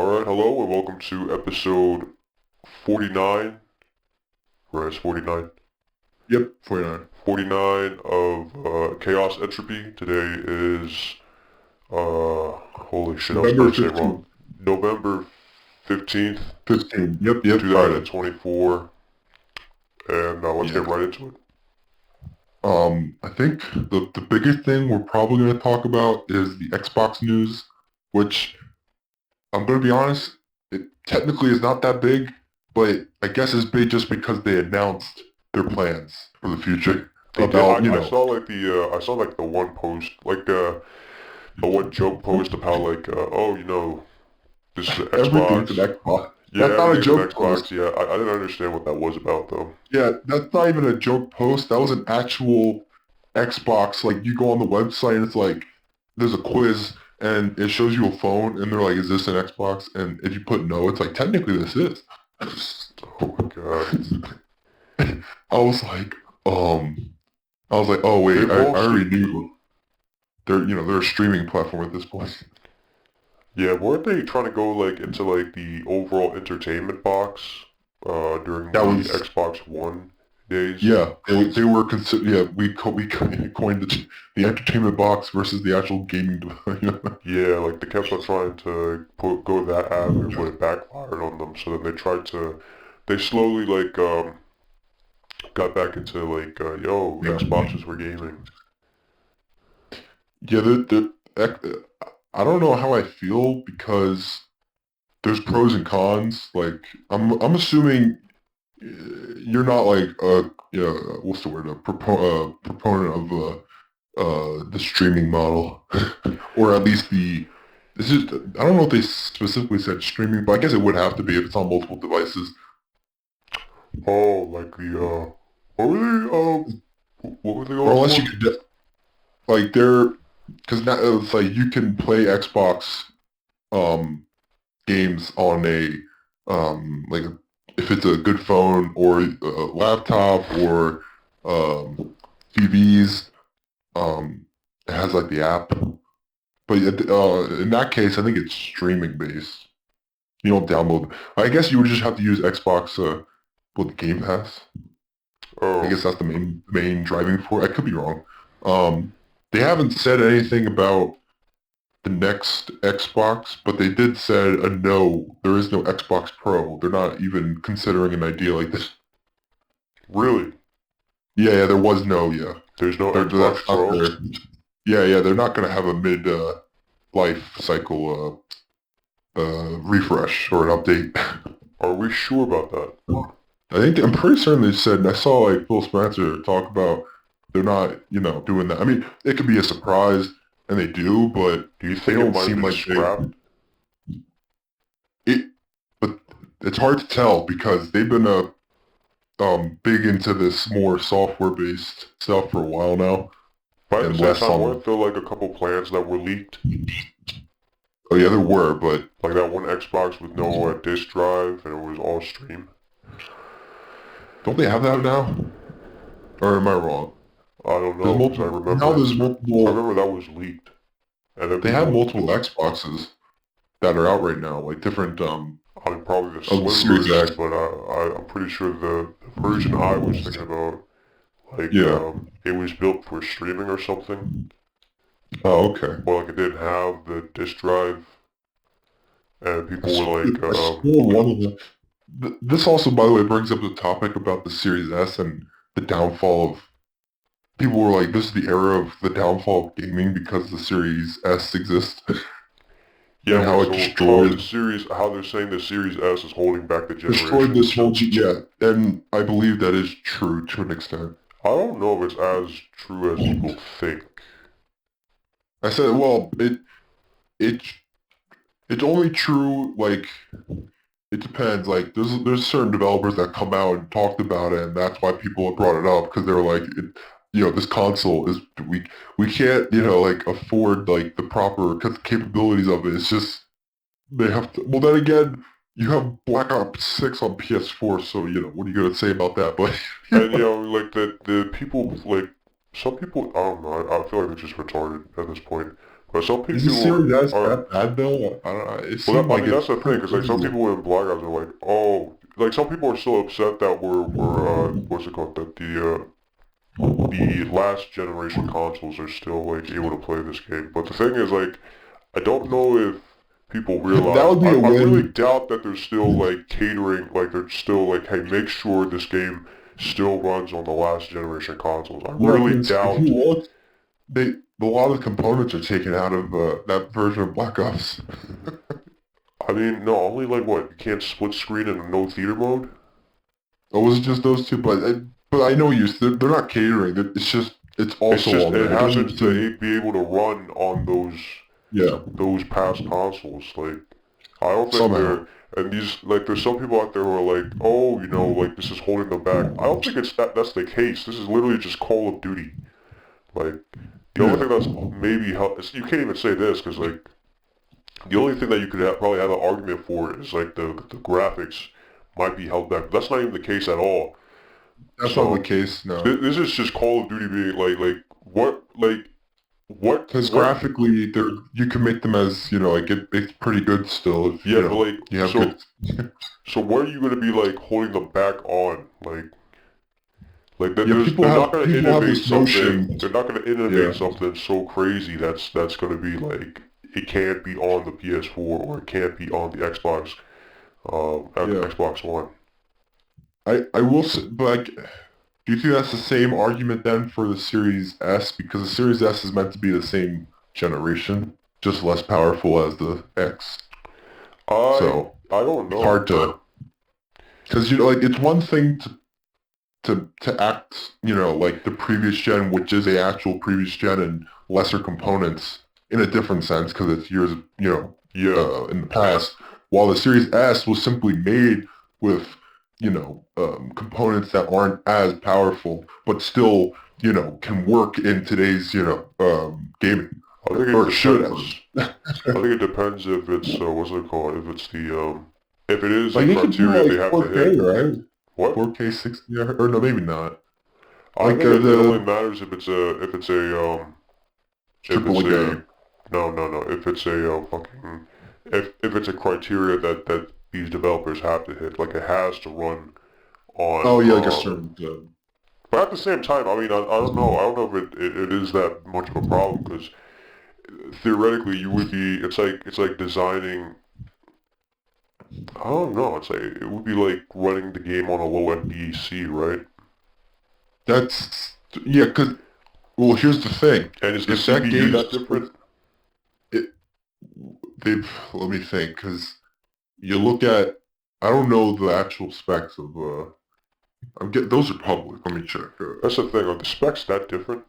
Alright, hello and welcome to episode 49. Right, it's 49. Yep, 49. 49 of Chaos Entropy. Today is, holy shit, I was November about to say it 15th. wrong. November 15th, 15th. Yep, Friday. 2024. And let's Yeah. get right into it. I think the biggest thing we're probably going to talk about is the Xbox news, which I'm going to be honest, it technically is not that big, but I guess it's big just because they announced their plans for the future about, I saw like the one post, like the one joke post of how like, this is an everything's Xbox. an Xbox. Yeah, That's not a everything's an joke Xbox. post. Yeah, I didn't understand what that was about though. Yeah, that's not even a joke post. That was an actual Xbox. Like, you go on the website and it's like, there's a quiz and it shows you a phone and they're like, is this an Xbox? And if you put no, it's like, technically this is. Oh my god. I was like, um, oh wait, They've I lost already it. knew. They're a streaming platform at this point. Yeah, weren't they trying to go like into like the overall entertainment box during That the was, Xbox One days? yeah, they were consider, yeah, we coined the entertainment box versus the actual gaming device. Yeah, like they kept on trying to go that avenue, but it backfired on them. So then they slowly like got back into like Yeah. Xboxes were gaming. Yeah, I don't know how I feel because there's pros and cons. Like, I'm assuming you're not like yeah, what's the word? A proponent of the streaming model, or at least the. This is I don't know if they specifically said streaming, but I guess it would have to be if it's on multiple devices. Oh, like the what were they what were they Or going unless you for? could like they're because now it's like you can play Xbox um games on a like if it's a good phone or a laptop or TVs, it has like the app. But in that case, I think it's streaming based. You don't download. I guess you would just have to use Xbox with the Game Pass. I Oh, guess that's the main driving force. I could be wrong. They haven't said anything about the next Xbox, but they did said a no. There is no Xbox Pro. They're not even considering an idea like this. really? Yeah, there was no. Yeah, There's no Xbox that's not Pro? there. Yeah. They're not gonna have a mid life cycle refresh or an update. Are we sure about that? I'm pretty certain they said. And I saw like Phil Spencer talk about they're not doing that. I mean, it could be a surprise, and they do, but Do you they think it don't might have seem been like they. scrapped? It, but it's hard to tell because they've been big into this more software-based stuff for a while now, But at the and same less time, on. weren't there like a couple plans that were leaked? Oh yeah, there were, but Like that one Xbox with no disk drive and it was all stream? don't they have that now? Or am I wrong? I don't There's know, because multiple. Now there's I multiple. remember that was leaked. And then They have people, multiple Xboxes that are out right now, like different I mean, probably the of the slim Series version, X. but I'm pretty sure the version I was thinking about, like, Yeah. it was built for streaming or something. Oh, okay. Or like it didn't have the disk drive, and I people saw, were like, I saw one of the. This also, by the way, brings up the topic about the Series S and the downfall of. People were like, "This is the era of the downfall of gaming because the Series S exists yeah, and how wait, it so how they're saying the Series S is holding back the destroyed generation. this whole yeah." And I believe that is true to an extent. I don't know if it's as true as people think. I said, well, it it's only true like it depends. Like there's certain developers that come out and talked about it, and that's why people have brought it up because they were like, this console is we can't like afford like the proper capabilities of it. It's just they have to. Well, then again, you have Black Ops 6 on PS4, so what are you gonna say about that? But And like the people like some people I don't know, I feel like they're just retarded at this point. But some Is the people series as are, that bad though? I don't know. It well, seemed I like mean, it's that's the thing, pretty because like some crazy. people in Black Ops are like, oh, like some people are still upset that what's it called, that the last generation consoles are still like able to play this game. But the thing is, like, I don't know if people That realize. would be a I really win. doubt that they're still like catering, like they're still like, hey, make sure this game still runs on the last generation consoles. I Yeah, really because if you doubt. look, they a lot of the components are taken out of that version of Black Ops. I mean, no, only like what? You can't split screen in no theater mode. Or was it just those two? But I know they're not catering. It's just it's It's also just on it there. It happens doesn't seem. to be able to run on Yeah, those past consoles. Like, I don't think somehow. they're, and these, like, there's some people out there who are like, oh, you know, like, this is holding them back. I don't think that's the case. This is literally just Call of Duty. Like, the only Yeah, thing that's maybe help, you can't even say this, because, like, the only thing that you could probably have an argument for is, like, the graphics might be held back. But that's not even the case at all. that's not the So, case. No, this is just Call of Duty being, because what, graphically, you can make them as like it's pretty good still if yeah, but, like, you have good. so what are you going to be, like, holding them back on? Like that, Yeah, they're not gonna people have innovate this something. notion. They're not gonna Yeah, innovate something so crazy that's gonna be like it can't be on the PS4 or it can't be on the yeah. Xbox One. I will say, but like, do you think that's the same argument then for the Series S? Because the Series S is meant to be the same generation, just less powerful as the X. I So I don't it's hard know. to, because like it's one thing to act, like the previous gen, which is a actual previous gen and lesser components in a different sense because it's years, Yeah, in the past. While the Series S was simply made with, components that aren't as powerful, but still, can work in today's, gaming, I think it or should at depends. least. I think it depends if it's what's it called? If it's the if it is a Like it could do criteria they like have to 4K, hit. right? What? 4K 60, or no, maybe not. I Like think it only the matters if triple, it's like a no. If it's a fucking if it's a criteria that these developers have to hit, like it has to run on. oh yeah, like a certain. But at the same time, I mean, I don't know. I don't know if it is that much of a problem because theoretically you would be. It's like designing. I don't know. It's like it would be like running the game on a low end DEC, right? That's yeah, cause well, here's the thing. And is the If that CPU game, that different? it, they let me think, cause you look at, I don't know the actual specs of. Those are public. Let me check. That's the thing. Are the specs that different?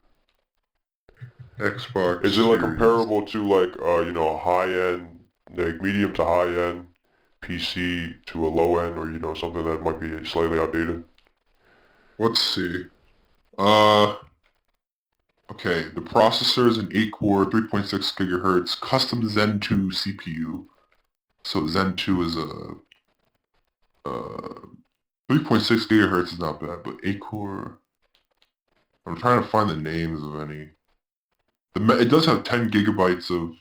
Xbox Is it like Series. comparable to like you know a high end, like medium to high end PC to a low end, or you know something that might be slightly outdated? Let's see. Uh, okay. The processor is an 8-core, 3.6 gigahertz custom Zen 2 CPU. So Zen 2 is a 3.6 gigahertz is not bad, but 8-core. I'm trying to find the names of any. It does have 10 gigabytes of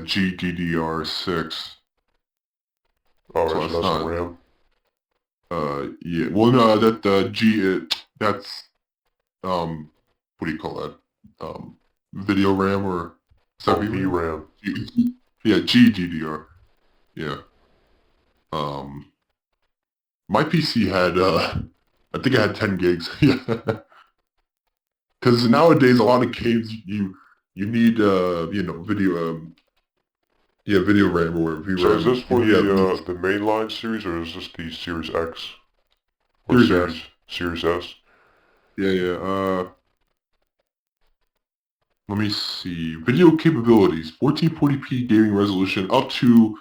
GDDR6, All so right, so that's that's the not. RAM. Yeah. Well, no, that's what do you call that? Video RAM or is that Oh, VRAM? VRAM. Yeah, GDDR. Yeah. Um, my PC had I think it had 10 gigs. Yeah. Because nowadays a lot of games you need video video RAM or So is this VRAM. You for need at least the mainline series or is this the Series X or Series S. Series S? Yeah, yeah. Let me see. Video capabilities: 1440p gaming resolution up to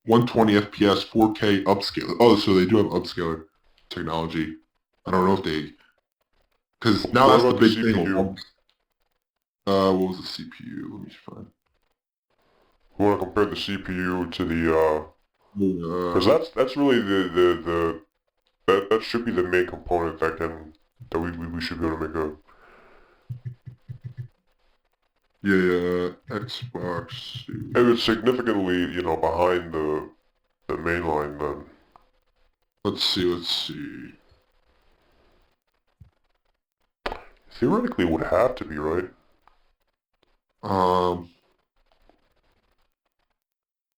120 FPS, 4K upscaler. Oh, so they do have upscaler technology. I don't know if they, because now What that's the about the big thing. CPU? What was the CPU? Let me find. We want to compare the CPU to the because Uh, that's really the that should be the main component that we should be able to make a. Yeah, Xbox. It was significantly, behind the main line then. Let's see. Theoretically, it would have to be, right? Um,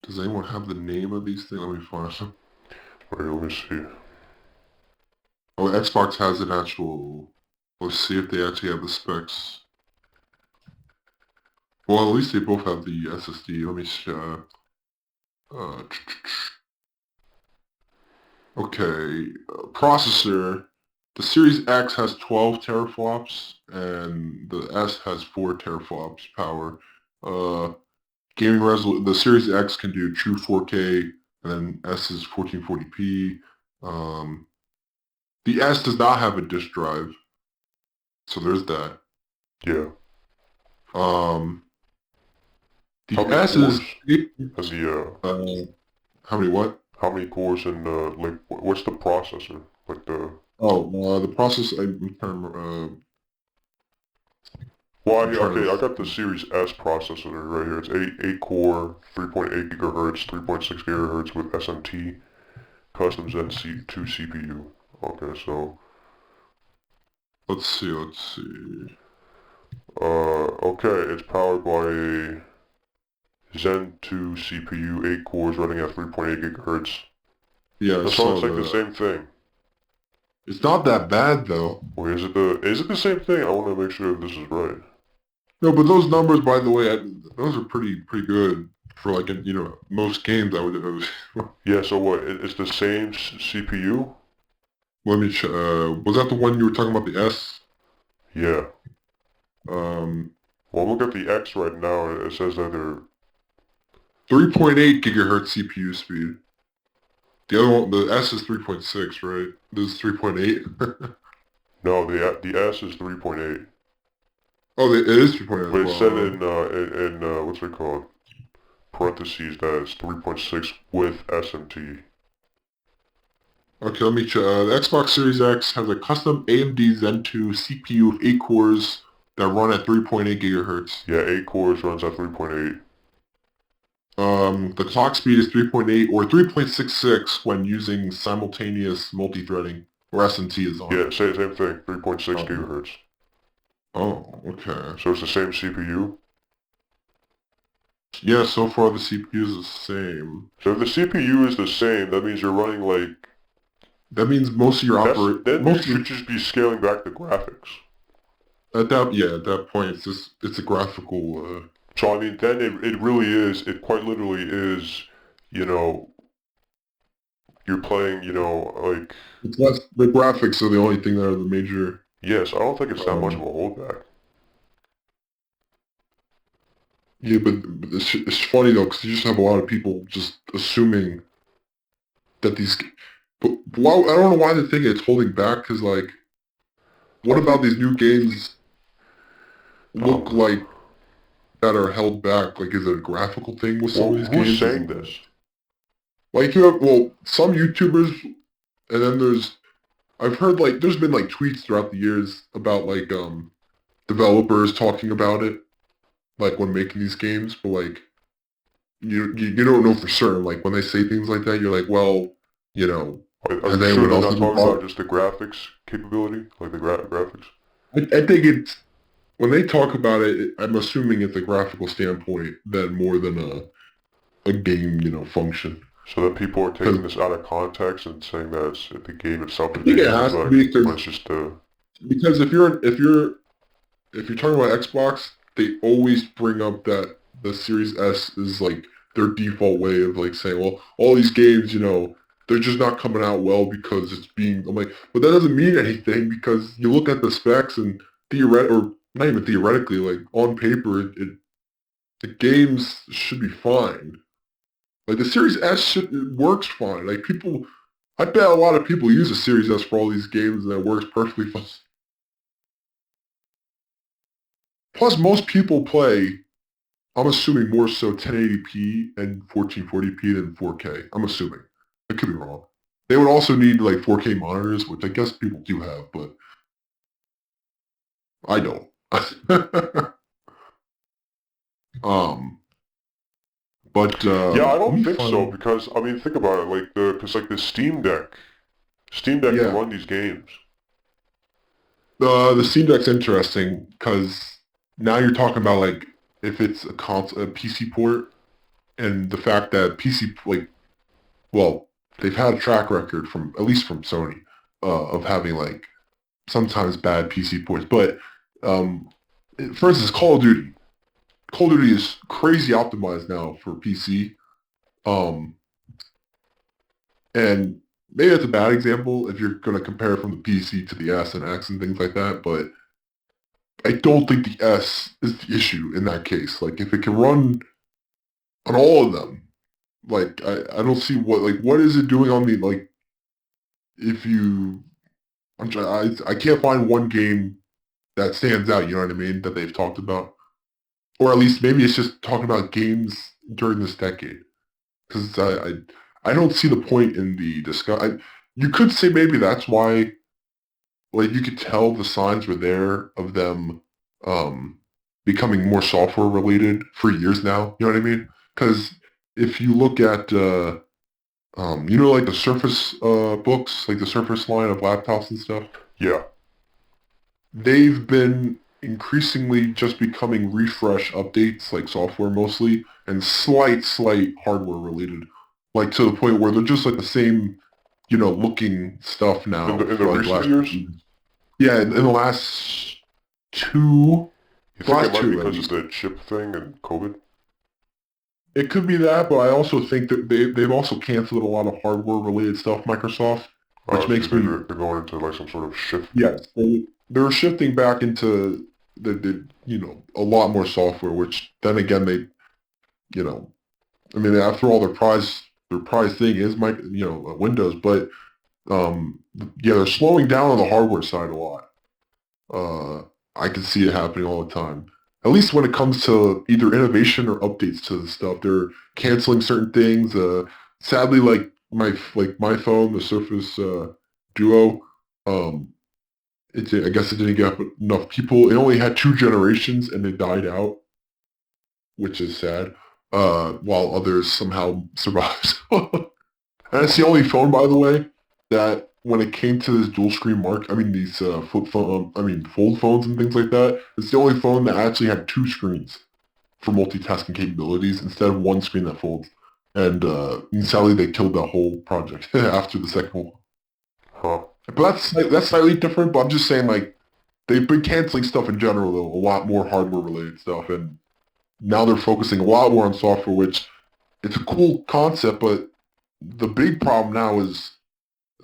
does anyone have the name of these things? Let me find some. Wait, let me see. Oh, Xbox has an actual. Let's see if they actually have the specs. Well, at least they both have the SSD. Let me see. Uh, okay, processor. The Series X has 12 teraflops, and the S has 4 teraflops power. Uh, gaming resolution. The Series X can do true 4K, and then S is 1440p. Um, the S does not have a disk drive, so there's that. Yeah. Um, How the many S cores is has the, how many what? how many cores and, like, what's the processor? Like the, Oh, the process. well, I'm trying okay, I got the to. Series S processor right here. It's 8 core, 3.8 gigahertz, 3.6 gigahertz with SMT, custom Zen 2 CPU. Okay, so, Let's see. okay, it's powered by a Zen 2 CPU, 8 cores running at 3.8 gigahertz. Yeah, I So saw it's like the that. same thing. It's not that bad though. Wait, is it the same thing? I want to make sure this is right. No, but those numbers, by the way, those are pretty good for like most games. Yeah, so what? It's the same CPU? Let me. Was that the one you were talking about? The S. Yeah. Um, Well, look at the X right now. It says that they're 3.8 gigahertz CPU speed. The other one, the S is 3.6, right? This is 3.8. no, the S is 3.8, Oh, it is 3.8 as but it said well. in what's it called? Parentheses that it's 3.6 with SMT. Okay, let me check. The Xbox Series X has a custom AMD Zen 2 CPU with 8 cores that run at 3.8 gigahertz. Yeah, 8 cores runs at 3.8. The clock speed is 3.8 or 3.66 when using simultaneous multi-threading, or SMT is on. Yeah, same thing. 3.6 Um, gigahertz. oh, okay. So it's the same CPU. Yeah, so far the CPU is the same. So if the CPU is the same, that means you're running like That means most of your then you should just be scaling back the graphics. at that point it's a graphical. So I mean, then it really is. It quite literally is. You know, you're playing. Like It's less the graphics are the only thing that are the major. yes. I don't think it's that much of Um, a holdback. yeah, but it's funny though because you just have a lot of people just assuming that these. But why, I don't know why they think it's holding back because like, what I about think. these new games look Um. like that are held back? Like, is it a graphical thing with some of Well, these who's games? Is saying it this? like you have some YouTubers, and then I've heard like there's been like tweets throughout the years about like developers talking about it like when making these games, but like you don't know for certain. Like when they say things like that, you're like, well, you know, Are has you sure anyone they're else not ever talking about bought? just the graphics capability, like the graphics? I think it's when they talk about it, I'm assuming it's a graphical standpoint than more than a game, function. So then people are taking Because this out of context and saying that the game itself I is think being it held has to back, be but it's just because if you're talking about Xbox, they always bring up that the Series S is like their default way of like saying, well, all these games, they're just not coming out well because it's being. I'm like, but that doesn't mean anything because you look at the specs and or not even theoretically, like on paper, the games should be fine. Like the Series S it works fine. Like I bet a lot of people use the Series S for all these games and it works perfectly fine. Plus, most people play I'm assuming more so 1080p and 1440p than 4K. I'm assuming. I could be wrong. They would also need like 4K monitors, which I guess people do have, but I don't. Um, but Yeah, I let don't me think so find. because I mean, think about it. Because like the Steam Deck can Yeah, run these games. the Steam Deck's interesting because now you're talking about like if it's a PC port, and the fact that PC like well they've had a track record from at least from Sony of having like sometimes bad PC ports, but um, for instance, Call of Duty. Call of Duty is crazy optimized now for PC. Um, and maybe that's a bad example if you're going to compare it from the PC to the S and X and things like that, but I don't think the S is the issue in that case. Like, if it can run on all of them, like, I don't see what is it doing on the, like, if you, I can't find one game that stands out, you know what I mean, that they've talked about. Or at least maybe it's just talking about games during this decade. Because I don't see the point in the discuss. You could say maybe that's why, like, you could tell the signs were there of them um, becoming more software related for years now. You know what I mean? Because if you look at, like the Surface books, like the Surface line of laptops and stuff, Yeah, they've been increasingly just becoming refresh updates, like software mostly, and slight hardware related, like to the point where they're just like the same, looking stuff in now the for like the recent last years, yeah, in two, you the think it last might be two at because of least. the chip thing and COVID? It could be that, but I also think that they've also canceled a lot of hardware related stuff, Microsoft, which So you makes think me they're going into like some sort of shift? yes, they're shifting back into a lot more software, which then again you know, I mean, after all, their prize thing is Windows, but yeah, they're slowing down on the hardware side a lot. Uh, I can see it happening all the time. At least when it comes to either innovation or updates to the stuff, they're canceling certain things. Sadly, like my phone, the Surface Duo, um, I guess it didn't get enough people. It only had two generations and it died out, which is sad. While others somehow survived. And it's the only phone, by the way, that when it came to this dual screen mark, I mean these flip phone, I mean fold phones and things like that. It's the only phone that actually had two screens for multitasking capabilities instead of one screen that folds. And sadly, they killed that whole project after the second one. Huh? But that's slightly different. But I'm just saying, like, they've been canceling stuff in general, though, a lot more hardware related stuff, and now they're focusing a lot more on software, which it's a cool concept, but the big problem now is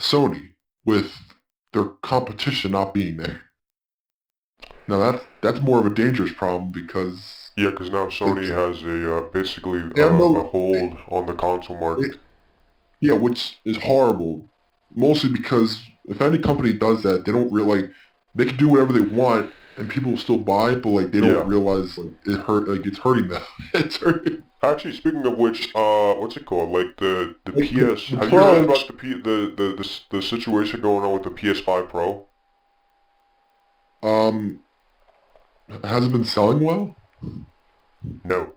Sony with their competition not being there. Now that's more of a dangerous problem because Yeah, because now Sony it's has a basically they have a no hold on the console market. it, yeah, which is horrible. Mostly because if any company does that, they don't really they can do whatever they want and people will still buy it, but like they don't Yeah. realize like it's hurting them. It's hurting. Actually, speaking of which, what's it called? Like the Like PS. the Have you heard Pro about the situation going on with the PS5 Pro? um has it been selling well? No.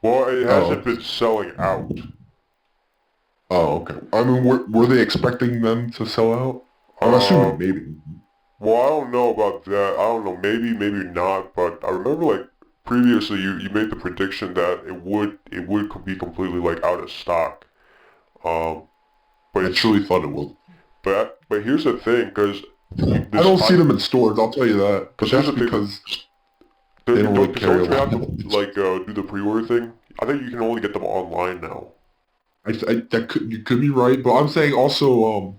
Well, it Oh, hasn't been selling out. oh, okay. I mean, were they expecting them to sell out? I'm assuming Um, maybe. well, I don't know about that. I don't know. Maybe not. But I remember like previously you made the prediction that it would be completely like out of stock. Um, but I it's truly thought it would. but here's the thing, because I this don't see I them in stores, I'll tell you that. But because here's that's the thing. because they don't really carry Don't a you lot have of to it. like do the pre-order thing? I think you can only get them online now. That you could be right, but I'm saying also,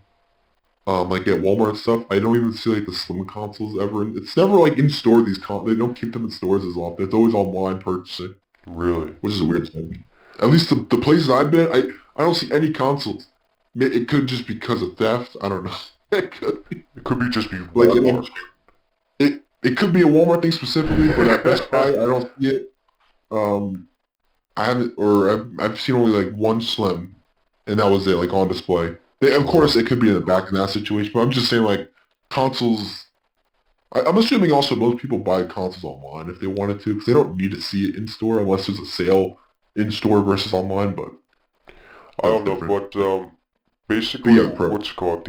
like at Walmart and stuff, I don't even see like the Slim consoles ever. It's never like in store. They don't keep them in stores as often. It's always online purchasing, Really? which is a weird thing. At least the places I've been, I don't see any consoles. It could just because of theft. I don't know. It could be. It could be just be Like Walmart. it could be a Walmart thing specifically, but at Best Buy, I don't see it. Um, I haven't, or I've seen only like one Slim, and that was it, like on display. Of course, Huh. it could be in the back in that situation, but I'm just saying like consoles. I'm assuming also most people buy consoles online if they wanted to, because they don't need to see it in store unless there's a sale in store versus online. But I that's don't know, different. but But basically, yeah, Pro. what's it called?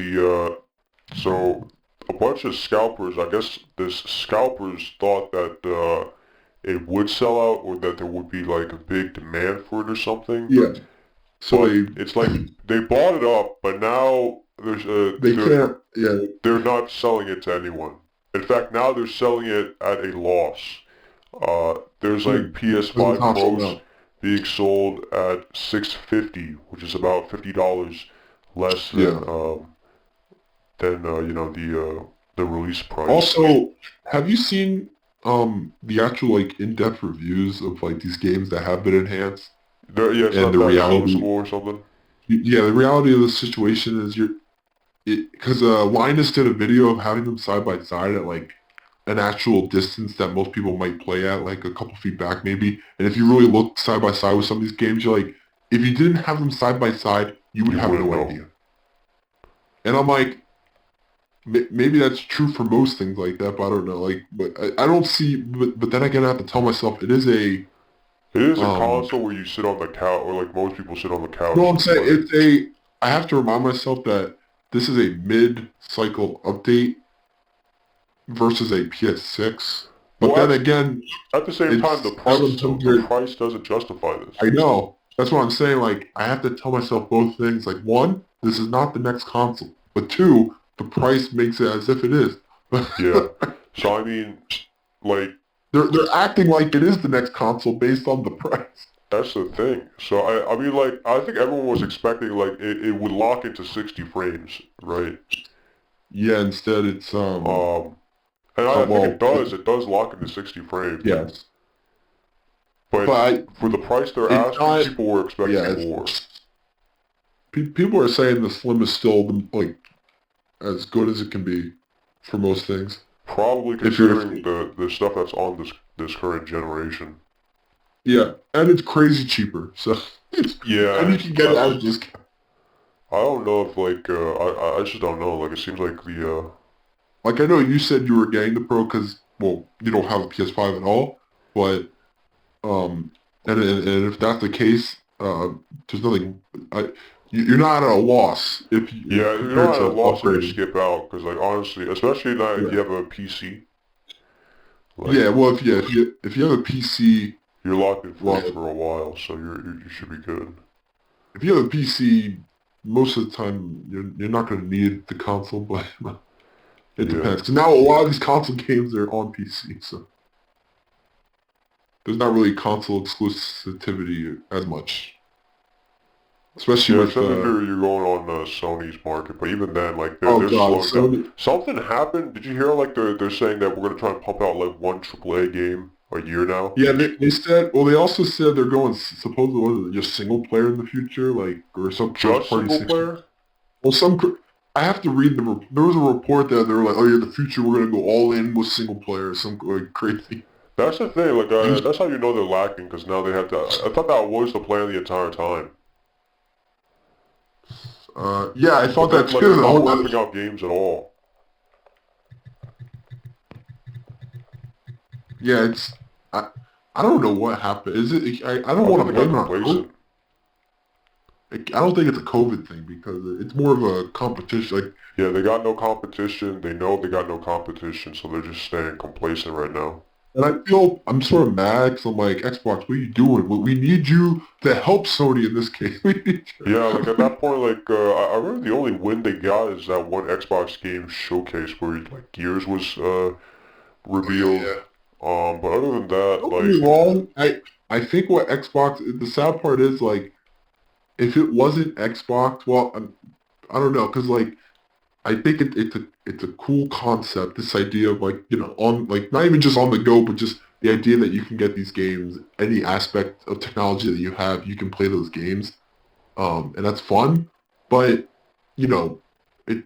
So a bunch of scalpers, I guess this scalpers thought that it would sell out or that there would be like a big demand for it or something. Yeah. So But it's like they bought it up, but now they can't. Yeah. they're not selling it to anyone. In fact, now they're selling it at a loss. There's like What's the PS5 console Pros now? being sold at 650, which is about $50 less Yeah. than the release price. Also, have you seen the actual like in-depth reviews of like these games that have been enhanced Yeah, it's and not the that noticeable reality? or something. Yeah, the reality of the situation is because Linus did a video of having them side by side at like an actual distance that most people might play at, like a couple feet back maybe. And if you really look side by side with some of these games, you're like, if you didn't have them side by side, you would You have wouldn't no know. idea. And I'm like, maybe that's true for most things like that, but I don't know. Like, but I don't see. But then again, I have to tell myself it is a. It is a Um, console where you sit on the couch, or like most people sit on the no, couch I'm to saying play. it's a. I have to remind myself that this is a mid-cycle update versus a PS6. But Well, then again, at the same time, it's the 700. price doesn't justify this. I know. That's what I'm saying. Like, I have to tell myself both things. Like, one, this is not the next console. But two, the price makes it as if it is. Yeah. So I mean, like They're acting like it is the next console based on the price. that's the thing. So I mean, like I think everyone was expecting like it would lock into 60 frames, right? Yeah, instead it's Um, and I think it well, does. It does lock into 60 frames. yes, But but for the price they're it's asking, not. people were Yeah, expecting more. people are saying the Slim is still like as good as it can be for most things. Probably If considering the stuff that's on this current generation. yeah, and it's crazy cheaper. So and Yeah, you can get it at a discount. I don't know if like I just don't know. Like it seems like the Like I know you said you were getting the Pro because well you don't have a PS5 at all, but um and if that's the case, there's nothing. I you're not at a loss if you yeah, you're compared not at a to loss if you upgrading. skip out because like honestly, especially not if Yeah. you have a PC, like Yeah, well, if you have a PC, you're locked in well, for a while, so you should be good. if you have a PC, most of the time you're not going to need the console, but it Yeah, depends. 'Cause now a lot of these console games are on PC, so there's not really console exclusivity as much, especially yeah. with Except if you're going on Sony's market, but even then, like oh they're god, slowing down. Sony. Something happened. Did you hear like they're saying that we're gonna try and pump out like one AAA game a year now? Yeah, they said. Well, they also said they're going supposedly what is it, just single player in the future, like or some first Just party single six. player? Well, I have to read there was a report that they were like, oh yeah, in the future we're gonna go all in with single player, some like crazy. That's the thing. Like And that's how you know they're lacking because now they have to. I thought that was the plan the entire time. yeah, I But thought that then too. like they're The not whole pumping out games at all. yeah, it's I, I don't know what happened. Is it? I don't I want think to they got blame it on COVID. complacent. I don't think it's a COVID thing because it's more of a competition. Like, Yeah, they got no competition. They know they got no competition, so they're just staying complacent right now. and I feel I'm sort of mad because I'm like, Xbox, what are you doing? We need you to help Sony in this case. We need Yeah, like at you. that point, like I remember the only win they got is that one Xbox game showcase where like Gears was Oh yeah, revealed. yeah. But other than that, Don't get me like wrong. I think what Xbox. The sad part is like, if it wasn't Xbox, well, I don't know, because like I think it's a cool concept. This idea of like on like not even just on the go, but just the idea that you can get these games, any aspect of technology that you have, you can play those games, and that's fun. But you know, it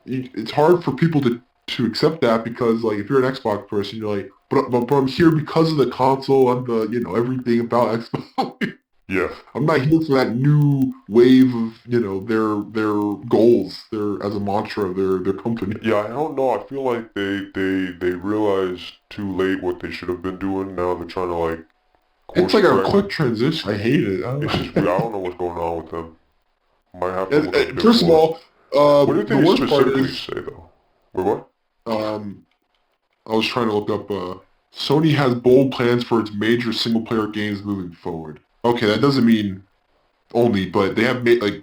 it's hard for people to accept that because like if you're an Xbox person, you're like, but I'm here because of the console and the everything about Xbox. Yeah. I'm not here for that new wave of, their goals, their as a mantra of their company. Yeah, I don't know. I feel like they realized too late what they should have been doing. Now they're trying to like It's course like a correct. quick transition. I hate it. I don't It's just weird. I don't know what's going on with them. Might have to look a bit First of more. all, What did the they worst part specifically is, say though? Wait, what? um, I was trying to look up. Sony has bold plans for its major single-player games moving forward. Okay, that doesn't mean only, but they have made like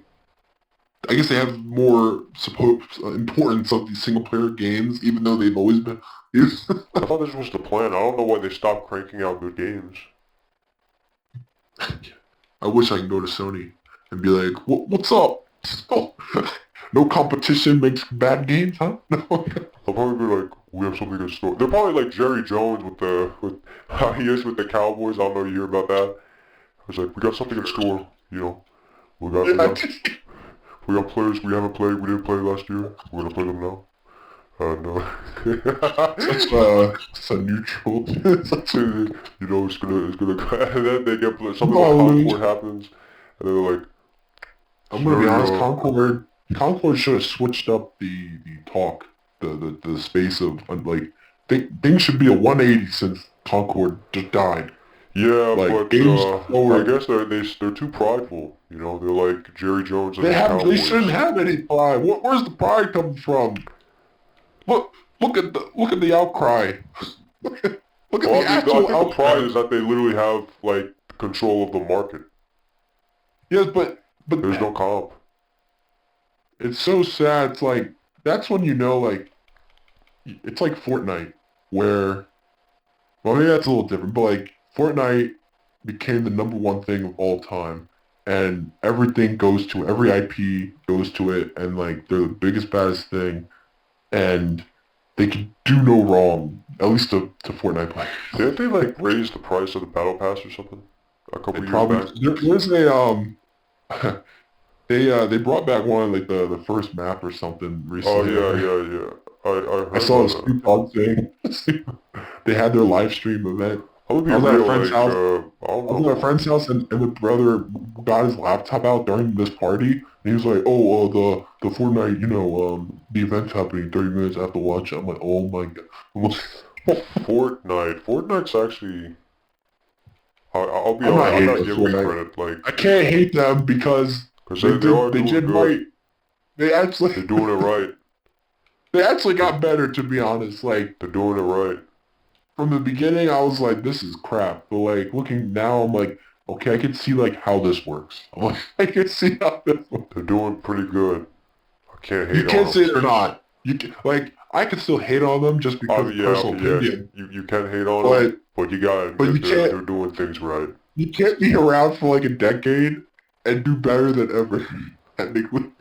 I guess they have more importance of these single-player games, even though they've always been. I thought this was the plan. I don't know why they stopped cranking out good games. I wish I could go to Sony and be like, "What's up? No competition makes bad games, huh?" No. They'll probably be like, we have something in store. They're probably like Jerry Jones with how he is with the Cowboys. I don't know if you hear about that. It's like we got something in store. You know, we got we Yeah, got we got players we haven't played. We didn't play last year. We're gonna play them now. No. such a neutral. Such a, You know, it's gonna and then they get something like no, lose. Concord happens, and then they're like, I'm gonna be sorry, honest. Concord should have switched up the talk, the space of like things should be a 180 since Concord just died. yeah, Like but games I forward. guess they're too prideful. You know, they're like Jerry Jones and They his have they shouldn't Cowboys. have any pride. Where's the pride coming from? Look at the outcry. Look at Well, the I mean, I actual think the pride outcry. is that they literally have like control of the market. Yes, but There's no comp. it's so sad. It's like that's when you know like it's like Fortnite where well maybe that's a little different, but like Fortnite became the number one thing of all time. And everything goes to every IP goes to it and like they're the biggest baddest thing and they can do no wrong, at least to Fortnite players. Didn't they like raise the price of the battle pass or something a They couple years probably back? there's a they brought back one of like the first map or something Oh recently. yeah, yeah, yeah. I I heard saw a about that. Snoop Dogg thing. They had their live stream event. I'm gonna be I was at a real, friend's like house. I don't I was at a know. friend's house and the brother got his laptop out during this party and he was like, "Oh, the Fortnite, the event's happening 30 minutes after watch." I'm like, "Oh my god!" I'm like, Fortnite's actually. I'll be I'm not honest. I hating gotta on give them Fortnite. credit, like, I can't hate them because cause they they did are they doing did good. right. They actually They're doing it right. they actually They're, got better to be honest. Like they're doing it right. from the beginning, I was like, this is crap. But like looking now, I'm like, okay, I can see like how this works. I'm like, I can see how this works. They're doing pretty good. I can't You hate on can't them. say they're not. You can, like I can still hate on them just I because mean, of yeah, personal okay, yeah. opinion, You can hate on them, but but you gotta but admit they're doing things right. you can't be around for like a decade and do better than ever. Technically.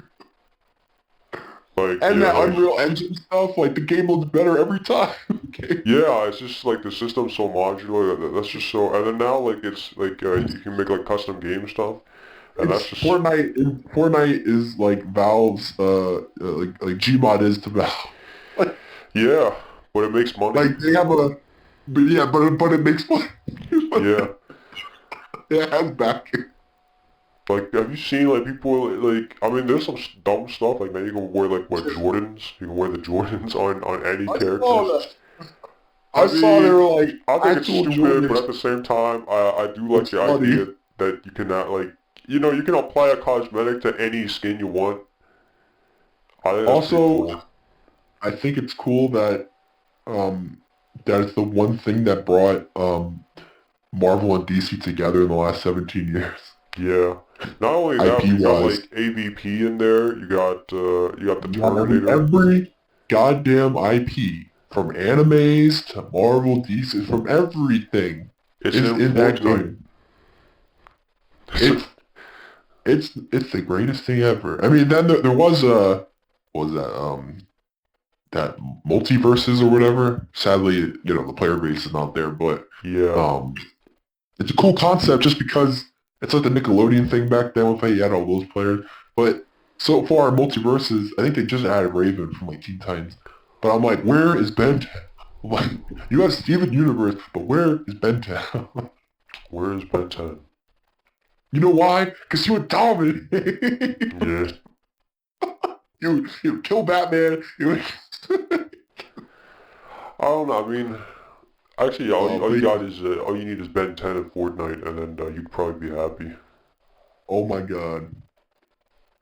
Like, And yeah, that like, Unreal Engine stuff, like the game looks better every time. Okay. yeah, it's just like the system's so modular. That's just so. And then now, like, it's like you can make like custom game stuff, and that's It's just Fortnite. Fortnite is like Valve's, like Gmod is to Valve. Like, yeah, but it makes money. like they have a, but yeah, but it makes money. Yeah, It has backing. like, have you seen like people like? I mean, there's some dumb stuff like man, you can wear like what Jordans. You can wear the Jordans on any I characters. saw that. I I saw they mean, were like I think it's actual stupid, but Jordans. at the same time, I do like It's the funny. idea that you cannot like, you can apply a cosmetic to any skin you want. I think that's pretty Also, cool. I think it's cool um that it's the one thing that brought Marvel and DC together in the last 17 years. Yeah. Not only that, but IP you got wise. like AVP in there. You got the You got Terminator. every goddamn IP, from animes to Marvel, DC, from everything It's is in in that Fortnite. game. It's it's the greatest thing ever. I mean, then there was what was that multiverses or whatever. Sadly, the player base is not there, but Yeah. um, it's a cool concept just because it's like the Nickelodeon thing back then with how you had all those players. But so far, multiverses, I think they just added Raven from like Teen Titans. But I'm like, where is Ben 10? Like, you have Steven Universe, but where is Ben 10? Where is Ben 10? You know why? Because you would dominate. Yeah. You would kill Batman. You would... I don't know. I mean, actually, all but you yeah. got is all you need is Ben 10 and Fortnite, and then you'd probably be happy. Oh my god.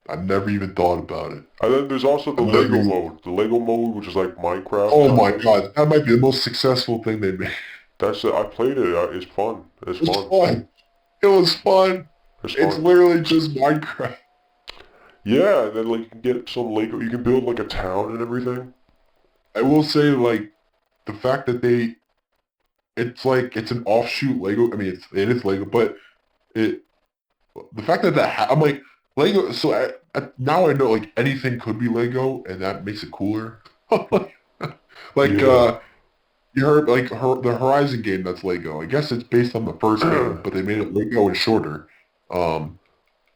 I never even thought about it. And then there's also I the never Lego even... mode. The Lego mode, which is like Minecraft Oh kind my of. god. That might be the most successful thing they made. That's it. I played it. It's fun. It's It was fun. fun. It was fun. It's It's fun. literally just Minecraft. Yeah, and then like you can get some Lego. You can build like a town and everything. I will say, like, the fact that it's like, it's an offshoot Lego. I mean, it is Lego, but it, the fact that I'm like, Lego, so now I know, like, anything could be Lego, and that makes it cooler. Like, Yeah. you heard, like, the Horizon game that's Lego. I guess it's based on the first game, but they made it Lego and shorter. Um,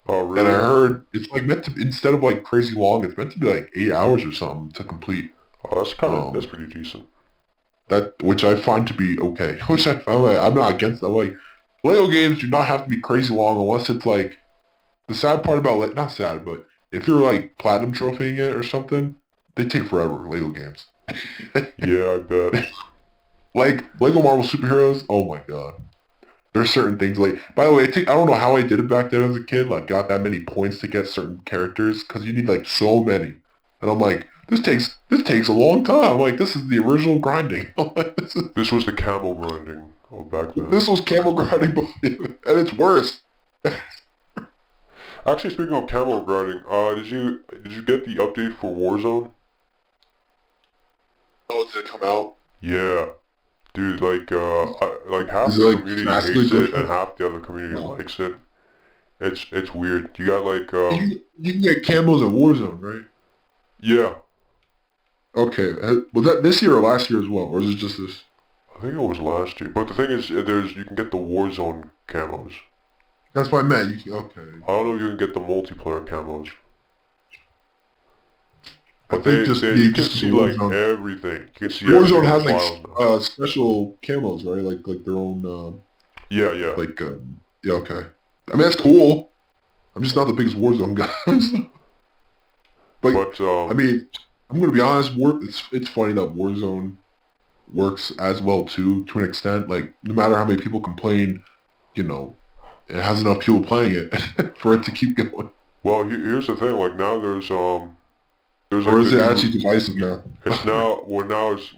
Oh, and I really? heard it's like meant to, instead of like crazy long, it's meant to be like 8 hours or something to complete. Oh, that's Um, pretty decent. that which I find to be okay. Which I'm not against that. Like Lego games do not have to be crazy long unless it's like the sad part about like not sad, but if you're like platinum trophying it or something, they take forever. Lego games. Yeah, I bet. Like Lego Marvel superheroes. Oh my god. There's certain things like. By the way, I don't know how I did it back then as a kid. Like got that many points to get certain characters because you need like so many. And I'm like, this takes a long time. Like this is the original grinding. this is This was the camel grinding. Oh, back then. This was camel grinding, and it's worse. Actually, speaking of camel grinding, did you get the update for Warzone? Oh, did it come out? Yeah, dude. Like half Is it the like community drastically hates it and different? half the other community No. likes it. It's weird. You got like You can get camos in Warzone, right? yeah. Okay. Was that this year or last year as well, or is it just this? I think it was last year. But the thing is, you can get the Warzone camos. That's what I meant. Okay. I don't know if you can get the multiplayer camos, I but think just you the can just the see like Warzone. everything. You can see everything Warzone in the has files now. like special camos, right? Like their own Yeah, yeah. like yeah. Okay. I mean that's cool. I'm just not the biggest Warzone guy. But But I mean, I'm gonna be honest. It's funny that Warzone works as well too, to an extent. Like no matter how many people complain, you know, it has enough people playing it for it to keep going. well, here's the thing. Like now there's Or like the is it actually new. divisive now? It's now well now it's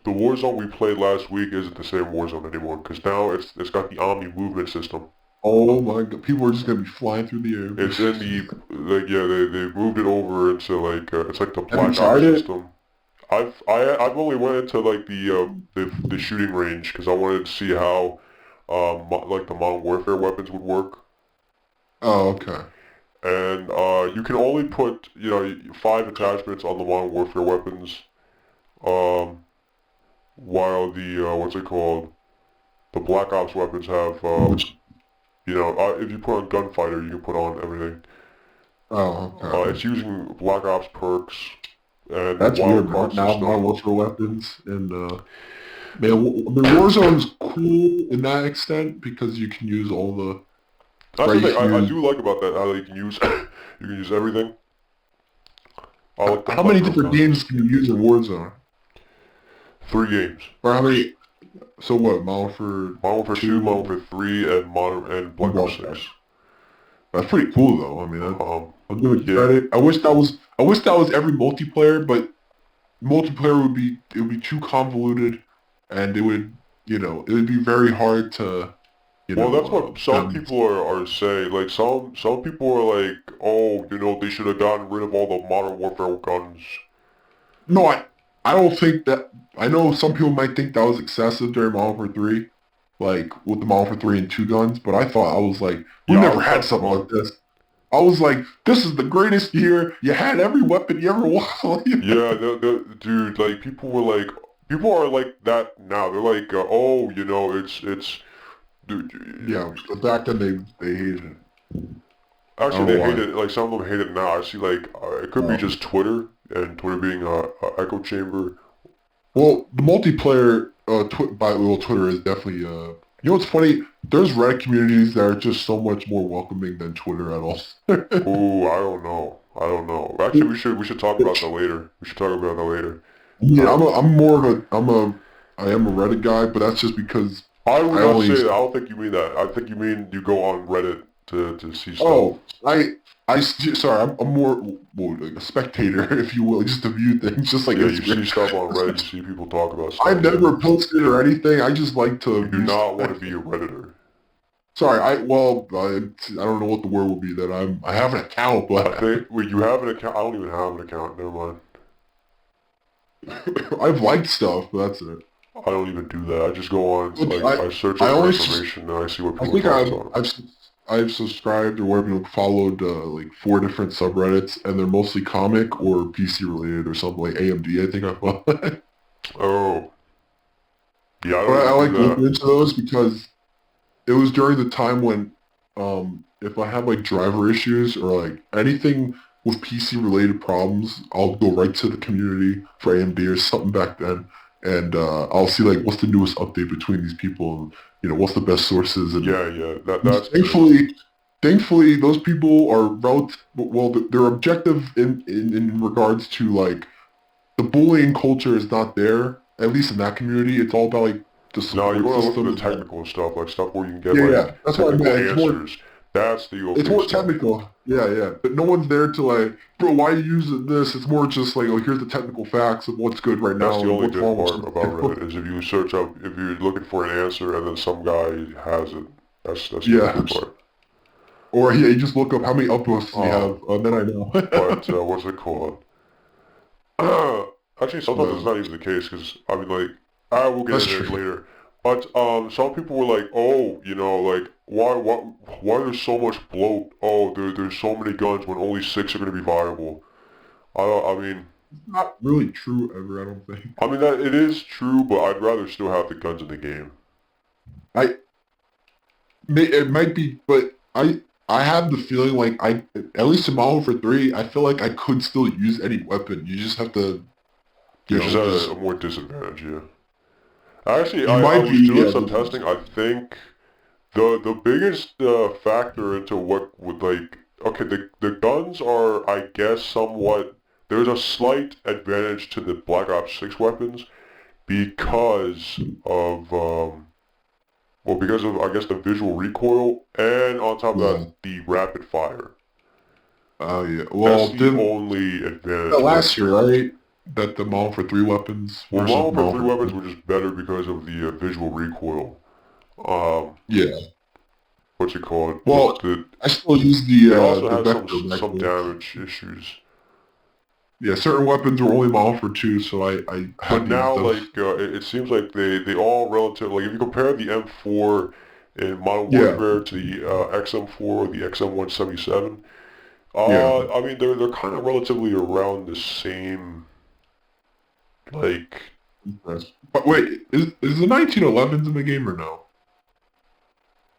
the Warzone we played last week isn't the same Warzone anymore because now it's got the Omni movement system. Oh my god, people are just gonna be flying through the It's in air. the like yeah they moved it over into like it's like the Have you Black Ops tried it? system. I've only went into like the shooting range because I wanted to see how like the Modern Warfare weapons would work. Oh, okay. And you can only put 5 attachments on the Modern Warfare weapons. Um, while the what's it called? The Black Ops weapons have Which if you put on Gunfighter, you can put on everything. oh, okay. It's using Black Ops perks and the That's weird. wildcard Now Modern system. Warfare weapons and man, I mean Warzone's cool in that extent because you can use all the That's right. the You thing can I use do like about that, how you can use you can use everything. I like the how many plethora of different guns. games can you use in Warzone? 3 games. Or how many? So what? Modern Modern Warfare 2, Modern Warfare 2, Warfare 3, and Modern and Black Ops Black 6. Ops. That's pretty cool though. I mean, Um, I'll give it yeah. credit. I wish that was every multiplayer, but multiplayer it would be too convoluted, and it would be very hard to Well, that's what some balance. people are saying. Like some people are like, oh, they should have gotten rid of all the Modern Warfare guns. No, I don't think that. I know some people might think that was excessive during Modern Warfare 3, like with the Modern Warfare 3 and two guns. But I was like, we Yeah, I never was had having something fun. like this. I was like, this is the greatest year. You had every weapon you ever wanted. Yeah, dude, like people are like that now. They're like, oh, it's, dude. Yeah, but back then they hated it. I Actually, don't know they hate why. it. Like some of them hate it now. I see like it could be Um, just Twitter and Twitter being a echo chamber. well, the multiplayer, Twitter is definitely. You know what's funny? there's Reddit communities that are just so much more welcoming than Twitter at all. Ooh, I don't know. I don't know. Actually, we should talk about that later. We should talk about that later. Yeah, Uh, I'm more of I am a Reddit guy, but that's just because I would I not only say that. I don't think you mean that. I think you mean you go on Reddit to see stuff. oh sorry, I'm more well, like a spectator, if you will, just to view things, just like Yeah, you see Instagram. stuff on Reddit. You see people talk about I stuff. Yeah. never posted or anything. I just like to You do view not want stuff. to be a redditor. Sorry, I don't know what the word would be that I have an account, I but think wait, you have an account. I don't even have an account. Never mind. I've liked stuff, but that's it. I don't even do that. I just go on But like I search I up for only information and I see what I people are think talking about. I've subscribed or whatever, followed like 4 different subreddits, and they're mostly comic or PC related or something like AMD. I think I follow. Oh, yeah, I But don't I even do like that. looking into those because it was during the time when if I have like driver issues or like anything with PC related problems, I'll go right to the community for AMD or something back then, and I'll see like what's the newest update between these people, and what's the best sources. And Yeah, yeah, that's good. thankfully those people are well, they're objective in regards to like the bullying culture is not there, at least in that community. It's all about like the No, you support want to look for the systems. technical stuff, like stuff where you can get Yeah, like yeah. That's what I technical meant. answers. That's the It's okay more stuff. technical. Yeah, yeah. But no one's there to like, bro, why are you using this? It's more just like, oh, here's the technical facts of what's good right That's now the and only what's good wrong with part something. about Reddit is if you search up if you're looking for an answer and then some guy has it. That's the only Yeah. good part. Or yeah, you just look up how many upvotes you Uh, have, and then I know. but what's it called? Actually, sometimes it's No, not even the case because I mean, like, I will get that's into it true. later. But some people were like, oh, like, why there's so much bloat? Oh, there's so many guns when only six are gonna be viable. I mean, It's not really true ever, I don't think. that it is true, but I'd rather still have the guns in the game. I it might be, but I have the feeling like at least in Modern Warfare 3, I feel like I could still use any weapon. You just have to, It's just at just a more disadvantage, yeah. Actually, you I might was be, doing yeah. some testing. I think the biggest factor into what would like okay the guns are I guess somewhat there's a slight advantage to the Black Ops 6 weapons because of because of I guess the visual recoil and on top of that Yeah. the rapid fire. Oh yeah. That's Well, the did only advantage. But last year, right? That the Modern for 3 weapons well, versus Modern Warfare Modern 3 for weapons 2. were just better because of the visual recoil. Um, Yeah. what's it called? Well, The I still use It also the has vector back some then. damage issues. Yeah, certain weapons were only Modern for 2, so I But had to use now, those. like, it seems like they all relative. Like, if you compare the M4 in Modern Yeah. Warfare to the XM4 or the XM177, Yeah. they're kind of relatively around the same. Like, Yes. But wait, is the 1911s in the game or no?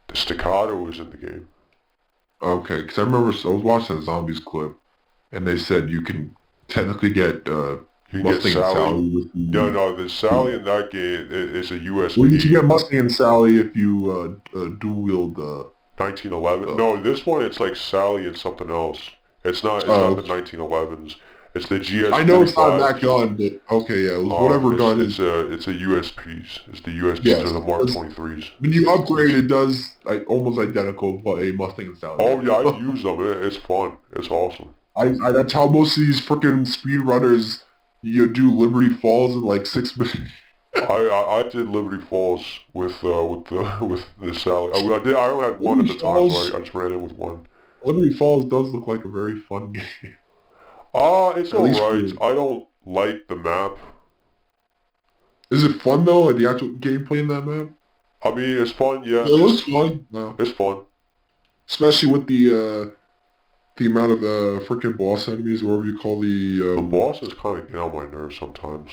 the staccato is in the game. Okay, because I remember I was watching a zombies clip, and they said you can technically get You can get Mustang and Sally. Sally with No, no, the Sally the in that game is a well, you can USP. get Mustang and Sally if you dual wield 1911. uh, No, this one it's like Sally and something else. It's not the uh 1911s. It's the I know it's not that GS45s. gun, but okay, yeah, it was whatever gun is. It's a USPs. It's the USPs or Yes, the Mark because 23s. when you upgrade, it does like almost identical what a Mustang and Sally Oh would yeah, I've do. used them. It's fun. It's awesome. That's how most of these freaking speedrunners do Liberty Falls in like 6 minutes. I did Liberty Falls with the with the Sally. I only had one at Liberty the time, so Falls, I just ran in with one. Liberty Falls does look like a very fun game. It's At least for alright. me. I don't like the map. Is it fun though? Like the actual gameplay in that map? It's fun. Yeah, Yeah, it looks fun. No. it's fun. Especially with the amount of freaking boss enemies, or whatever you call the The bosses kind of get on my nerves sometimes.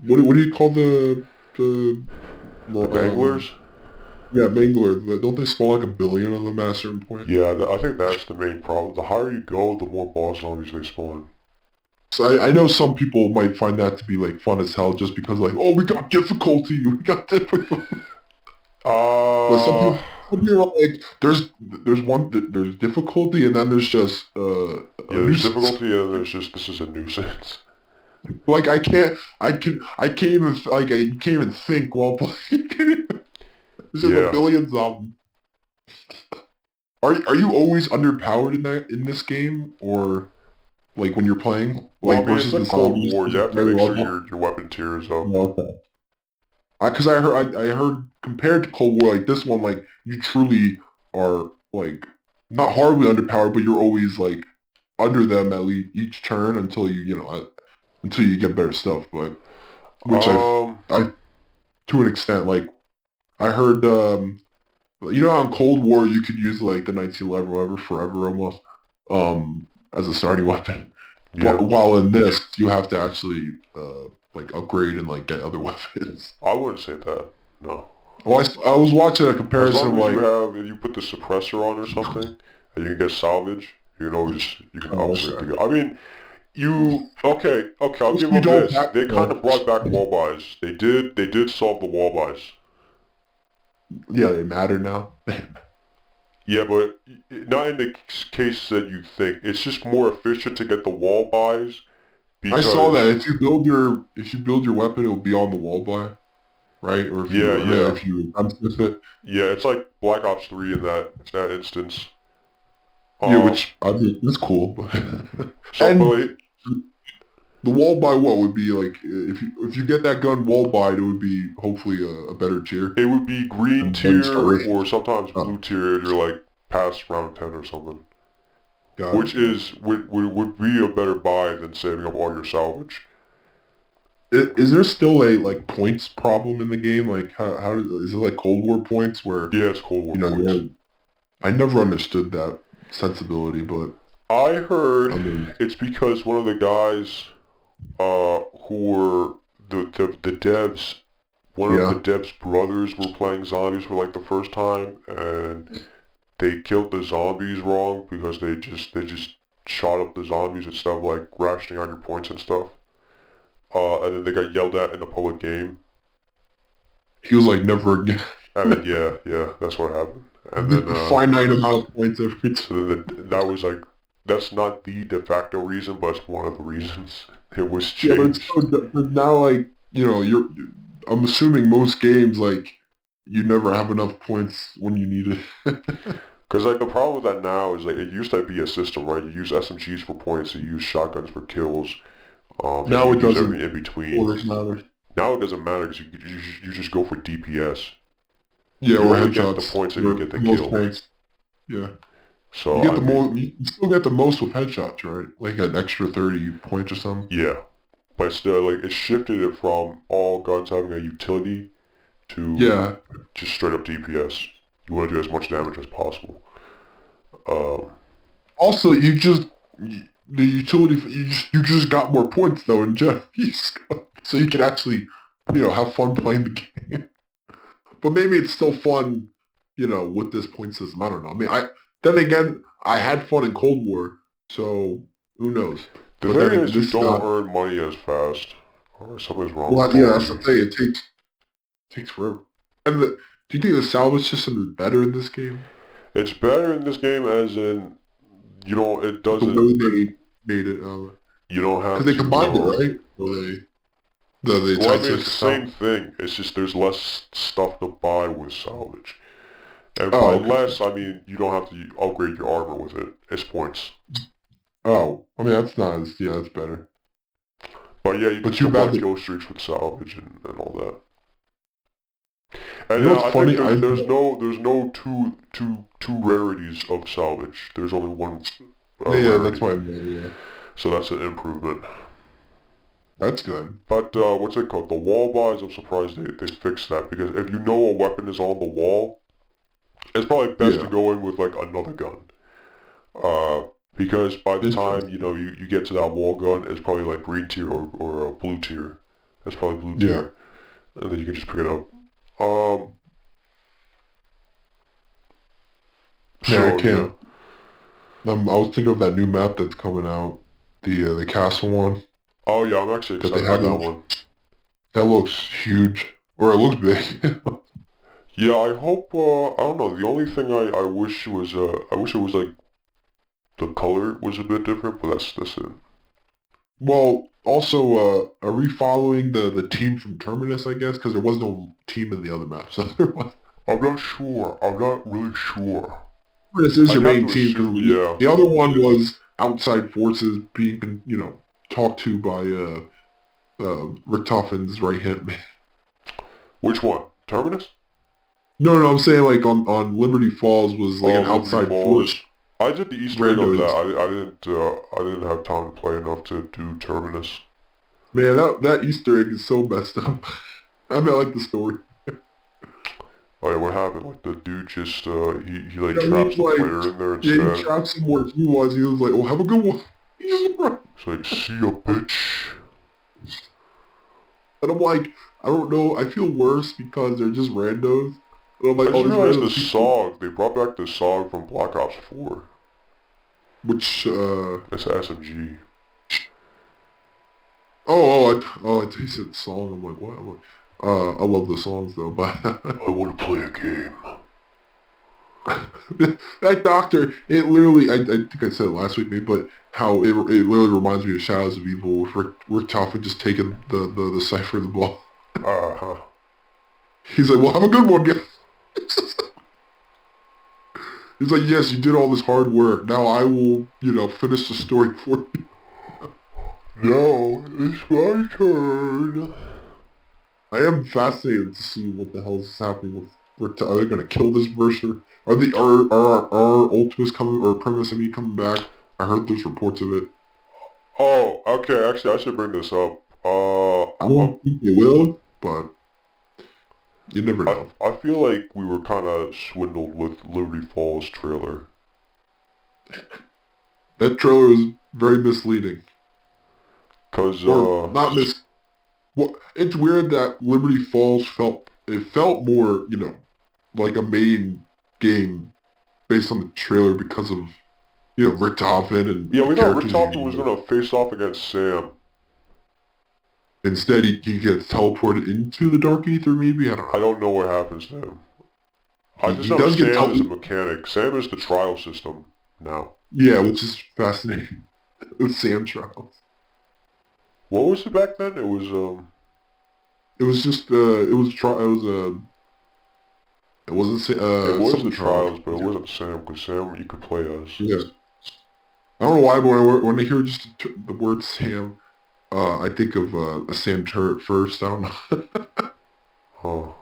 what do you call the The Banglers? yeah, Mangler. Don't they spawn like a billion of them at a certain point? Yeah, I think that's the main problem. The higher you go, the more boss zombies they spawn. So I know some people might find that to be like fun as hell just because like, oh, we got difficulty, we got difficulty. But Uh, some people are like, there's difficulty, and then there's just a yeah, there's nuisance. difficulty and there's just, this is a nuisance. Like I can't even like I can't even think while playing. There's just a Yeah. billion zombies. Are you always underpowered in this game, or like when you're playing, Well, I like mean, it's versus the like Cold zombies? War. Is You it have to very make sure level? your weapon tier is up. No, okay. Because I heard compared to Cold War, like this one, like you truly are like not horribly underpowered, but you're always like under them at least each turn until until you get better stuff. But which Um, I to an extent, like I heard, how in Cold War you could use like the 1911 whatever forever almost, as a starting weapon. yeah. While in this, you have to actually like upgrade and like get other weapons. I wouldn't say that. No. Well, I was watching a As comparison long of as you like, have, if you put the suppressor on or something, and you can get salvage, you can always, you can oh, upgrade okay. the, I mean, okay, I'll give If you them don't this. have, They kind of brought back wall buys. They did solve the wall buys. yeah, they matter now. Yeah, but not in the case that you think. It's just more efficient to get the wall buys I saw that because, if you build your weapon, it'll be on the wall by, right? Or if yeah, you, yeah, yeah, if you unsmith it, yeah. It's like Black Ops 3 in that instance. yeah, Um, which I mean, it's cool. so, but And like, the wall buy what would be like if you get that gun wall buy, it would be hopefully a better tier it would be green and better start tier rate. or sometimes blue Oh, tier if you're like past round 10 or something. got Which it. Got is would be a better buy than saving up all your salvage. it. Is there still a like points problem in the game? Like how is it like Cold War points where Yeah, it's Cold War you points. have, I never understood that sensibility, but I I heard mean, it's because one of the guys who were the devs, one of the yeah, devs' brothers were playing zombies for like the first time, and they killed the zombies wrong because they just shot up the zombies instead of like rationing on your points and stuff. And then they got yelled at in the public game. he was like never again. And then yeah, that's what happened. And then Finite amount of points every time. so then that was like that's not the de facto reason, but it's one of the reasons it was Yeah, but it's changed. but now like I'm assuming most games like you never have enough points when you need it. Because like the problem with that now is like it used to be a system, right? You use SMGs for points, you use shotguns for kills, and Now you it use doesn't everything in between. orders matter. Now it doesn't matter because you just go for DPS. Yeah, You or only get the headshots. points if you Or get the most kill. points. Yeah. You So get I the mean, most you still get the most with headshots, right? Like an extra 30 points or something. yeah, but still like it shifted it from all guns having a utility to Yeah. just straight up DPS. You want to do as much damage as possible. Um, Also, the utility you just got more points though in general. So you can actually, have fun playing the game. But maybe it's still fun, with this point system. I don't know. I mean, then again, I had fun in Cold War, so who knows? the But thing then is, you this is don't not. earn money as fast. Or something's wrong with Well, yeah, Call of that's the Duty. thing. It takes forever. And do you think the salvage system is better in this game? It's better in this game as in you don't. It The doesn't. way they made it, You don't because have they to. combined it, right? So they Well, I tied mean, to it's the same salvage. thing. It's just there's less stuff to buy with salvage, and by Oh, okay. less I mean you don't have to upgrade your armor with it. It's points. Oh, I mean that's not as yeah, that's better. But yeah, you can But too still buy bad that kill streaks with salvage and all that. you And know what's I think funny? I there's no two rarities of salvage. There's only one yeah, that's rarity, what I meant. Yeah, so that's an improvement. that's good. But what's it called? The wall buys. I'm surprised they fixed that because if you know a weapon is on the wall, it's probably best to Yeah, go in with like another gun. Uh, because by the time interesting. you get to that wall gun, it's probably like green tier or blue tier. It's probably blue Yeah, tier, and then you can just pick it up. Um, yeah. I so yeah. can't. I was thinking of that new map that's coming out, the castle one Oh yeah, I'm actually that they excited for have. that one. That looks huge, or it looks big. Yeah, I hope, I don't know, the only thing I wish was, I wish it was like, the color was a bit different, but that's it. Well, also, are we following the team from Terminus, I guess? Because there was no team in the other map, so there was. I'm not sure. I'm not really sure. Terminus is I'd your have main to team assume, because yeah. the other one was outside forces being, talked to by Richtofen's right hand man. Which one? Terminus? No, I'm saying like on Liberty Falls was like Oh, an Liberty outside force. Falls. I did the Easter egg of that. Randos. I didn't have time to play enough to do Terminus. Man, that Easter egg is so messed up. I mean, I like the story. Oh yeah, what happened? Like the dude just, he like Yeah, he traps was the like, player in there yeah, he instead. trapped him where he was. He was like, "Oh, have a good one." He just run. It's like, see ya, bitch. And I'm like, I don't know. I feel worse because they're just randos. And I'm I like, just oh, these realized the randos people, SOG, they brought back the SOG from Black Ops 4. which It's a SMG. I tasted the song. I'm like, what? I'm like, I love the songs though, but I want to play a game. that doctor, it literally, I think I said it last week maybe, but how it literally reminds me of Shadows of Evil with Rick Toffin just taking the cipher of the ball. Uh-huh. He's like, well, have a good one, guys. He's like, yes, you did all this hard work. Now I will, finish the story for you. Now it's my turn. I am fascinated to see what the hell is happening with Rick. Are they going to kill this version? Are Ultimus coming, or Primus and me coming back? I heard there's reports of it. Oh, okay, actually, I should bring this up. I don't think they will, but you never know. I feel like we were kind of swindled with Liberty Falls trailer. That trailer is very misleading. Cause, Or not mis... Well, it's weird that Liberty Falls felt more, like a main game based on the trailer because of, Rick Toffin and yeah, the we thought Rick characters Toppin was gonna face off against Sam. Instead, he gets teleported into the Dark Ether, maybe? I don't I know. don't know what happens to him. I just He know does get Sam is a teleported. mechanic. Sam is the trial system now. Yeah, which is fascinating. With Sam Trials. What was it back then? It was just, it wasn't, It was the something Trials. trials, but it wasn't Sam, because Sam you could play as. Yeah. I don't know why, but when I hear just the word Sam, I think of a Sam turret first. I don't know. Huh.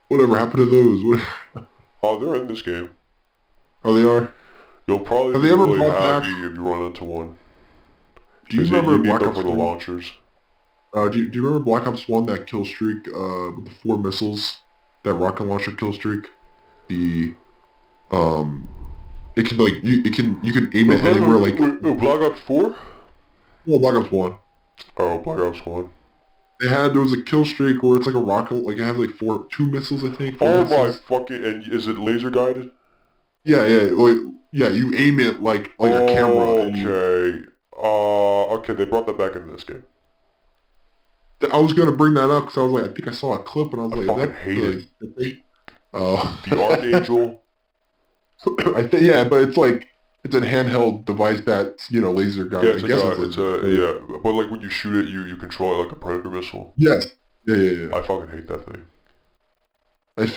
Whatever happened to those? Oh, they're in this game. Oh, they are? You'll probably Have be they ever really brought happy back... if you run into one. Do you Because remember you need Black them Ops for the 1? launchers. Do you remember Black Ops 1, that kill streak with the 4 missiles? That rocket launcher kill streak? The, um... It can, like, you can aim Was it that anywhere, like... Black Ops 4? Well, Black Ops 1. Oh, Black Ops 1. There was a kill streak where it's like a rocket, like, it had, like, 2 missiles, I think, 4 Oh my missiles. fucking... And is it laser guided? Yeah, you aim it like a camera, and Okay. Okay, they brought that back into this game. I was gonna bring that up because I was like, I think I saw a clip, and I was I like, is fucking that hate it. The uh, Archangel. I think yeah, but it's a handheld device that's laser Yeah, guided. it's I like guess a, it's it's laser. a, yeah. But like when you shoot it, you control it like a Predator missile. Yes. Yeah. I fucking hate that thing.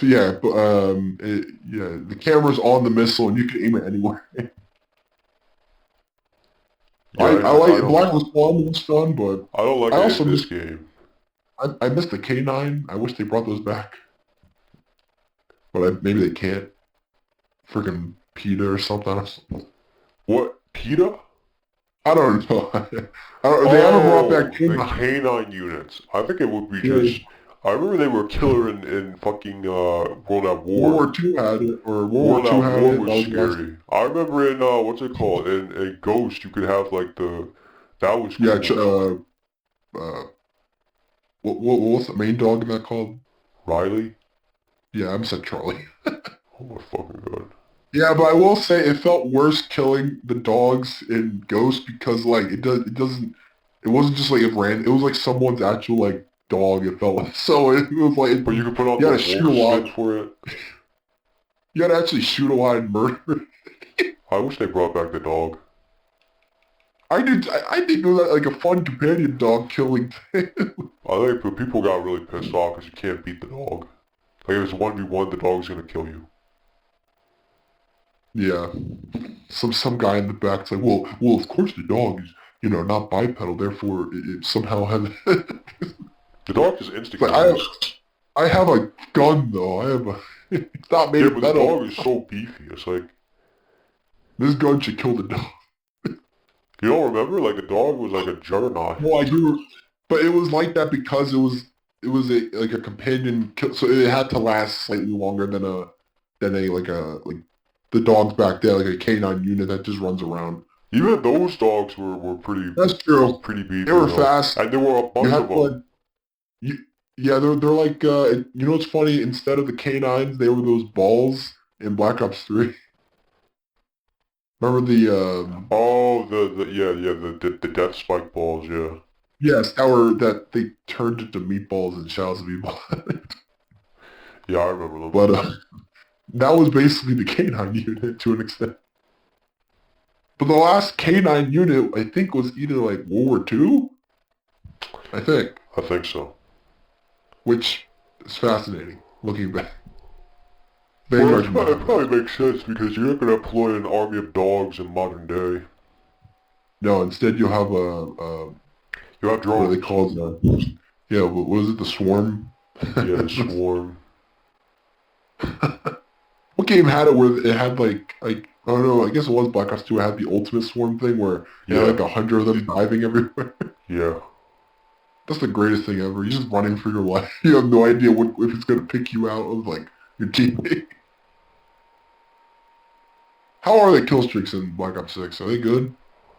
Yeah, but the camera's on the missile, and you can aim it anywhere. Yeah, I I like don't, Black was fun. It was fun, but I don't like I it also in this miss game. I missed the K9. I wish they brought those back, but maybe they can't. Freaking PETA or something. What? PETA? I don't know. They haven't brought Oh, back the K9. canine units. I think it would be Yeah, just... I remember they were killer in fucking World at World War. War II had it, or World World War II at had War it. was That was the last. scary. I remember in what's it called? In Ghost, you could have like the... That was Yeah, cool. what's the main dog in that called? Riley? Yeah, I'm said Charlie. Oh my fucking god. Yeah, but I will say it felt worse killing the dogs in Ghost because like it wasn't just like it was like someone's actual like dog. It felt like so. It was like But you could put on you the had to shoot a wolf lot. skin for it. You had to actually shoot a lot and murder. I wish they brought back the dog. I did. I think it was like a fun companion dog killing thing. I think the people got really pissed off because you can't beat the dog. Like if it's 1v1, the dog's gonna kill you. Yeah. Some guy in the back's like, well, of course the dog is, not bipedal, therefore it somehow has. The dog just instant But kills. I have a gun though. I have a. It's not made Yeah, of but the metal. dog is so beefy. It's like, This gun should kill the dog. you don't remember? Like the dog was like a juggernaut. Well, I do, but it was like that because it was like a companion kill, so it had to last slightly longer than a like the dogs back there, like a canine unit that just runs around. Even those dogs were pretty That's true. beefy They were though. fast. And there were a You bunch had of to them. like, you, yeah, they're like what's funny? Instead of the canines, they were those balls in Black Ops 3. Remember the Oh, the death spike balls, yeah. yes, that they turned into meatballs and showers of meatballs. Yeah, I remember them. But that was basically the canine unit to an extent. But the last canine unit, I think, was either like World War II, I think, I think so. which is fascinating looking back. Well, Very much. it probably makes sense because you're not going to employ an army of dogs in modern day. No, instead you'll have a You have what drones. are they called? Yeah, what was it? The swarm? Yeah, the swarm. What game had it where it had like I don't know, I guess it was Black Ops 2, it had the ultimate swarm thing where you had like 100 of them diving everywhere. Yeah. That's the greatest thing ever. You're just running for your life. You have no idea if it's gonna pick you out of like your teammate. How are the kill streaks in Black Ops 6? Are they good?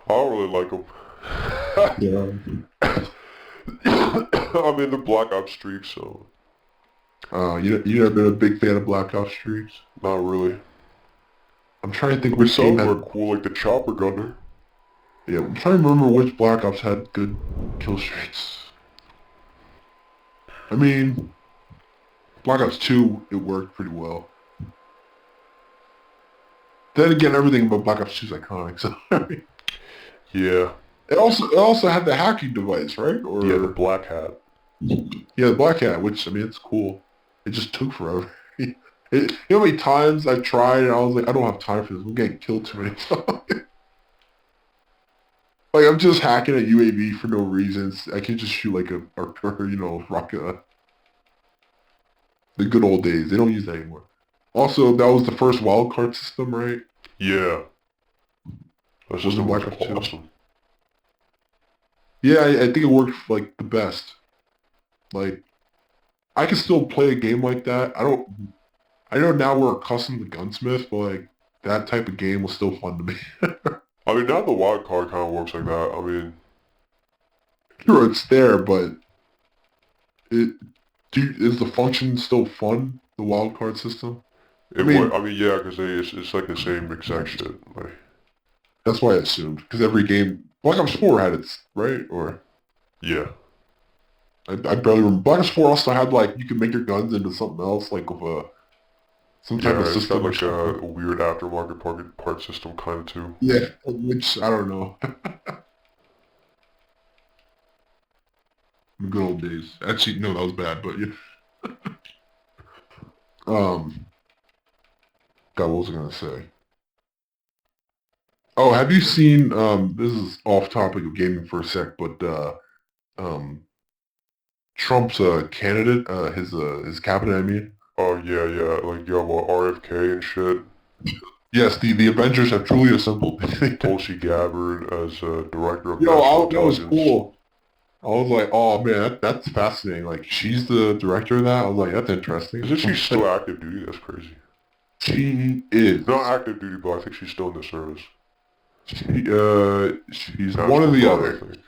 I don't really like them. Yeah. I'm in the Black Ops streak, so You never been a big fan of Black Ops streaks? not really. I'm trying to think But which game some had. are cool, like the chopper gunner. Yeah, I'm trying to remember which Black Ops had good kill streaks. I mean, Black Ops 2, it worked pretty well. Then again, everything about Black Ops 2 is iconic, so Yeah. it also had the hacking device, right? Or Yeah, the black hat. yeah, the Black Hat, which I mean, it's cool. It just took forever. You know how many times I tried and I was like, I don't have time for this. I'm getting killed too many times. Like I'm just hacking a UAV for no reason. I can just shoot like a rocket. The good old days. They don't use that anymore. Also, that was the first wildcard system, right? Yeah. That's just Was it was Black Ops 2? awesome. Yeah, I think it worked like the best. Like I can still play a game like that. I know now we're accustomed to Gunsmith, but like that type of game was still fun to me. I mean, now the wild card kind of works like that. I mean, Sure, it's there, but it is the function still fun? The wildcard system? I mean, yeah, because it's like the same exact shit. Like, that's why I assumed. Because every game, Black Ops 4 had its, right? Or yeah. I barely remember. Black Ops 4 also had like you could make your guns into something else, like with some type Yeah, of it's got system or like a something. weird aftermarket part system kind of too. Yeah, which I don't know. The good old days. Actually, no, that was bad, but yeah. Um, God, what was I gonna say? Oh, have you seen? This is off topic of gaming for a sec, but um, Trump's candidate, his cabinet, I mean. Oh yeah, yeah, like you have RFK and shit. Yes, the Avengers have truly assembled. Tulsi Gabbard as director of Yo, national that was intelligence. cool. I was like, oh man, that's fascinating. Like, she's the director of that. I was like, that's interesting. Isn't she still active duty? That's crazy. She is. Not active duty, but I think she's still in the service. She's National one or the Guard, I other. think.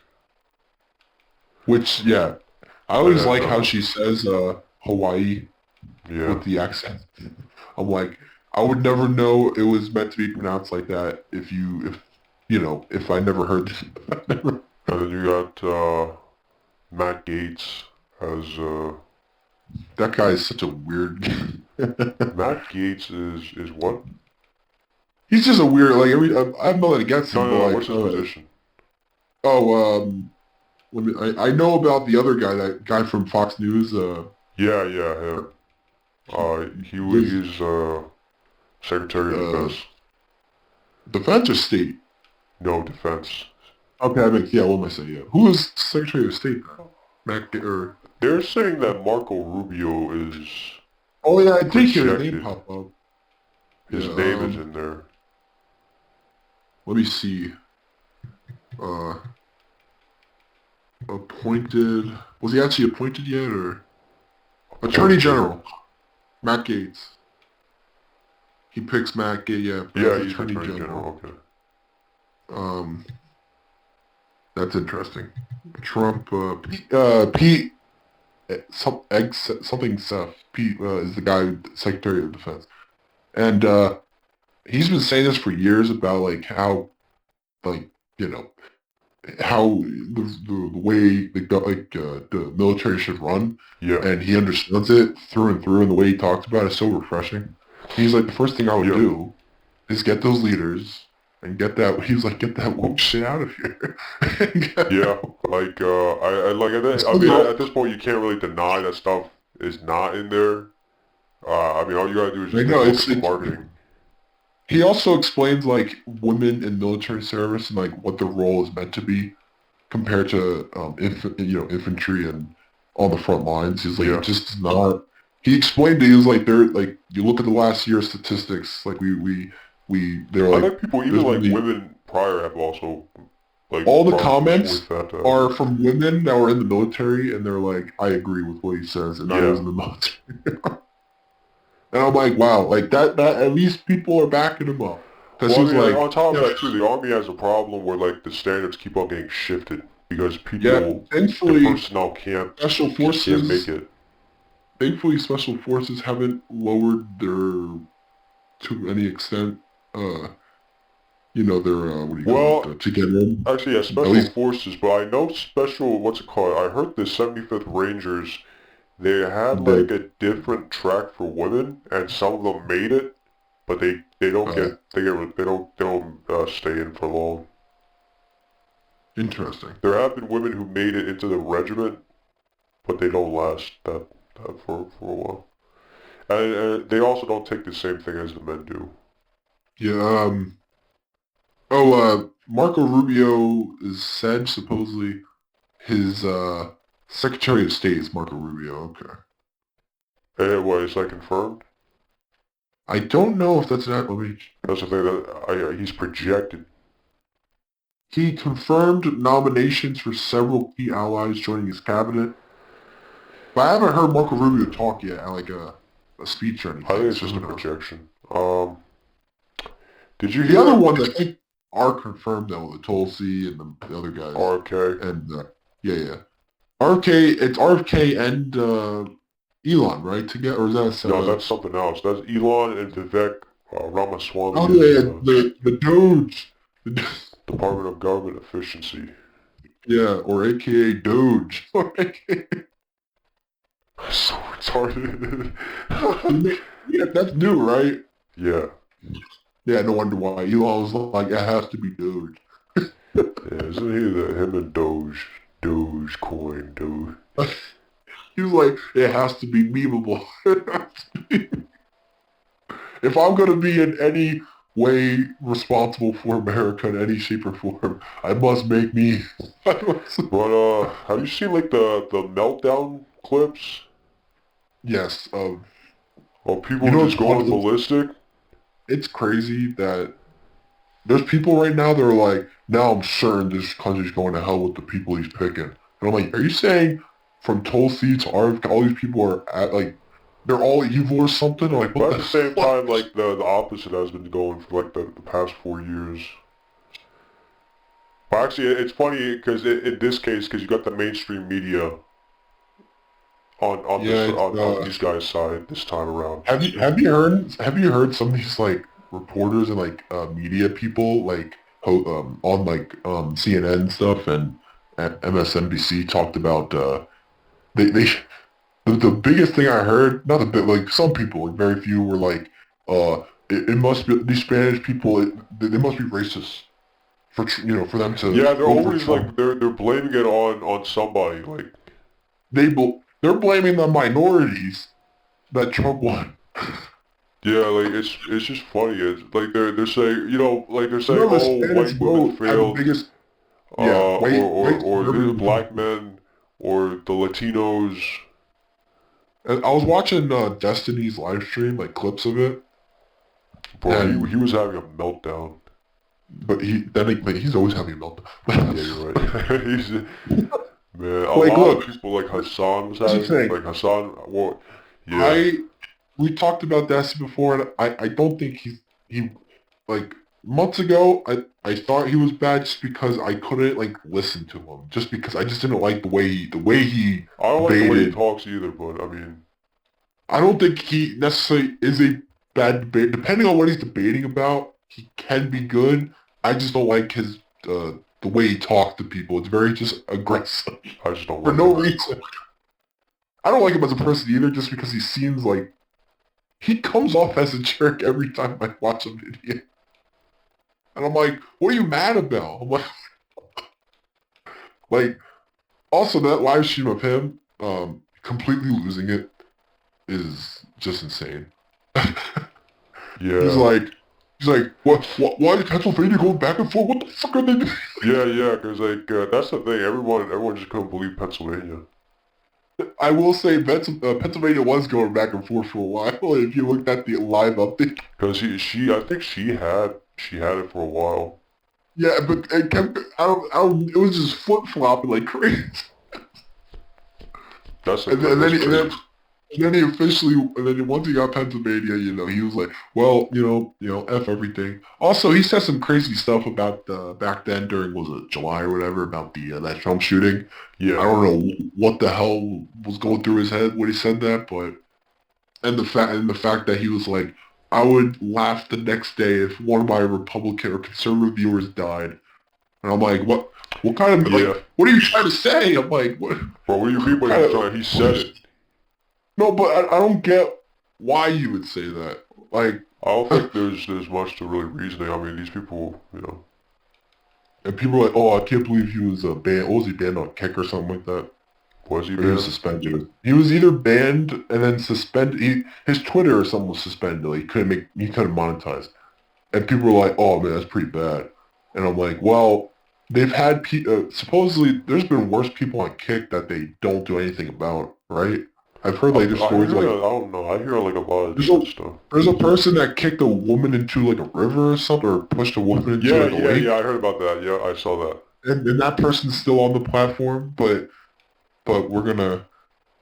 Which, yeah, I always And like how she says Hawaii yeah, with the accent. I'm like, I would never know it was meant to be pronounced like that if I never heard. and then you got Matt Gates as That guy is such a weird. Matt Gates is what? He's just a weird. Like I have nothing against No, him, but no, no. like, What's his position? oh, let me. I know about the other guy, that guy from Fox News. Yeah, yeah, him. His He's Secretary of uh, Defense. defense or state. No defense. Okay, I mean, yeah. What am I saying? Yeah. Who is Secretary of State? Or They're saying that Marco Rubio is oh yeah, I did hear his name projected. pop up. His Yeah. name is in there. Let me see. Uh, appointed. Was he actually appointed yet, or Attorney Appointed. General Matt Gates? He picks Matt Gates. Yeah, Yeah, as he's Attorney Attorney General. General. Okay. Um, that's interesting. Trump. Pete. Something Seth. Pete is the guy, Secretary of Defense, and he's been saying this for years about like how, like, you know, how the way the military should run, Yeah. and he understands it through and through, and the way he talks about it is so refreshing. He's like, the first thing I would Yeah. do is get those leaders and get that. He's like, get that woke shit out of here. Yeah. Like I like I mean at this point you can't really deny that stuff is not in there. I mean all you gotta do is I just take know a look at it's the it's. marketing. He also explains like women in military service and like what their role is meant to be compared to infantry and on the front lines. He's like, it Yeah. just is not. He explained it. He was like, they're like, you look at the last year's statistics, like they're I like, think people even there's like really women prior have also like all the brought this comments with that. are from women that were in the military, and they're like, I agree with what he says, and I was Yeah. in the military, and I'm like, wow, like that at least people are backing him up because Well, he I was mean, like, on top of yeah, that too, the army has a problem where like the standards keep on getting shifted because yeah. the Thankfully, personnel can't special just can't make forces it. thankfully special forces haven't lowered their to any extent their what do you call it Well, to get in actually, yeah, at special least forces, but I know special, what's it called? I heard the 75th Rangers, they had like the a different track for women, and some of them made it, but they don't uh, get they don't stay in for long. interesting. There have been women who made it into the regiment, but they don't last that for a while. And they also don't take the same thing as the men do. Yeah. Oh. Marco Rubio is said supposedly his Secretary of State is Marco Rubio. Okay. And what, is that confirmed? I don't know if that's not. Let me. That's the thing that he's projected. He confirmed nominations for several key allies joining his cabinet, but I haven't heard Marco Rubio talk yet, like a speech or I think anything. it's So just who a knows? projection. Did you The other hear ones I think are confirmed though, the Tulsi and the other guys. RFK? And yeah, yeah. RFK, it's RFK and Elon, right? Together, or is that No, that's something else. That's Elon and Vivek Ramaswamy oh yeah, is yeah, the Doge, Department of Government Efficiency. yeah, or AKA Doge, or AKA. So retarded. Yeah, that's new, right? Yeah. Yeah, no wonder why Elon was like, it has to be Doge. Yeah, isn't he him and Dogecoin, Doge? He was like, it has to be memeable. If I'm gonna be in any way responsible for America in any shape or form, I must make me. I must. But have you seen like the meltdown clips Yes. of You people know just what's going funny? ballistic? It's crazy that there's people right now that are like, now I'm certain this country's going to hell with the people he's picking. And I'm like, are you saying from Tulsi to RFK, all these people are like, they're all evil or something? Or like, what But at the the same fuck? time, like the opposite has been going for like the past 4 years. But actually, it's funny because in this case, because you got the mainstream media Yeah, on these guys' side this time around. have you heard some of these like reporters and like media people like on like CNN stuff and MSNBC talked about they the biggest thing I heard, not the bit, like some people, like very few were like, it must be these Spanish people, they must be racist for for them to Yeah, they're vote for always Trump. like they're blaming it on somebody. Like, They're blaming the minorities that Trump won. yeah, like it's just funny. It's like they're saying, like they're saying, The oh, Spanish white women vote had the failed, biggest, yeah, white or the suburban vote. black men, or the Latinos. And I was watching Destiny's live stream, like clips of it, Bro, he and was having a meltdown. but he's always having a meltdown. Yeah, you're right. He's man. A Like, lot of look, people like Hassan was here's the having thing. like Hassan. Well, yeah. I we talked about Destiny before, and I don't think he like months ago. I thought he was bad just because I couldn't like listen to him, just because I just didn't like the way he I don't like the way he debated. talks either, but I mean, I don't think he necessarily is a bad debate. Depending on what he's debating about, he can be good. I just don't like his the way he talks to people. It's very just aggressive I just don't for like no him. reason. I don't like him as a person either, just because he seems like he comes off as a jerk every time I watch a video. And I'm like, what are you mad about? I'm like, also that live stream of him completely losing it is just insane. He's Yeah, like, what, why is Pennsylvania going back and forth? What the fuck are they doing? yeah, because like that's the thing. Everyone just couldn't believe Pennsylvania. I will say Pennsylvania was going back and forth for a while. If you looked at the live update. Because I think she had it for a while. Yeah, but it kept, it was just flip-flopping like crazy. That's And like then, and then, that's and then, crazy. and then he officially, and then once he got Pennsylvania, he was like, well, F everything. Also, he said some crazy stuff about back then during, was it July or whatever, about the that Trump shooting. I Yeah, don't know what the hell was going through his head when he said that, but and the fact that he was like, I would laugh the next day if one of my Republican or conservative viewers died, and I'm like, what kind of yeah. what are you trying to say? I'm like, Bro, what do you mean what by kind he's of trying? He said it. no, but I don't get why you would say that. Like, I don't think there's much to really reasoning. I mean, these people. and people are like, oh, I can't believe he was banned. What was he banned on kick or something like that? Was he Or he was banned? suspended. He was either banned and then suspended. His Twitter or something was suspended. Like, he couldn't monetize. And people were like, oh man, that's pretty bad. And I'm like, well, they've had supposedly there's been worse people on kick that they don't do anything about, right? I've heard like there's I stories hear like I don't know. I hear like a lot of there's different a stuff. there's a person that kicked a woman into like a river or something, or pushed a woman into Yeah, like a yeah, lake, yeah. I heard about that. Yeah, I saw that. and that person's still on the platform. But we're gonna.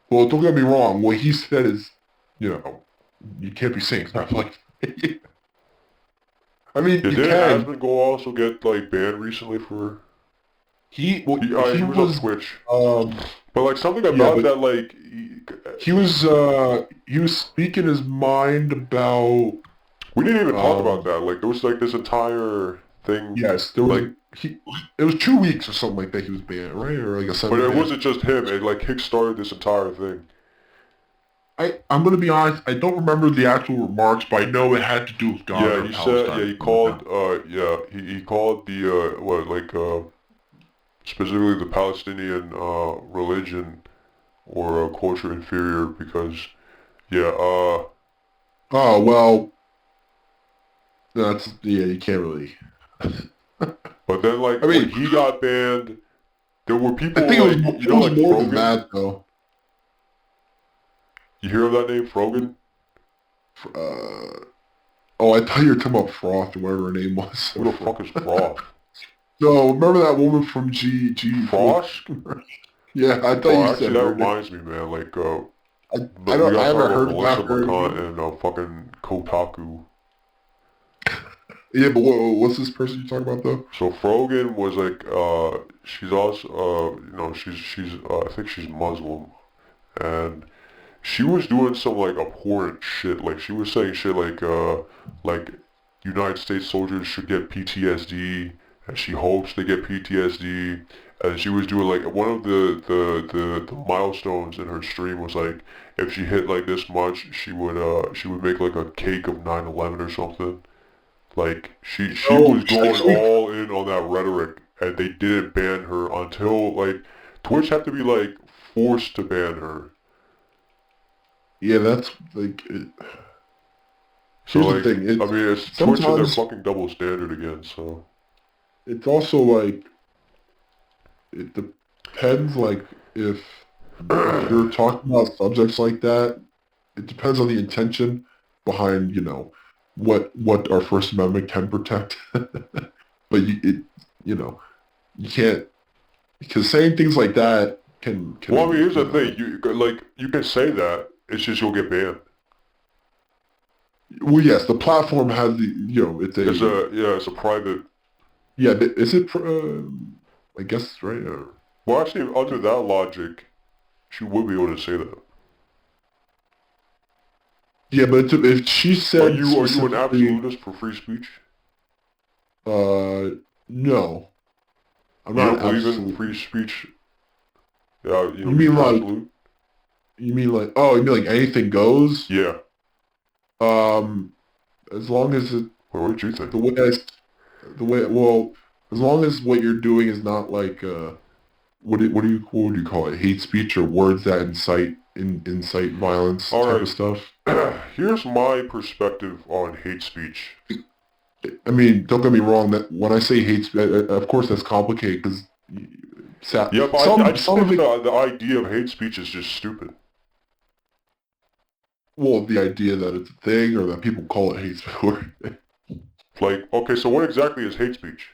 Well, don't get me wrong. What he said is, you can't be saying stuff like. I mean, Yeah, you didn't can. Asmongold also get like banned recently for? He He was on was Twitch, um but like something yeah, about but that like he was speaking his mind about we didn't even talk about um that. Like there was like this entire thing, yes, there was like a he it was 2 weeks or something like that he was banned, right? Or like a but 7 it day. wasn't just him. It like kick-started this entire thing. I'm gonna be honest, I don't remember the actual remarks, but I know it had to do with Gaza Yeah, or he said. Yeah, Palestine or he something like called. that. He called the what like specifically the Palestinian religion or culture inferior because yeah Oh well, that's yeah, you can't really. but then like I when mean, he got banned, there were I people think like it was like more than Frogan. that though. You hear of that name, Frogan? Uh, oh, I thought you were talking about Froth or whatever her name was. Who the fuck is Froth? No, remember that woman from G? Frosh? Yeah, I thought you Bro, said actually that her name. reminds me, man. Like I we don't. I gotta talk haven't about heard Melissa about her. McCann and fucking Kotaku. Yeah, but what's this person you talking about though? So Frogan was like she's also she's I think she's Muslim and she was doing some like abhorrent shit. Like she was saying shit like United States soldiers should get PTSD and she hopes they get PTSD and she was doing like one of the milestones in her stream was like if she hit like this much, she would make like a cake of 9/11 or something. Like she Oh, was going all in on that rhetoric, and they didn't ban her until like Twitch had to be like forced to ban her. yeah, that's like. So Here's the like thing. I It's mean it's Twitch and their sometimes fucking double standard again. So it's also like it depends. Like if you're talking about subjects like that, it depends on the intention behind what our First Amendment can protect. But you know you can't because saying things like that well, I mean can here's the thing. You can say that. It's just you'll get banned. well, yes, the platform has the it's a It's a private. yeah. Is it? I guess right. Well, actually, under that logic, she would be able to say that. Yeah, but if she said Are you an specifically, absolutist for free speech? no, I'm You not don't an believe in absolute. free speech? You mean like Absolute? oh, you mean like anything goes? Yeah. Um, as long as it Well, what did you think? the way the way well, as long as what you're doing is not like what would you call it? Hate speech or words that incite violence All type of right. stuff. Here's my perspective on hate speech. I mean, don't get me wrong. That when I say hate speech, of course that's complicated because Yeah, but I just some of think it. the idea of hate speech is just stupid. Well, the idea that it's a thing or that people call it hate speech. Like, okay, so what exactly is hate speech?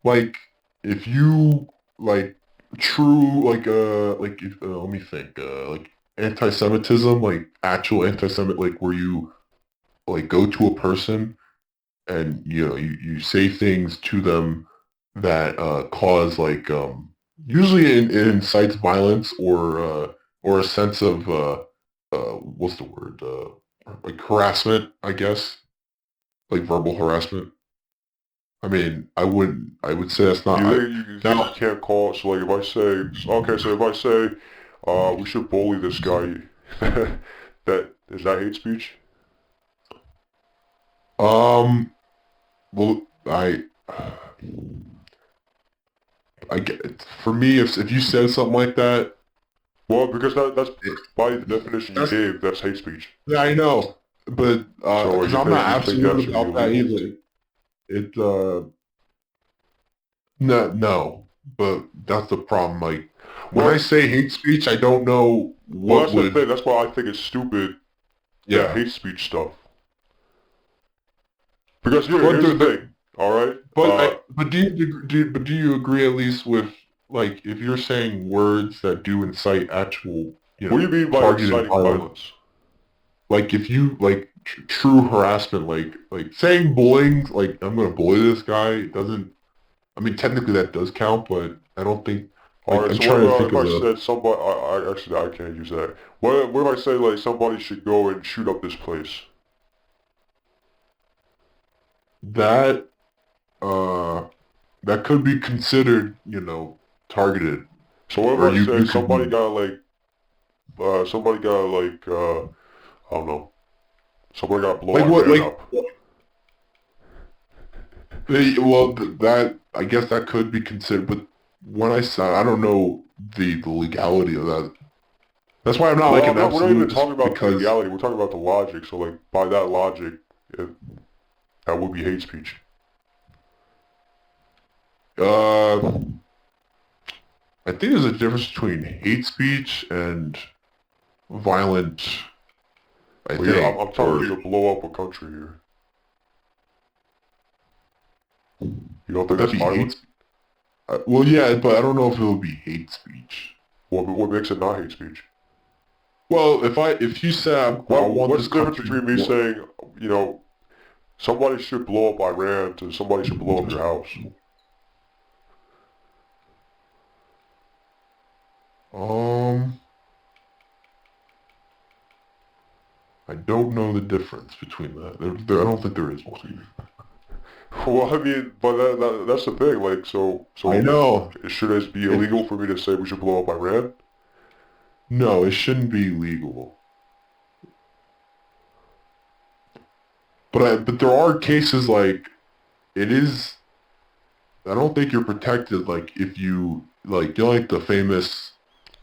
Like if you like true like if, let me think like anti-Semitism, like actual anti-Semit, like where you like go to a person and you say things to them that cause like usually it incites violence or a sense of what's the word like harassment, I guess, like verbal harassment. I mean, I would say that's not. You think you Now, can't call it? So like, if I say, okay, so if I say, we should bully this guy, that is that hate speech? well, I get for me if you said something like that, Well, because that's it, by the definition you that's gave, that's hate speech. yeah, I know, but So because I'm not you think that absolute should be about that illegal? either. It no, but that's the problem. Like when I Well, say hate speech, I don't know well, what that's the would thing. That's why I think it's stupid that yeah. hate speech stuff. Because But here's the thing. All right. but do you agree at least with like if you're saying words that do incite actual What do you mean by targeted inciting violence, violence? like if you like true harassment, like saying bullying, like I'm gonna bully this guy doesn't. I mean technically that does count, but I don't think All like right. I'm So what trying to about think if of I the said somebody? I actually I can't use that. What if I say like somebody should go and shoot up this place? that that could be considered targeted, So what or if I say you could be. somebody got like I don't know, somebody got to blow Like what? Iran Like, up. well, that I guess that could be considered. But when I said I don't know the legality of that. That's why I'm not like Well, an we're not even absolutist talking about the because legality. We're talking about the logic. So like by that logic, it, that would be hate speech. uh, I think there's a difference between hate speech and violent. I Well, think, I'm telling or you to blow up a country here. You don't would think that that's be hate? violent? Well, yeah, but I don't know if it would be hate speech. What makes it not hate speech? Well, if you said I want What's this the difference country to between me blow, saying, you know, somebody should blow up Iran to somebody should blow up your house? um, I don't know the difference between that. I don't think there is one. Well, I mean, but that's the thing. Like, I so know. should it be It, illegal for me to say we should blow up Iran? no, it shouldn't be legal. But there are cases like it is. I don't think you're protected. Like if you like, you know, like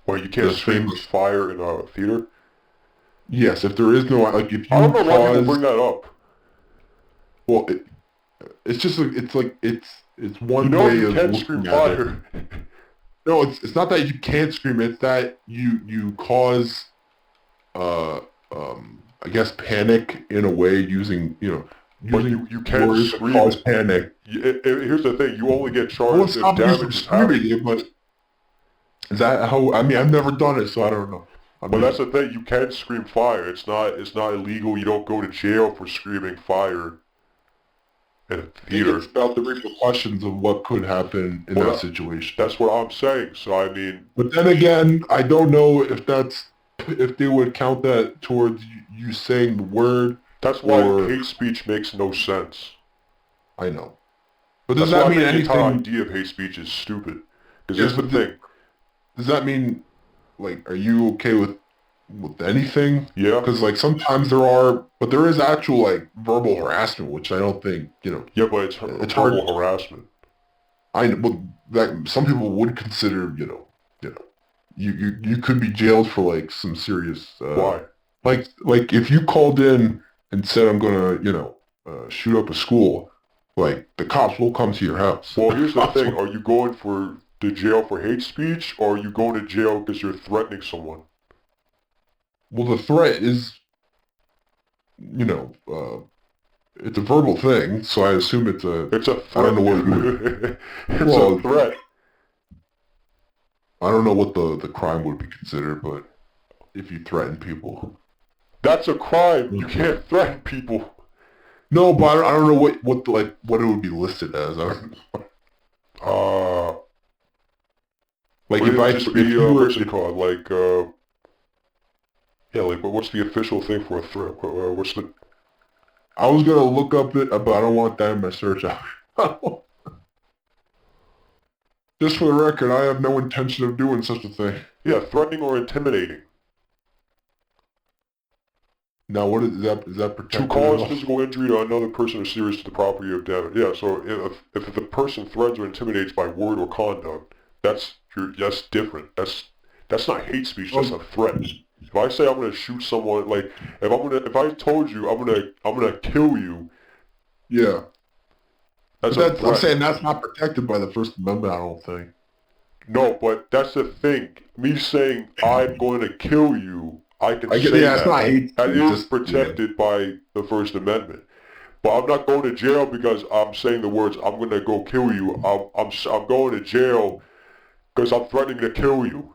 Well, you can't the scream famous. fire in a theater. Yes, if there is no like, if I don't you know why people cause, bring that up. well, it's just like it's You one know way you of can scream looking at it. fire. No, it's not that you can't scream. It's that you cause I guess panic in a way using But using you can words that scream cause it. panic. Here's the thing: you only get Well, charged it's if stopping you from damage is happened. screaming it, but is that how? I mean, I've never done it, so I don't know. I But that's mean, the thing: you can scream fire. It's not illegal. You don't go to jail for screaming fire in a I think it's theater. about the repercussions of what could happen in Well, that situation. that's what I'm saying. So I mean, But then again, I don't know if they would count that towards you saying the word that's why or hate speech makes no sense. I know. But does That's that why I mean think the entire anything? idea of hate speech is stupid. Because Yes, here's the but thing. does that mean like are you okay with anything? Yeah, Because like sometimes there is actual like verbal harassment, which I don't think yeah, but it's it's hard. verbal harassment. I know, but that some people would consider you could be jailed for like some serious Why? like if you called in and said I'm gonna shoot up a school, like the cops will come to your house. Well, The here's the cops thing. will, Are you going for to jail for hate speech, or are you going to jail because you're threatening someone? well, the threat is you know it's a verbal thing, so I assume it's a It's a I don't threat. know what you would It's a well threat. I don't know what the crime would be considered, but if you threaten people. That's a crime. You can't threaten people. No, but I don't know what it would be listed as. I don't, Uh, like but it if would I just if be, you were what's it called? Like, yeah, like, but what's the official thing for a threat? What's the, I was gonna look up it, but I don't want that in my search. Just for the record, I have no intention of doing such a thing. yeah, threatening or intimidating. Now, what is that To protected at cause all? physical injury to another person or serious to the property of damage. Yeah, so if the person threatens or intimidates by word or conduct, that's different. That's not hate speech. That's Oh, a threat. If I say I'm gonna shoot someone, like if I told you I'm gonna kill you, yeah, that's but a I'm threat. saying that's not protected by the First Amendment. I don't think. No, but that's the thing. Me saying I'm going to kill you, I can I get say yeah, it's that. not hate That speech. is Just yeah, protected by the First Amendment. But I'm not going to jail because I'm saying the words I'm going to go kill you. I'm going to jail because I'm threatening to kill you.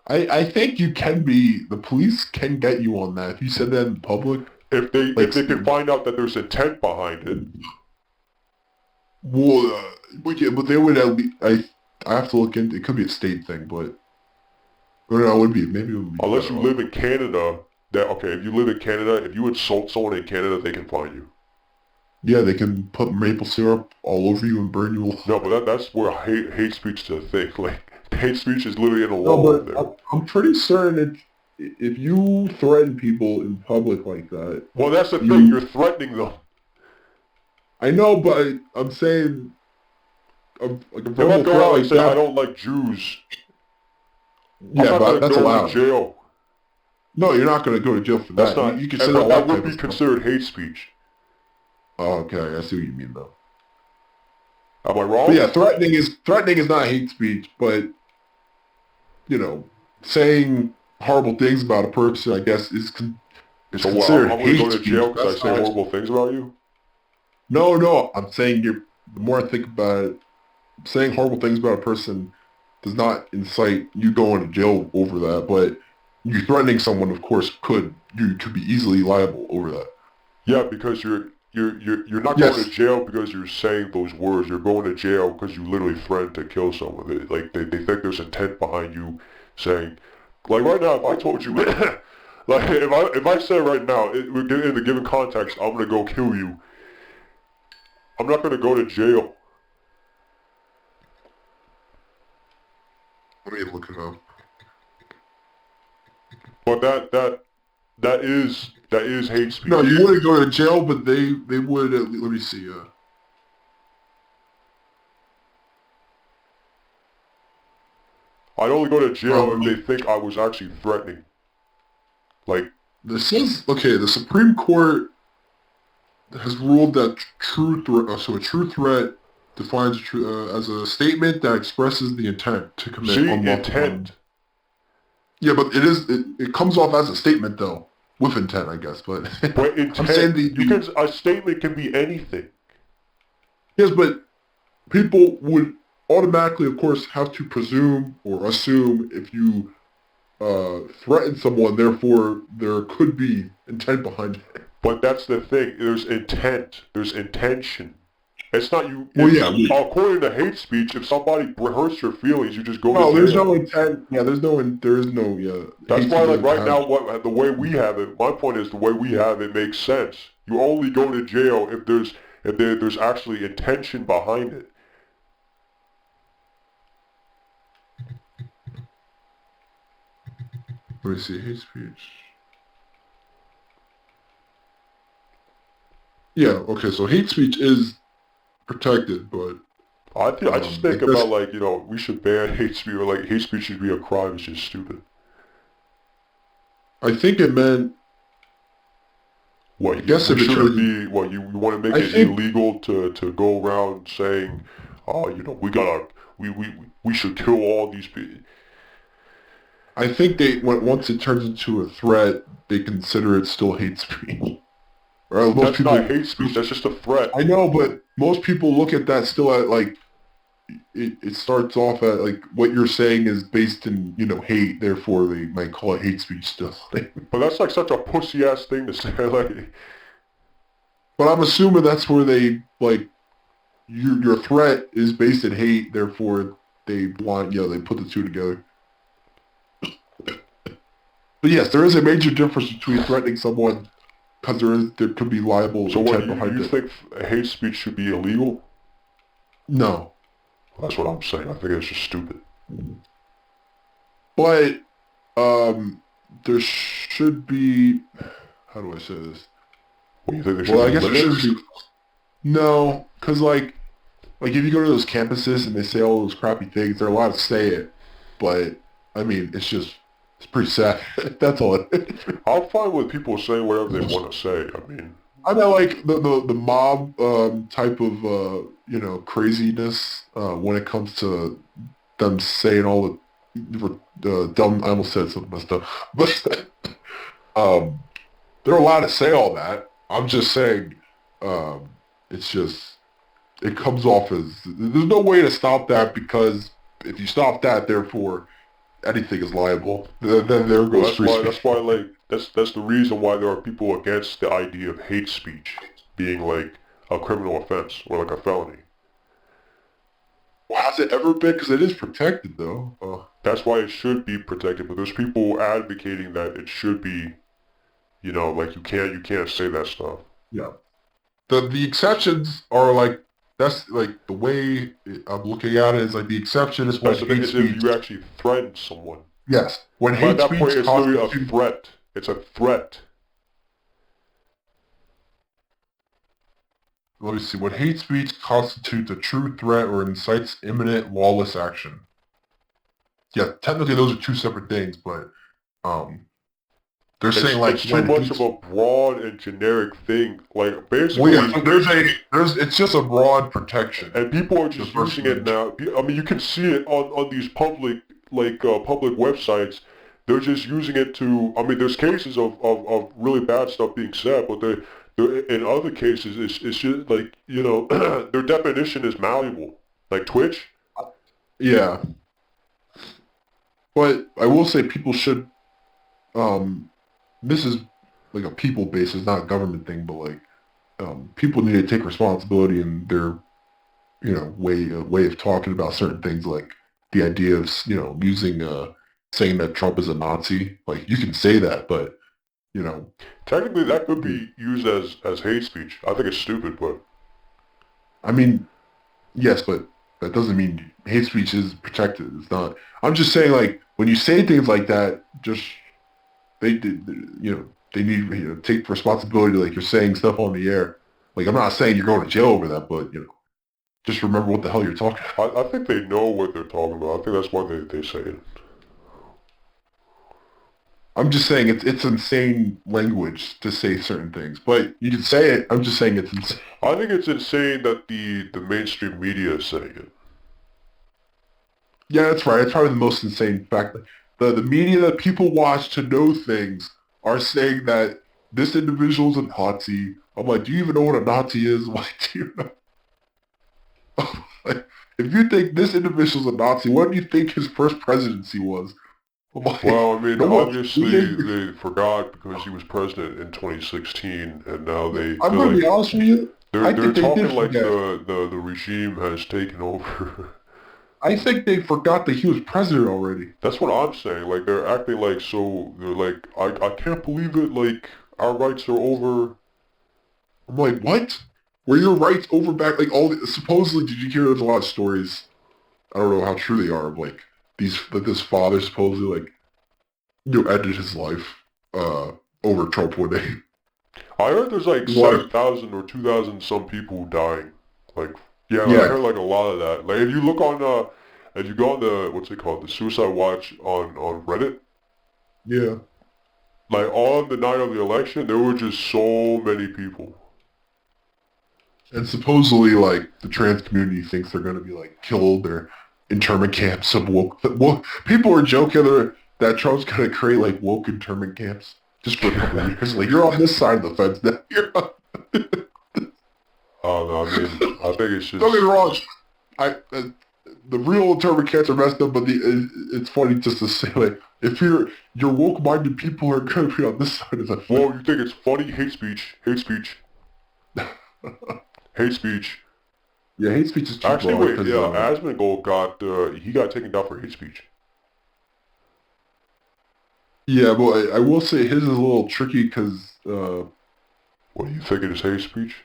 I think you can be. The police can get you on that if you said that in public. If Like, they can find out that there's intent behind it, well, yeah, but they would at least. I have to look into. It could be a state thing, but or no, it would be maybe it would be unless you federal. live in Canada, that okay, if you live in Canada, if you insult someone in Canada, they can find you. Yeah, they can put maple syrup all over you and burn you alive. No, but that's where hate speech is a thing. Like hate speech is literally in the No, law over but there. I'm pretty certain if you threaten people in public like that, Well, that's the thing. You're you. threatening them. I know, but I'm saying like a If I verbal go threat out and like say I that. don't like Jews, I'm Yeah, not but gonna that's go to allowed. jail. No, you're not going to go to jail for That's that. not, You can say but all that that would type be of stuff. considered hate speech. Oh, okay, I see what you mean though. Am I But wrong? yeah, threatening is not hate speech, but you know, saying horrible things about a person, I guess, is So what? I'm considered gonna go hate to speech. jail because I That's say not. horrible things about you? No. I'm saying the more I think about it, saying horrible things about a person does not incite you going to jail over that, but you threatening someone, of course, you could be easily liable over that. Yeah, because you're not going to Yes. jail because you're saying those words. You're going to jail because you literally threatened to kill someone. They think there's intent behind you saying, like right now, if I told you, like if I said right now, in the given context, I'm gonna go kill you. I'm not gonna go to jail. Let me look it up. But that is hate speech. No, you wouldn't go to jail, but they would. Let me see. I'd only go to jail if Um, they think I was actually threatening. Like, this says okay. The Supreme Court has ruled that true threat. So a true threat defines as a statement that expresses the intent to commit see, unlawful harm. intent. Yeah, but it comes off as a statement though, with intent, I guess. But But I'm saying intent, a statement can be anything. yes, but people would automatically, of course, have to presume or assume if you threaten someone, therefore there could be intent behind it. But that's the thing. There's intent. There's intention. It's not you. Well, yeah. According to hate speech, if somebody hurts your feelings, you just go to No, there's jail. no intent. Yeah, there is no. Yeah. That's Hate why, speech like doesn't right have. now, the way we have it. My point is the way we have it makes sense. You only go to jail if there's actually intention behind it. Let me see. Hate speech. Yeah. Okay. So hate speech is protected, but I just think I guess about like we should ban hate speech or like hate speech should be a crime. It's just stupid. I think it meant. What I guess we if it shouldn't really, be? What you want to make I it think illegal to go around saying, we should kill all these people. I think once it turns into a threat, they consider it still hate speech. Or most That's not people. hate speech. That's just a threat. I know, but most people look at that still at like it starts off at like what you're saying is based in hate, therefore they might call it hate speech still. But that's like such a pussy ass thing to say. Like, But I'm assuming that's where they like your threat is based in hate, therefore they put the two together. But yes, there is a major difference between threatening someone because there could be liable so what? intent You behind you it. think hate speech should be illegal? No, That's what I'm saying. I think it's just stupid. but there should be. How do I say this? What, you think there should Well, I be guess there limits? should be. No, because like if you go to those campuses and they say all those crappy things, they're allowed to say it. But I mean, it's pretty sad. That's all it is. I'm fine with people saying whatever they want to say. I mean, I know, like the mob type of craziness when it comes to them saying all the dumb. I almost said something messed up, but um, they're allowed to say all that. I'm just saying, it's just it comes off as there's no way to stop that because if you stop that, therefore anything is liable. Then there well, goes free speech. that's why, like, that's the reason why there are people against the idea of hate speech being like a criminal offense or like a felony. Well, has it ever been? Because it is protected though. That's why it should be protected. But there's people advocating that it should be, like you can't say that stuff. Yeah. The exceptions are like that's like the way I'm looking at it is like the exception is when That's the thing, hate is if speech. you actually threaten someone. Yes, when But at hate that point, speech it's literally a constitutes. threat. It's a threat. Let me see. When hate speech constitutes a true threat or incites imminent lawless action. Yeah, technically those are two separate things, but um, they're It's saying like it's too when much of hate. a broad and generic thing. Like Well, basically, yeah, there's it's just a broad protection. and people are The just First using it Amendment. now. I mean, you can see it on these public websites. They're just using it to. I mean, there's cases of really bad stuff being said, but in other cases, it's just like their definition is malleable. Like Twitch. Yeah, but I will say people should um this is like a people base, it's not a government thing, but like people need to take responsibility in their way of talking about certain things, like the idea of using saying that Trump is a Nazi. Like you can say that, but you know Technically, that could be used as hate speech. I think it's stupid, but I mean, yes, but that doesn't mean hate speech is protected. It's not. I'm just saying, like, when you say things like that, just they did, they need take responsibility. Like you're saying stuff on the air. Like I'm not saying you're going to jail over that, but just remember what the hell you're talking about. I think they know what they're talking about. I think that's why they say it. I'm just saying it's insane language to say certain things, but you can say it. I'm just saying it's insane. I think it's insane that the mainstream media is saying it. Yeah, that's right. It's probably the most insane fact. The media that people watch to know things are saying that this individual's a Nazi. I'm like, do you even know what a Nazi is? I'm like, do you know? Like, if you think this individual's a Nazi, what do you think his first presidency was? I'm like, Well, I mean, no one. obviously they forgot because he was president in 2016, and now they I'm feel gonna be like honest with you. I they're think they did talking like forget. the regime has taken over. I think they forgot that he was president already. That's what I'm saying. Like they're acting like so. They're like, I can't believe it. Like our rights are over. I'm like, what? Were your rights over back? Like supposedly, did you hear? There's a lot of stories. I don't know how true they are. Of like this father supposedly like ended his life over Trump one day. I heard there's like What? 7,000 or 2,000 some people dying. Like yeah, I Yeah, heard like a lot of that. Like if you look on if you go on the what's it called, the suicide watch on Reddit, yeah. like on the night of the election, there were just so many people. And supposedly, like the trans community thinks they're gonna be like killed or internment camps of woke. People are joking that Trump's gonna create like woke internment camps just for a couple of years. Like you're on this side of the fence now. I don't know. I mean, I think it's Don't get just me wrong. I the real internment camps are messed up, but it's funny just to say like if your woke minded people are gonna be on this side of the fence. well, you think it's funny? Hate speech, hate speech. Yeah, hate speech is too Actually, broad wait, because yeah, Asmongold got he got taken down for hate speech. yeah, but I will say his is a little tricky because What do you think it is hate speech?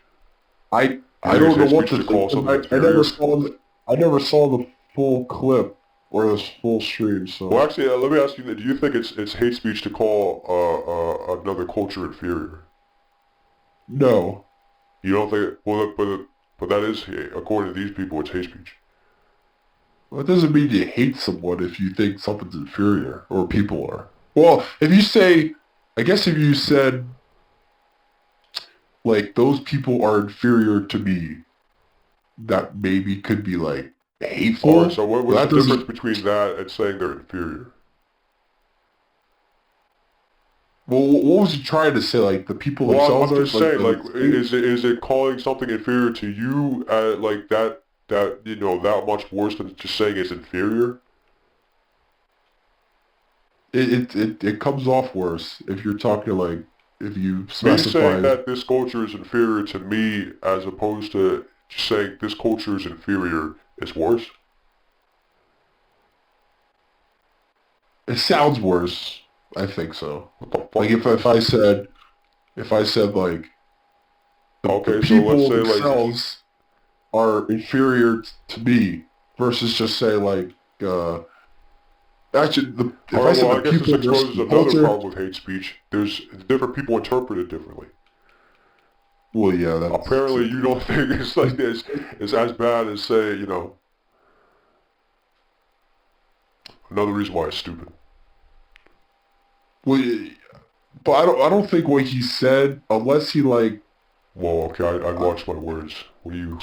You I think it's don't know hate what speech to to think call 'cause something I never inferior? I never saw the full clip or the full stream. Well, So actually, let me ask you: do you think it's hate speech to call another culture inferior? no, You don't think? Well, but that is according to these people, it's hate speech. well, it doesn't mean you hate someone if you think something's inferior or people are. Well, if you say, I guess if you said like those people are inferior to me, that maybe could be like All right. hateful, So but what's the that difference doesn't. between that and saying they're inferior? Well, what was you trying to say? Like the people Well, themselves I'm are just like saying, like, the state? is it calling something inferior to you, like that that much worse than just saying it's inferior? It comes off worse if you're talking like if you Me saying specify. that this culture is inferior to me, as opposed to just saying this culture is inferior, is worse. It sounds worse. I think so. What the Like fuck? if I said like the Okay, so let's people say like, themselves are inferior to me versus just say like actually if all I right, said well, the I guess this people versus exposes the another culture. problem with hate speech. There's different people interpret it differently. Well, yeah, that's Apparently, you don't think it's like this. It's as bad as say, another reason why it's stupid. well, but I don't think what he said unless he like Well, okay, I I, watched my words. What do you?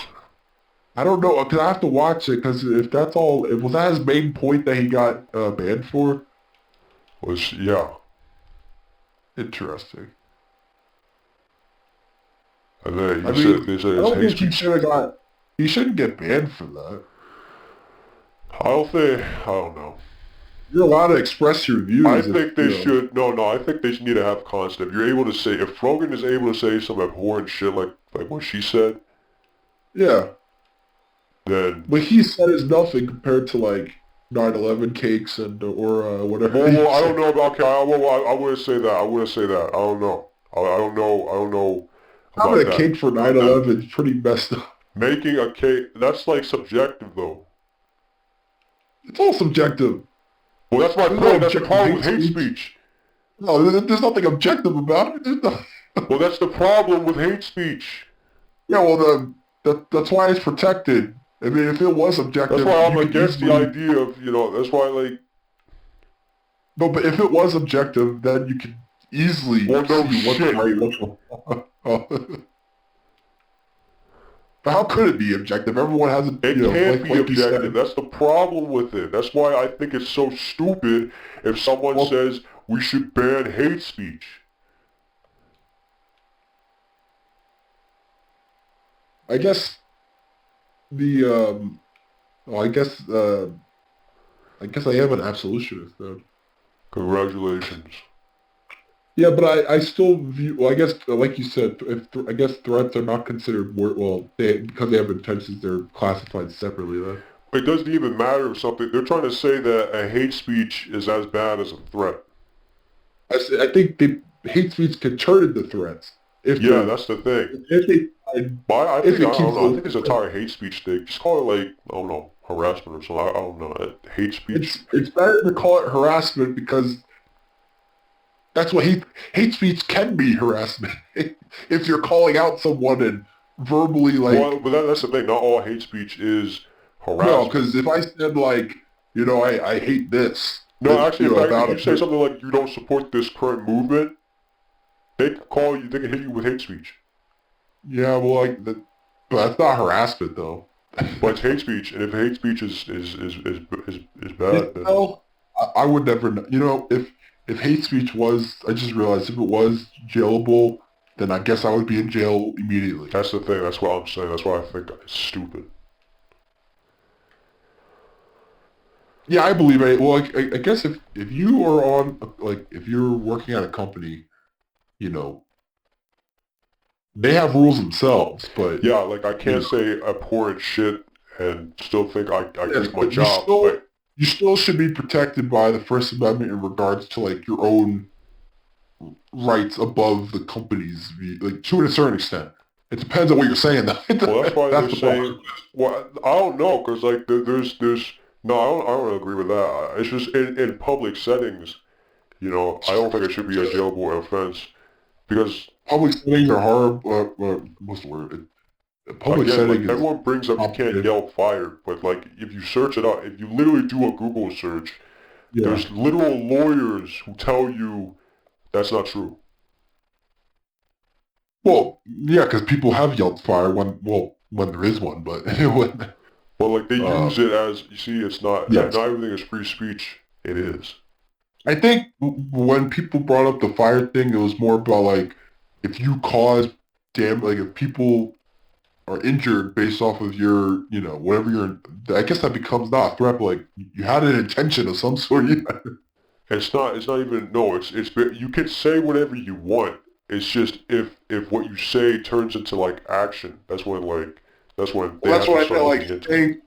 I don't know because I have to watch it because if that's all, if was that his main point that he got banned for? Was yeah. Interesting. And then I they mean, said I it's don't hate think he speech. should have got. He shouldn't get banned for that. I don't think. I don't know. You're allowed to express your I views if think they should. No, no. I think they need to have constant. If you're able to say, if Rogan is able to say some abhorrent shit like what she said, Yeah, then what he said is nothing compared to like 9/11 cakes and or whatever well, you I don't said. know about. Okay, I wouldn't say that. I wouldn't say that. I don't know. I don't know. I don't know Having about a that. cake for 9/11 is pretty messed up. Making a case, that's like subjective though. It's all subjective. Well, that's my There's no point. That's the objective problem hate with hate speech. speech. No, there's nothing objective about it. There's no, Well, that's the problem with hate speech. yeah, well, that's why it's protected. I mean, if it was That's objective, why I'm you could against the easily... idea of, that's why, like, No, but if it was objective, then you could easily well, no see what's shit. right, what's wrong. But how could it be objective? Everyone has a, It can't be like you objective. said. That's the problem with it. That's why I think it's so stupid if someone Well, says we should ban hate speech. I guess the, well, I guess I am an absolutionist, though. Congratulations. Yeah, but I still view, well, I guess, like you said, I guess threats are not considered more, well, because they have intentions, they're classified separately, then. It doesn't even matter if something, they're trying to say that a hate speech is as bad as a threat. I think hate speech can turn into threats if Yeah, they're, that's the thing. if they, But if I it don't keeps know, I those... think this entire hate speech thing, just call it like, I don't know, harassment or something. I don't know. Hate speech. It's better to call it harassment because that's what hate speech can be harassment. If you're calling out someone and verbally Well, like... but that's the thing. Not all hate speech is No, harassment. because if I said like, I hate this, No, actually, in fact, if about a you say person... something like you don't support this current movement, they can call you. They can hit you with hate speech. Yeah, well, but that's not harassment though. But it's hate speech, and if hate speech is bad, then I would never know. If hate speech was, I just realized if it was jailable, then I guess I would be in jail immediately. that's the thing. That's what I'm saying. That's why I think it's stupid. Yeah, I believe it. Well, I guess if you are on, like, if you're working at a company, you know, they have rules themselves, but, Yeah, like I you can't know, say abhorrent shit and still think I yes, keep my but job. But you still should be protected by the First Amendment in regards to, like, your own rights above the company's, like, to a certain extent. It depends on what you're saying, though. well, that's why they're That's the saying. problem. Well, I don't know, cause like there's no, I don't agree with that. It's just in public settings. I don't think it should be a jailable offense because Public settings are hard. What's the word? Public again, like setting is everyone brings up you can't complicated. yell fire, but like if you search it out, if you literally do a Google search, Yeah. there's literal lawyers who tell you that's not true. Well, yeah, because people have yelled fire when there is one, but when, But like they uh, use it as you see, it's not yes. everything is free speech. It is. I think when people brought up the fire thing, it was more about like if you cause like if people are injured based off of your, whatever I guess that becomes not a threat, but like you had an intention of some sort. It's not. It's not even. No. You can say whatever you want. It's just if what you say turns into like action. That's when they Well, that's have to what I start meant. looking Like into it.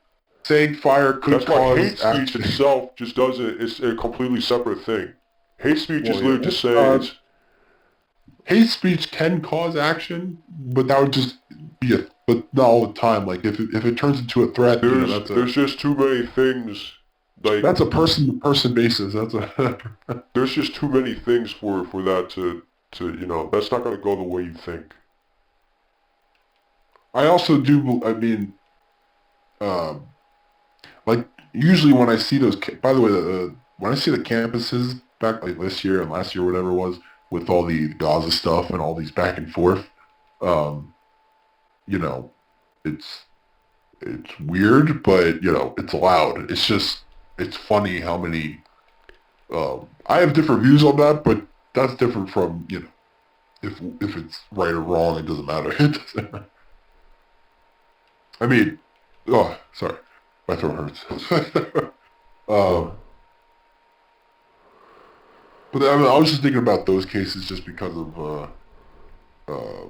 saying fire could That's why hate cause speech action. itself just doesn't. It's a completely separate thing. Hate speech is Well, yeah. literally just saying it's. Hate speech can cause action, but that would just be but not all the time. Like if it turns into a threat, There's just too many things. Like that's a person to person basis. That's a... there's just too many things for that to that's not gonna go the way you think. I also do. I mean, um, like usually when I see those. By the way, when I see the campuses back like this year and last year, whatever it was, with all the Gaza stuff and all these back and forth, um, you know, it's it's weird, but it's allowed. It's just it's funny how many. I have different views on that, but that's different from if it's right or wrong, it doesn't matter. It doesn't, I mean, oh, sorry, my throat hurts. Uh, um, but I mean, I was just thinking about those cases just because of uh,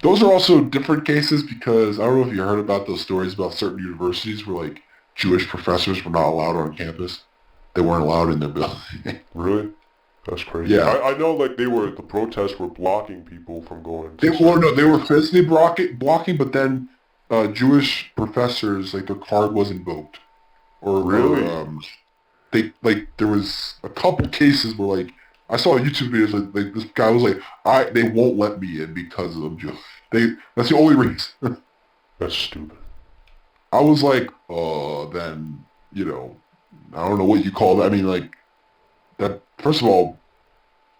those are also different cases because I don't know if you heard about those stories about certain universities where like Jewish professors were not allowed on campus. They weren't allowed in their building. really? That's crazy. Yeah. I know like the protests were blocking people from going They to were certain no, they were places. physically blocking, but then Jewish professors, like their card was invoked, or Really? they like there was a couple cases where like I saw YouTube videos like this guy was like they won't let me in because of Jew. That's the only reason. That's stupid. I was like, then I don't know what you call that. I mean, like that. First of all,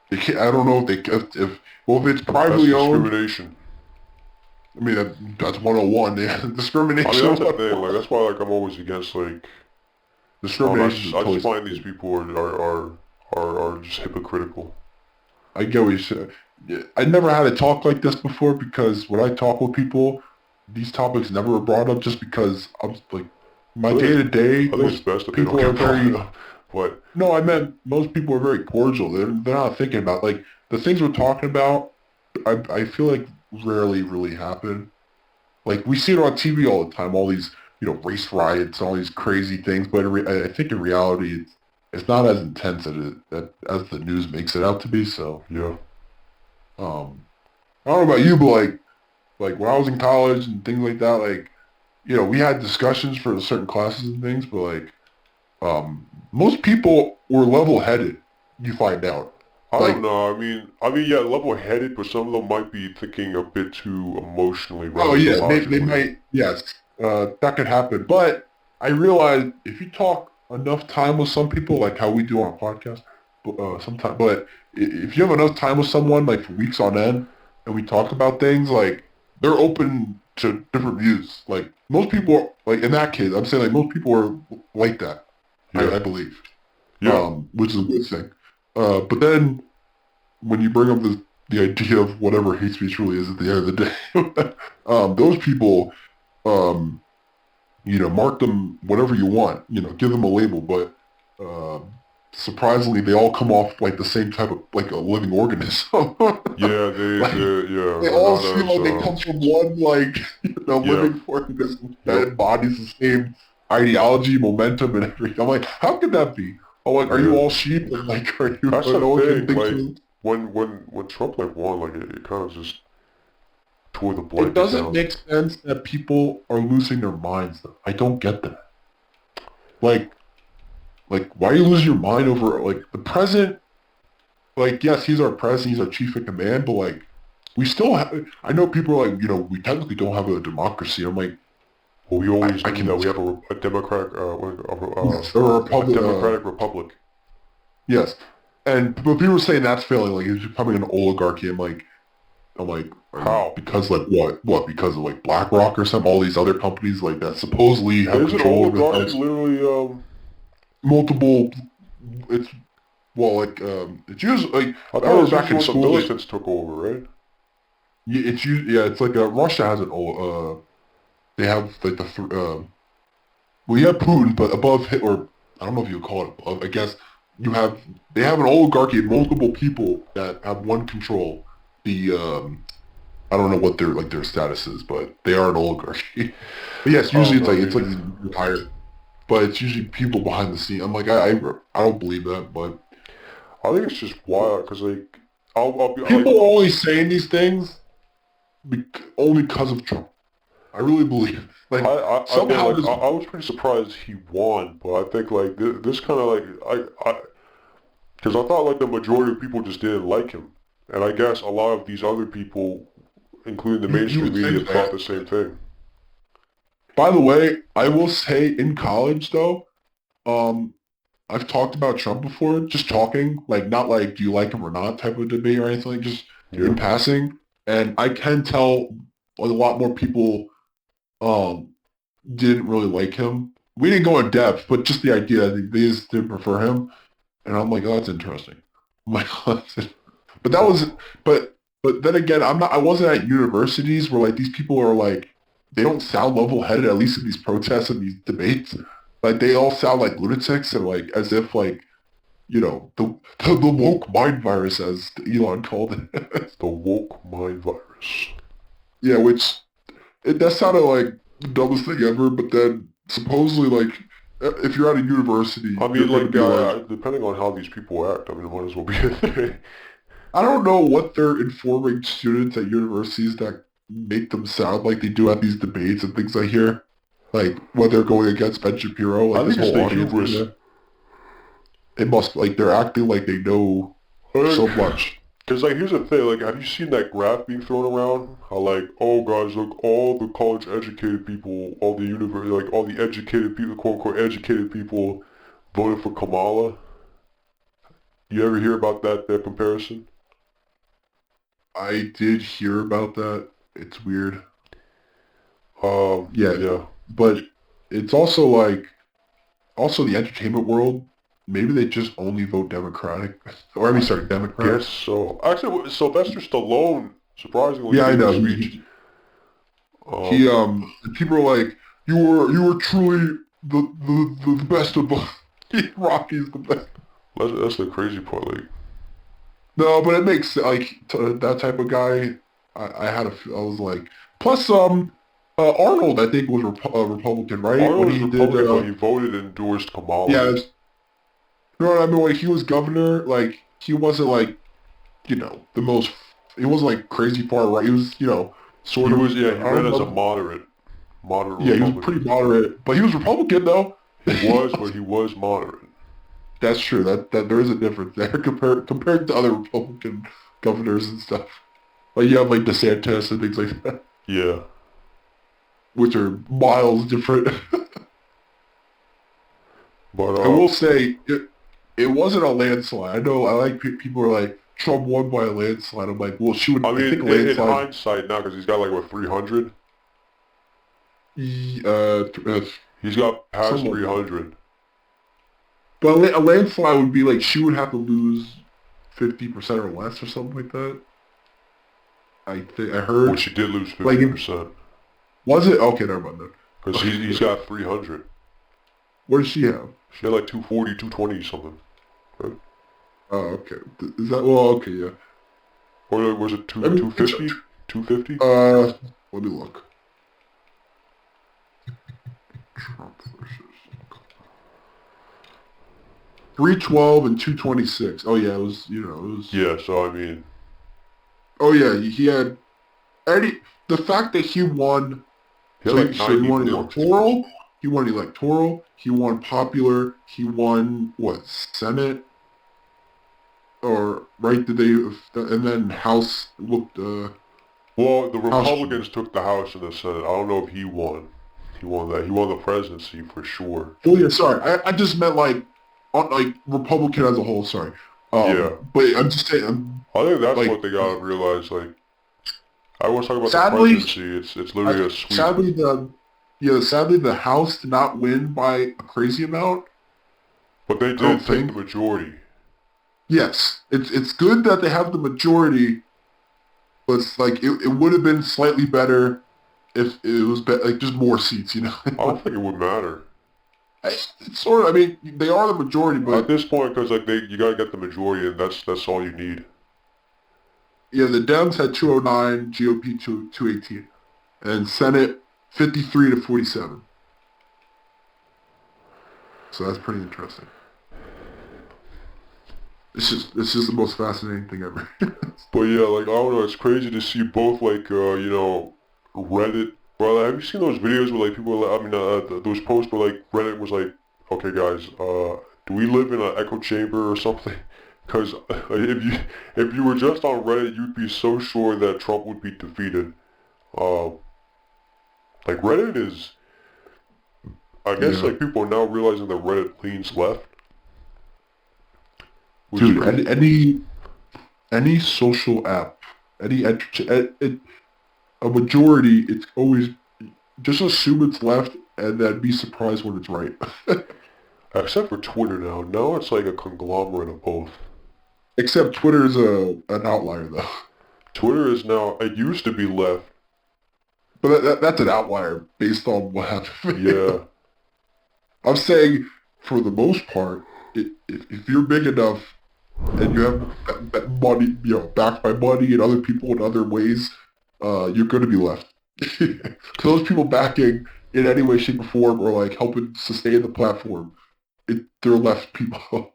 they can't, I don't know if they if well if it's That's privately owned. discrimination. I mean that's 101. Yeah, I mean, discrimination. that's the thing. Like, that's why like I'm always against like I don't know. Discrimination is I just totally find these stupid. people are just hypocritical. I get what you said. Yeah, I never had a talk like this before because when I talk with people, these topics never are brought up just because I'm like my I think day it's to day. I think it's Most best that they don't people are get brought very up. But no. I meant most people are very cordial. They're not thinking about like the things we're talking about. I feel like rarely really happen. Like we see it on TV all the time. All these race riots, all these crazy things. But I think in reality, it's not as intense as the news makes it out to be. So. yeah, Um, I don't know about you, but like when I was in college and things like that, like we had discussions for certain classes and things, but like most people were level-headed. You find out, I don't like know. I mean, yeah, level-headed, but some of them might be thinking a bit too emotionally oh rather than yeah, they logically. might yes, that could happen. But I realized if you talk enough time with some people, like how we do on a podcast, sometimes, but if you have enough time with someone like for weeks on end, and we talk about things, like they're open to different views. Like most people, like in that case, I'm saying like most people are like that. Yeah, I believe, yeah. which is a good thing. But then when you bring up the idea of whatever hate speech really is at the end of the day, those people, um, mark them whatever you want, give them a label, but uh, surprisingly, they all come off like the same type of like a living organism. Yeah, Like yeah, they they're all not seem as, like they come from one like yeah, living organism that yep, embodies the same ideology, momentum, and everything. I'm like, how could that be? I'm like, are you yeah. all sheep? And like, are you? That's the No one can thing, think like, so. when Trump, like, won, like, it kind of just tore the It blanket doesn't down. make sense that people are losing their minds. Though. I don't get that. Like, why are you losing your mind over like the president? Like, yes, he's our president, he's our chief of command, but like, we still have. I know people are like, we technically don't have a democracy. I'm like, Well, we always I knew can that we have a democratic, or a a republic. democratic republic. Yes, and but people are saying that's failing. Like, it's becoming an oligarchy. I'm like, are you How? because like what? Because of like BlackRock or some all these other companies like that supposedly have Is an control over the oligarchy house. literally, Multiple. It's well, like it's usually like I I thought remember it's back usually in when the school. militants took over, right? It's yeah, it's like Russia has an they have like well, you have Putin, but above Hitler, I don't know if you would call it above. I guess you have they have an oligarchy of multiple people that have one control. The I don't know what their status is, but they are an oligarchy. But yes, usually I it's like mean, higher, but it's usually people behind the scene. I'm like I don't believe that, but I think it's just wild, because, like, I'll be, like, people are only saying these things only because of Trump. I really believe. Like again, somehow like, this I was pretty surprised he won, but I think, like, this kind of, like, because I thought, like, the majority of people just didn't like him. And I guess a lot of these other people, including the you mainstream would media, think thought that. the same thing. By the way, I will say in college though, um, I've talked about Trump before, just talking, like not like do you like him or not type of debate or anything, like just Yeah. in passing. And I can tell a lot more people um didn't really like him. We didn't go in depth, but just the idea that they just didn't prefer him. And I'm like, oh, that's interesting. I'm like, oh, but that Huh. was, but then again, I wasn't at universities where like these people are like, they don't sound level-headed, at least in these protests and these debates. Like they all sound like lunatics and like as if like, the woke mind virus as Elon called it. The woke mind virus. Yeah, which that sounded like the dumbest thing ever, but then supposedly like if you're at a university, I you're mean, going to like, be like, depending on how these people act, I mean, it might as well be a thing. I don't know what they're informing students at universities that make them sound like they do at these debates and things I hear. Like when they're going against Ben Shapiro, I like this think it's whole the audience thing hubris. there. It must like they're acting like they know Like, so much. cause like here's the thing, like have you seen that graph being thrown around? How like, oh guys, look, all the college educated people, all the university, like all the educated people, quote unquote educated people, voted for Kamala. You ever hear about that comparison? I did hear about that. It's weird. Yeah, Yeah. but it's also like also the entertainment world. Maybe they just only vote Democratic, or I mean, I sorry, Democrat. guess so. Actually, Sylvester Stallone surprisingly Yeah, I gave a know. speech. People are like, you were truly the best of both. Rocky's the best. That's the crazy part. Like, No, but it makes like that type of guy. I was like, plus Arnold I think was a Republican, right? When Arnold is he did Republican, but he voted and endorsed Kamala. yeah, you know what I mean? When he was governor, like he wasn't like the most. He wasn't like crazy far right. He was He sort of was, yeah, he I ran don't as a know. moderate Yeah, he was pretty Republican. moderate, but he was Republican though. He was, but he was moderate. That's true. That there is a difference there compared to other Republican governors and stuff. Like you have like DeSantis and things like that, Yeah. which are miles different. But, I will say it wasn't a landslide. I know I like people are like Trump won by a landslide. I'm like, well, shoot, I I think mean, a in landslide. hindsight now, because he's got like, what, 300? He's got past Somewhat, 300. but a landslide would be like she would have to lose 50% or less or something like that. I think I Well, heard she did lose like 50%. was it okay? Never mind Because he's then. got 300. What does she have? She had like 240, 220 something. Right? Oh, okay. Is that well? Okay, yeah. Or was it I mean, 250? 250? let me look. Trump versus 312 and 226. Oh yeah, it was. It was. Yeah, so I mean, Oh yeah, he had Eddie. The fact that he won. he had like So he won 94. electoral. He won electoral. He won popular. He won what Senate or right? Did they and then House looked Well, the House. Republicans took the House and the Senate. I don't know if he won. He won that. He won the presidency for sure. Oh yeah, sorry. I just meant like Republican as a whole. Sorry. Yeah. But I'm just saying. I think that's Like what they gotta realize. Like, I always talk about the sadly, presidency. It's literally a sweep. sadly the House did not win by a crazy amount. But they I don't did take the think. majority. Yes, it's good that they have the majority, but it's like it would have been slightly better if it was like just more seats. I don't think it would matter. It's sort of. I mean, they are the majority, At but this point, because like you gotta get the majority, and that's all you need. yeah, the Dems had 209, GOP 218, and Senate 53 to 47. So that's pretty interesting. It's just the most fascinating thing ever. But yeah, like I don't know, it's crazy to see both like Reddit. Well, have you seen those videos where like people? I mean, those posts where like Reddit was like, okay guys, do we live in an echo chamber or something? Because if you were just on Reddit, you'd be so sure that Trump would be defeated. Uh, like Reddit is, I guess Yeah, like people are now realizing that Reddit leans left, which is dude. crazy. Any social app, any a majority, it's always just assume it's left and then be surprised when it's right. Except for Twitter now. Now it's like a conglomerate of both. Except Twitter's an outlier though. Twitter is now, it used to be left. But that's an outlier based on what happened. Yeah. I'm saying for the most part, if you're big enough and you have that money, backed by money and other people in other ways, you're going to be left. Those people backing in any way, shape, or form, or like helping sustain the platform, they're left people.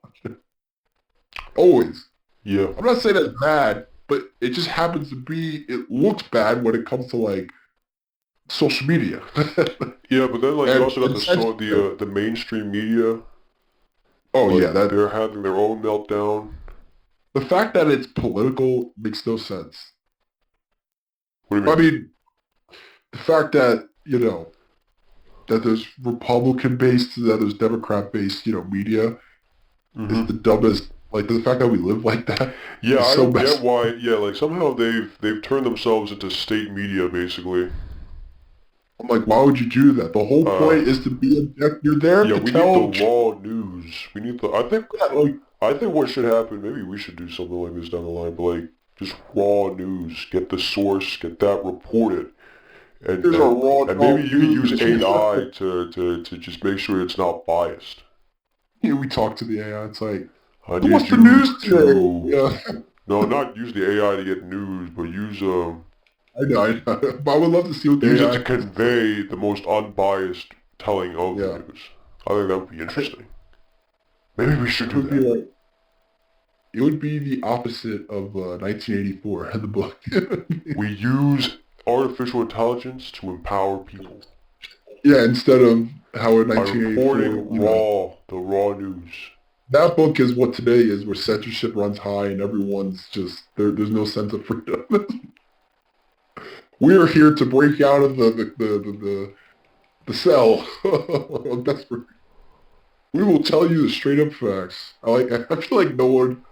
Always. Yeah. I'm not saying that's bad. but it just happens to be, it looks bad when it comes to like social media. Yeah, but then like you and, also got and censorship. the mainstream media, Oh like yeah, that they're having their own meltdown. the fact that it's political makes no sense. What do you I mean? mean, the fact that, that there's Republican-based, that there's Democrat-based, media is Hmm. the dumbest. Like, the fact that we live like that Yeah, is I so don't get messed. why. Yeah, like somehow they've turned themselves into state media basically. I'm like, why would you do that? The whole Uh, point is to be you're there yeah, to we need the tell, raw news. We need the. like, I think what should happen. Maybe we should do something like this down the line, but like just raw news. Get the source. Get that reported. And here's our and raw and maybe dog you can use news. AI to just make sure it's not biased. Here we talk to the AI. It's like, I so need what's the you news today? to Yeah, no, not use the AI to get news, but I know. But I would love to see what use the it to AI has to say. convey the most unbiased telling of the Yeah, news. I think that would be interesting. Maybe we should it do would be that. like, it would be the opposite of 1984 in the book. We use artificial intelligence to empower people Yeah, instead of how in by 1984, reporting the raw news. that book is what today is, where censorship runs high and everyone's just there's no sense of freedom. We are here to break out of the cell. I'm desperate. We will tell you the straight up facts. I feel like no one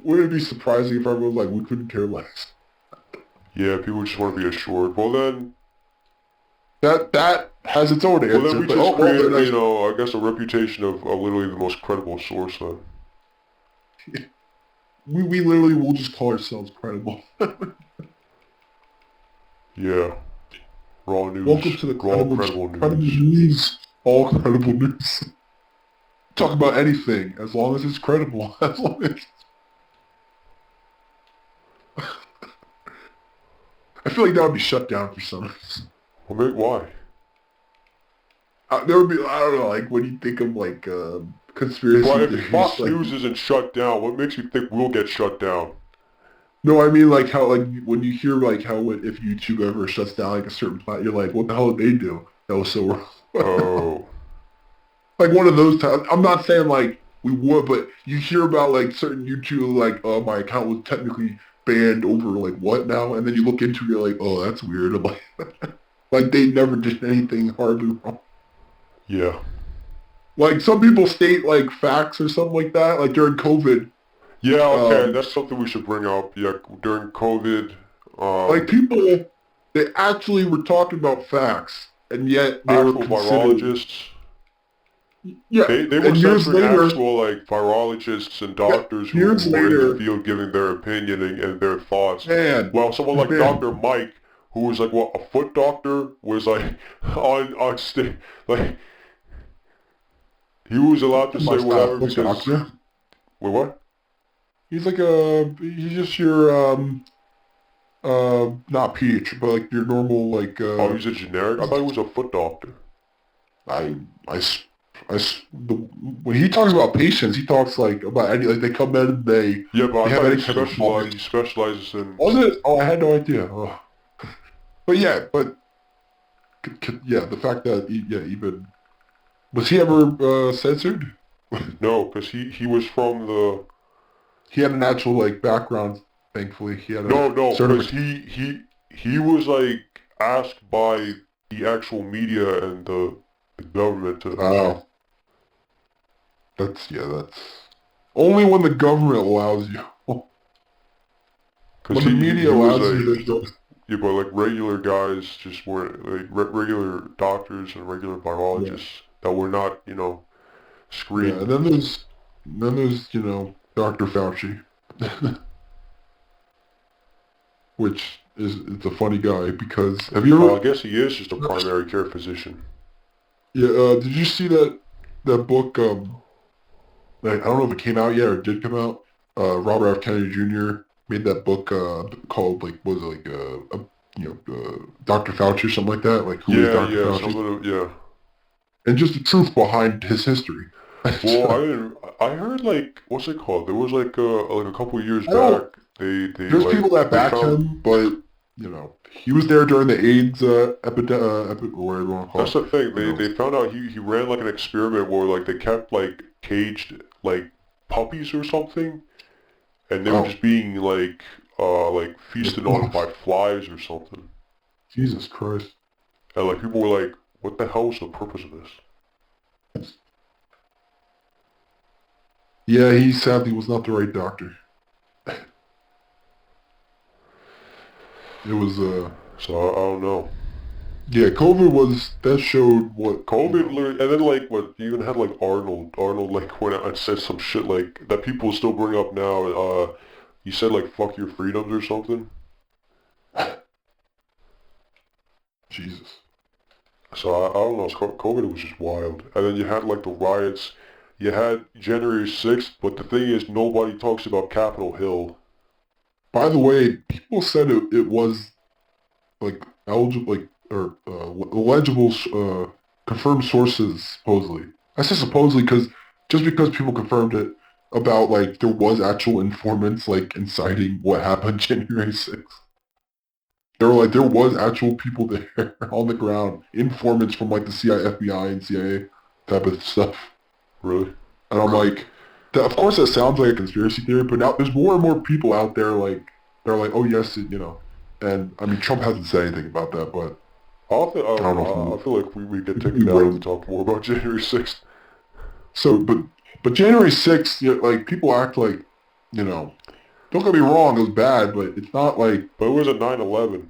would it be surprising if everyone was like we couldn't care less. Yeah, people just want to be assured. That has its own Well then answer, we but just oh well, then created, I guess a reputation of literally the most credible source then. we literally will just call ourselves credible. Yeah, raw news, Welcome to the raw credible credible credible news. news. All credible news. Talk about anything as long as it's credible. As long as I feel like that would be shut down for some reason. Well, why? There would be I don't know like when you think of like But conspiracy if theories Fox like News isn't shut down, what makes you think we'll get shut down? no I mean like how like when you hear like how if YouTube ever shuts down like a certain platform you're like what the hell did they do that was so wrong. Oh, Like one of those times. I'm not saying like we would, but you hear about like certain YouTube like my account was technically banned over like what now, and then you look into it, you're like oh that's weird. I'm like like they never did anything horribly wrong. yeah. Like some people state like facts or something like that. Like during COVID, Yeah, okay, um, that's something we should bring up. Yeah, during COVID, like people they actually were talking about facts, and yet they were actual considered virologists, yeah. they were And years censoring later, actual, like, virologists and yeah, doctors years who were in the later, field giving their opinion and their thoughts. man, Well, someone like man, Dr. Mike, who was, like, what, a foot doctor, was, like, on stage, like, he was allowed to say Mike's not a whatever foot because, doctor. wait, what? He's just your not pediatric, but like your normal like Oh, he's a generic? I thought he was a foot doctor. I when he talks about patients, he talks like about any like they come in Yeah, but they I have thought any kind of problem. he specializes in, Was it? Oh, I had no idea. Oh. But yeah, but yeah, the fact that yeah even was he ever censored? no, because he was from the, He had an actual like background. Thankfully, he had a no, because certificate. he was, like, asked by the actual media and the government to, Oh, that's only when the government allows you. because When the media he was, allows you like, to go, yeah, but, like, regular guys just weren't, like, regular doctors and regular yeah, virologists that were not, yeah. screened. And then there's Dr. Fauci, which is it's a funny guy because have you I ever? guess he is just a primary care physician. Yeah, did you see that book? Like, I don't know if it came out yet or did come out. Robert F. Kennedy Jr. made that book called like was it like Dr. Fauci or something like that. Like who is Yeah, Dr. yeah, Fauci? some of the, yeah. And just the truth behind his history. Well, I I heard, like, what's it called? There was, like, a couple of years don't back. They There's like people that they back found. him, but he was there during the AIDS epidemic, or whatever you want to call That's it. the thing. You know. They found out he ran like an experiment where like they kept like caged like puppies or something, and they were Oh, just being like feasted on by flies or something. Jesus Christ. And like people were like, what the hell is the purpose of this? Yeah, he sadly was not the right doctor. It was So I don't know. yeah, COVID was that showed what COVID literally, and then like what you even had like Arnold. Arnold like went out and said some shit like that people still bring up now. He said like fuck your freedoms or something. Jesus. So I don't know. COVID was just wild. And then you had like the riots. You had January 6th, but the thing is, nobody talks about Capitol Hill. By the way, people said it was like eligible, like or legible, confirmed sources supposedly. I say supposedly because just because people confirmed it about like there was actual informants like inciting what happened January 6th. There were like there was actual people there on the ground, informants from like the CIA, FBI, and CIA type of stuff. Really? And I'm like, of course that sounds like a conspiracy theory, but now there's more and more people out there like they're like, oh yes, and I mean Trump hasn't said anything about that, but I I don't don't know know. I feel like we get taken we down if we will. talk more about January 6th. So, but January 6th, like people act like, you know, don't get me wrong, it was bad, but it's not like But it was a 9/11.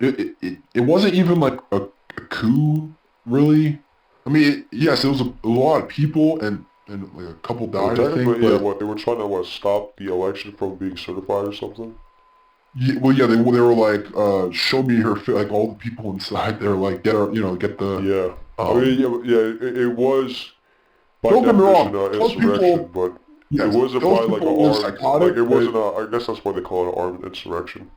it wasn't even like a coup, really. I mean, yes, it was a lot of people and like a couple Well, died, I think, technically, yeah. but What they were trying to stop the election from being certified or something. well, yeah, they were like, show me her, like all the people inside there, like get the, Yeah. I mean, um, it was by don't get me definition wrong, those insurrection, people, but it yes, wasn't those by like a people were armed, like psychotic, it but wasn't a, I guess that's why they call it an armed insurrection.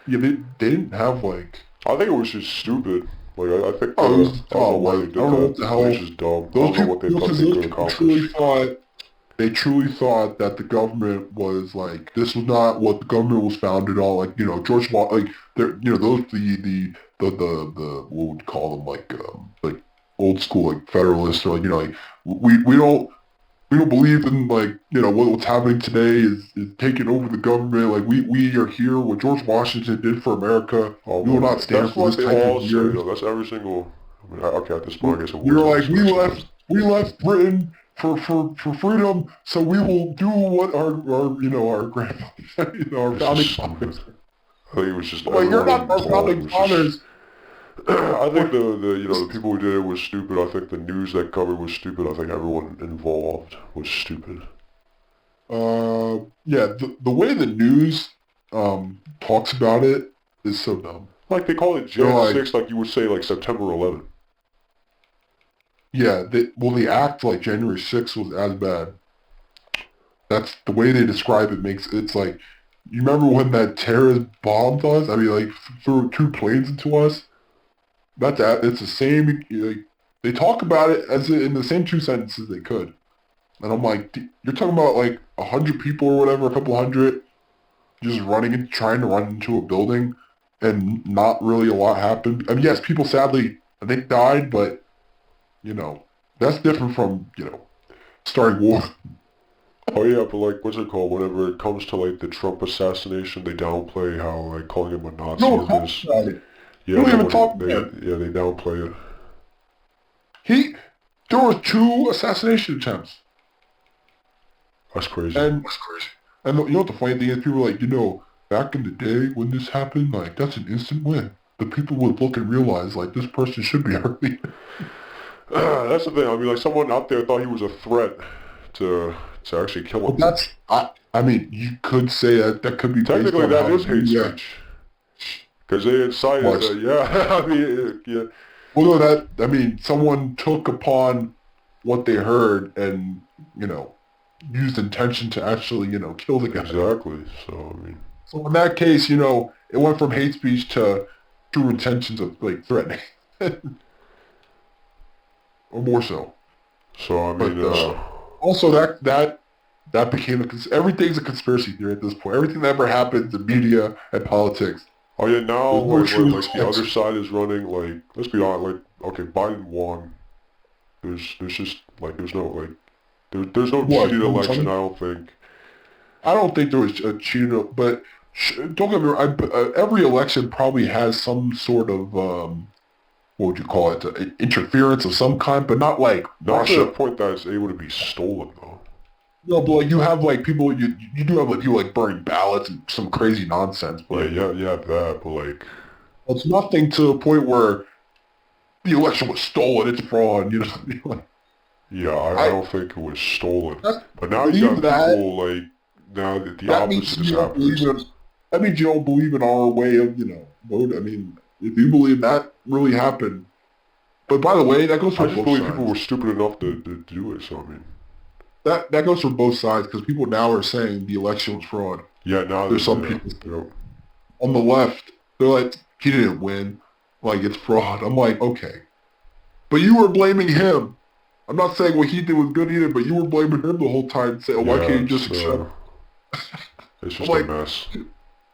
yeah, they didn't have like, I think it was just stupid. Like I think oh, it was I don't know dumb, why like, they I did don't know that. what the I think hell, it's just dumb. I those don't know people, what they thought because they those could people accomplish. they truly thought that the government was like this was not what the government was founded on. Like George like those the what would you call them like old school like Federalists or like like we don't believe in like what's happening today is taking over the government. Like we are here. What George Washington did for America, Oh we will not man, stand that's for what this they type of all say years. though. That's every single. I mean, okay, at this We point, I guess it we was were an like insurrection, but we left Britain for freedom, so we will do what our our grandfathers, our it's just founding stupid. fathers. I think it was just I'm like, you're everyone not our involved founding was just. fathers. I think We're, the people who did it was stupid. I think the news that covered was stupid. I think everyone involved was stupid. yeah, the way the news talks about it is so dumb. Like they call it They're Jan like, 6th, like you would say like September 11th. yeah, the act like January 6th was as bad. That's the way they describe it makes it's like you remember when that terrorist bombed us? I mean, like threw two planes into us. It's the same. Like, they talk about it as in the same two sentences they could, and I'm like, you're talking about like 100 people or whatever, a couple hundred, just trying to run into a building, and not really a lot happened. I mean, yes, people sadly I think died, but that's different from starting war. Oh yeah, but like what's it called? Whenever it comes to like the Trump assassination, they downplay how like calling him a We Nazi don't and talk this. about it. We Yeah, don't but even when talk about it. they downplay it. He there were two assassination attempts, That's crazy. and you know what the funny thing is? People are like, back in the day when this happened, like that's an instant win. The people would look and realize like this person should be our leader. That's the thing. I mean, like someone out there thought he was a threat to actually kill But him. I mean, you could say that could be based Technically, on that how is the hate media speech because they incited was. that. Yeah, I mean, yeah, Well, no, I mean, someone took upon what they heard and used intention to actually kill the guy. exactly. So I mean, So in that case, it went from hate speech to true intentions of like threatening, or more so. so I mean, But also that that became everything's a conspiracy theory at this point. Everything that ever happens in media and politics, Oh yeah, now there's no like truth. the other side is running. Like, let's be honest. Like, okay, Biden won. There's just like there's no like there's no What? cheated election. I don't think. I don't think there was a cheated, but don't get me wrong. Every election probably has some sort of what would you call it? Interference of some kind, but not like Not to the Russia. point that it's able to be stolen though. No, but like you have like people, you do have like people like burning ballots and some crazy nonsense, Yeah, but yeah, that. But like, it's nothing to the point where the election was stolen. It's fraud. You know, like, yeah, I I don't think it was stolen. I But now you believe got that. people like now that the That means opposite is you don't happening. believe in. That means you don't believe in our way of vote. I mean, if you believe that really happened, but by the way, that goes I for just both believe people were sides. stupid enough to do it. So I mean, That goes for both sides because people now are saying the election was fraud. yeah, now There's that some people yeah. on the left. They're like, he didn't win. Like it's fraud. I'm like, okay, but you were blaming him. I'm not saying what he did was good either, but you were blaming him the whole time. Saying, oh, why can't Yeah, you just accept? it's I'm just a like, mess.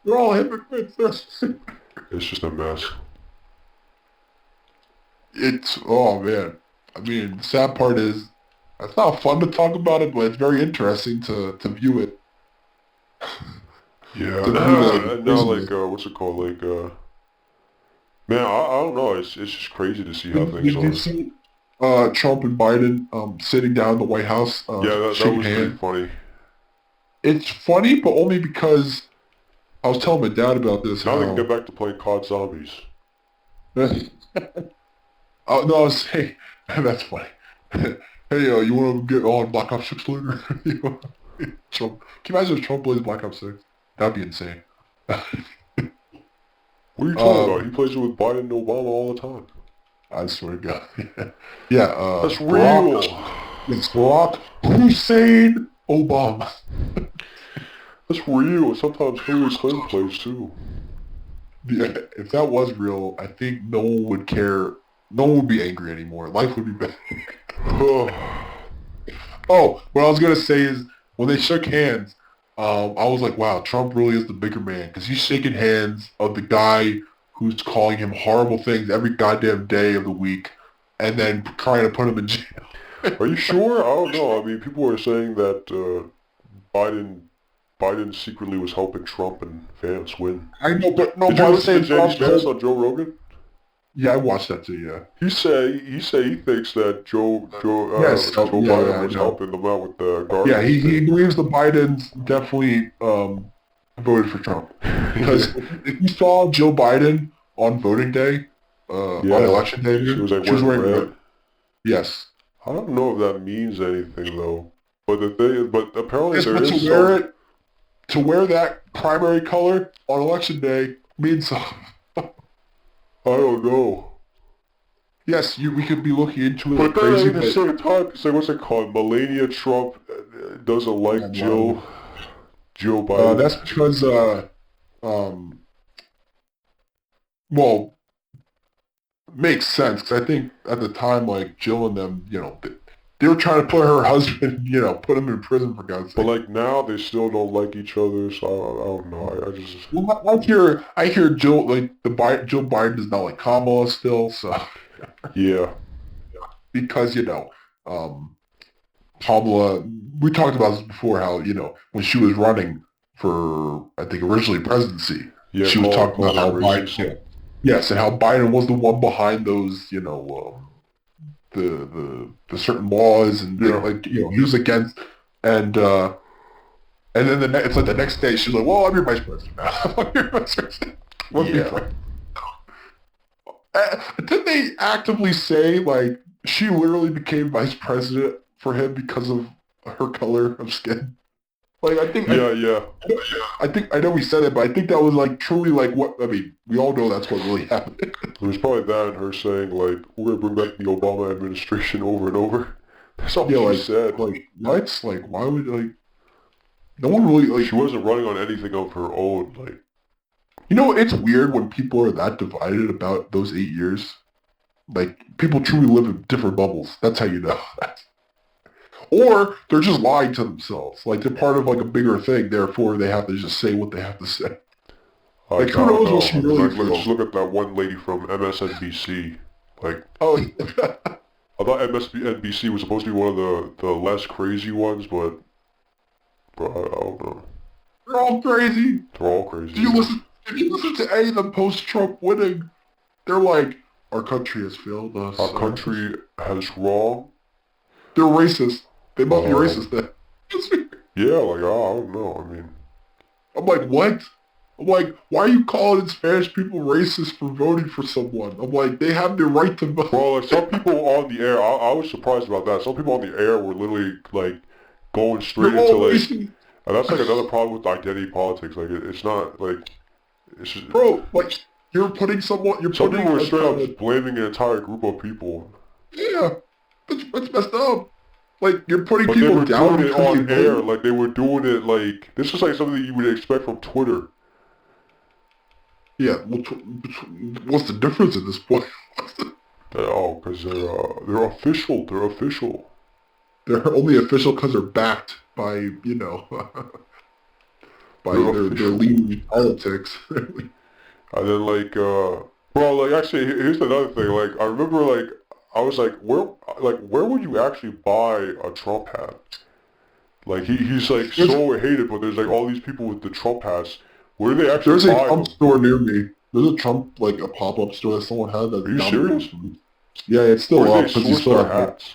you're all hypocrites. It's just a mess. It's oh man. I mean, the sad part is it's not fun to talk about it, but it's very interesting to view it. Yeah, To view the and now like craziness. what's it called? Like man, I don't know. It's just crazy to see how things Did you are. see Trump and Biden sitting down in the White House Yeah, that shaking was pretty hands? funny. It's funny, but only because I was telling my dad about this. Now they can get How back to playing COD Zombies. oh no, I was saying that's funny. Hey, you want to get on Black Ops 6 later? Trump. Can you imagine if Trump plays Black Ops 6? That'd be insane. What are you talking about? um, He plays it with Biden and Obama all the time. I swear to God. Yeah, That's real. It's Barack Hussein Obama. That's real. Sometimes Hillary Clinton plays too. Yeah, if that was real, I think no one would care. No one would be angry anymore. Life would be better. Oh, what I was gonna say is when they shook hands, I was like, wow, Trump really is the bigger man because he's shaking hands of the guy who's calling him horrible things every goddamn day of the week, and then trying to put him in jail. Are you sure? I don't know. I mean, people are saying that Biden Biden secretly was helping Trump and Vance win. I know, but no, Did but you I'm listen to saying, Jamie Vance on Joe Rogan? yeah, I watched that too. Yeah. He thinks that Yes. Oh, Joe yeah, Biden yeah, I was know. helping them out with the Yeah, Guardians he thing. believes the Bidens definitely voted for Trump Yeah, because if you saw Joe Biden on voting day, on yeah. election day, I She mean, was like she was wearing wearing red. red. Yes. I don't know if that means anything though. But the thing is, but apparently Yes, there but is some. to wear that primary color on election day means I don't know. yes, we could be looking into it like But then crazy, at the but same time, it's like what's it called? Melania Trump doesn't yeah, like no. Joe Biden. That's because um, well, makes sense because I think at the time, like Jill and them, they were trying to put her husband, put him in prison for God's But sake. like now they still don't like each other, so I don't know. I just Well, I hear Jill like Joe Biden does not like Kamala still, so yeah. because um, Kamala, we talked about this before, how when she was running for I think originally presidency, Yeah, she was talking about calling how him Biden, racist. yes, and how Biden was the one behind those, the certain laws and things Yeah. like he was against and and then it's like the next day she's like, well, I'm your vice president now. I'm your vice president. Let's be Yeah. frank. Didn't they actively say like she literally became vice president for him because of her color of skin? Like Yeah, yeah. I think I know we said it, but I think that was like truly like what I mean. We all know that's what really happened. It was probably that and her saying like, we're gonna bring back the Obama administration over and over. That's all Yeah, she said. like what? Like why would like no one really She wasn't running on anything of her own, like it's weird when people are that divided about those 8 years. Like people truly live in different bubbles. That's how you know. Or they're just lying to themselves. Like they're part of like a bigger thing, therefore they have to just say what they have to say. Like, Like I who don't knows what know. she I mean, really like, let's just feels. look at that one lady from MSNBC. Like, Oh, I thought MSNBC was supposed to be one of the less crazy ones, but I don't know. they're all crazy. They're all crazy. Do you listen? If you listen to any of them post-Trump winning, they're like, our country has failed us. Our country has wrong. They're racist. They must be racist then. Yeah, like, I don't know. I mean, I'm like, what? I'm like, why are you calling Spanish people racist for voting for someone? I'm like, they have the right to vote. well, like, some people on the air, I was surprised about that. Some people on the air were literally, like, going straight They're into, all like, racist. and that's, like, another problem with identity politics. Like, it's not, like, it's just, Bro, like, you're putting someone, you're some putting people are a, straight up just blaming an entire group of people. yeah, that's messed up. Like, you're putting But they people were down doing it because on they air, voted. like, they were doing it, like, this is, like, something you would expect from Twitter. Yeah, what's the difference at this point? Oh, because they're official. They're official. They're only official because they're backed by, you know, by They're their official. leading politics. And then, like, bro, like, actually, here's another thing. Like, I remember, like, I was where would you actually buy a Trump hat? Like, he's, like, so hated, but there's, like, all these people with the Trump hats. Where do they actually There's a buy Trump them? store near me. There's a Trump, like, a pop-up store that someone had that's Are you down the road serious? from me. Yeah, it's still Where up do they because you source still their have, like, hats?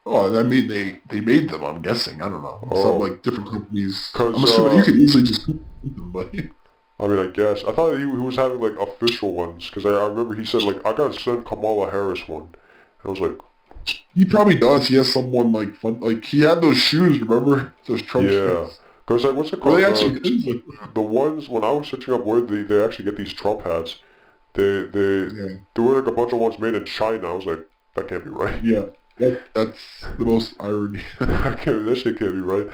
oh, I mean, they made them, I'm guessing. I don't know. Some, Oh, like, different companies. because, I'm assuming you could easily just keep them, but... I mean, I guess. I thought he was having, like, official ones, because I remember he said, like, I gotta send Kamala Harris one. And I was like, He probably does. He has someone, like, fun... Like, he had those shoes, remember? Those Trump yeah. shoes. Because, like, what's it Were called? they actually good? The ones, when I was searching up where they actually get these Trump hats, Yeah. there were, like, a bunch of ones made in China. I was like, that can't be right. Yeah. That's the most irony. That shit can't be right.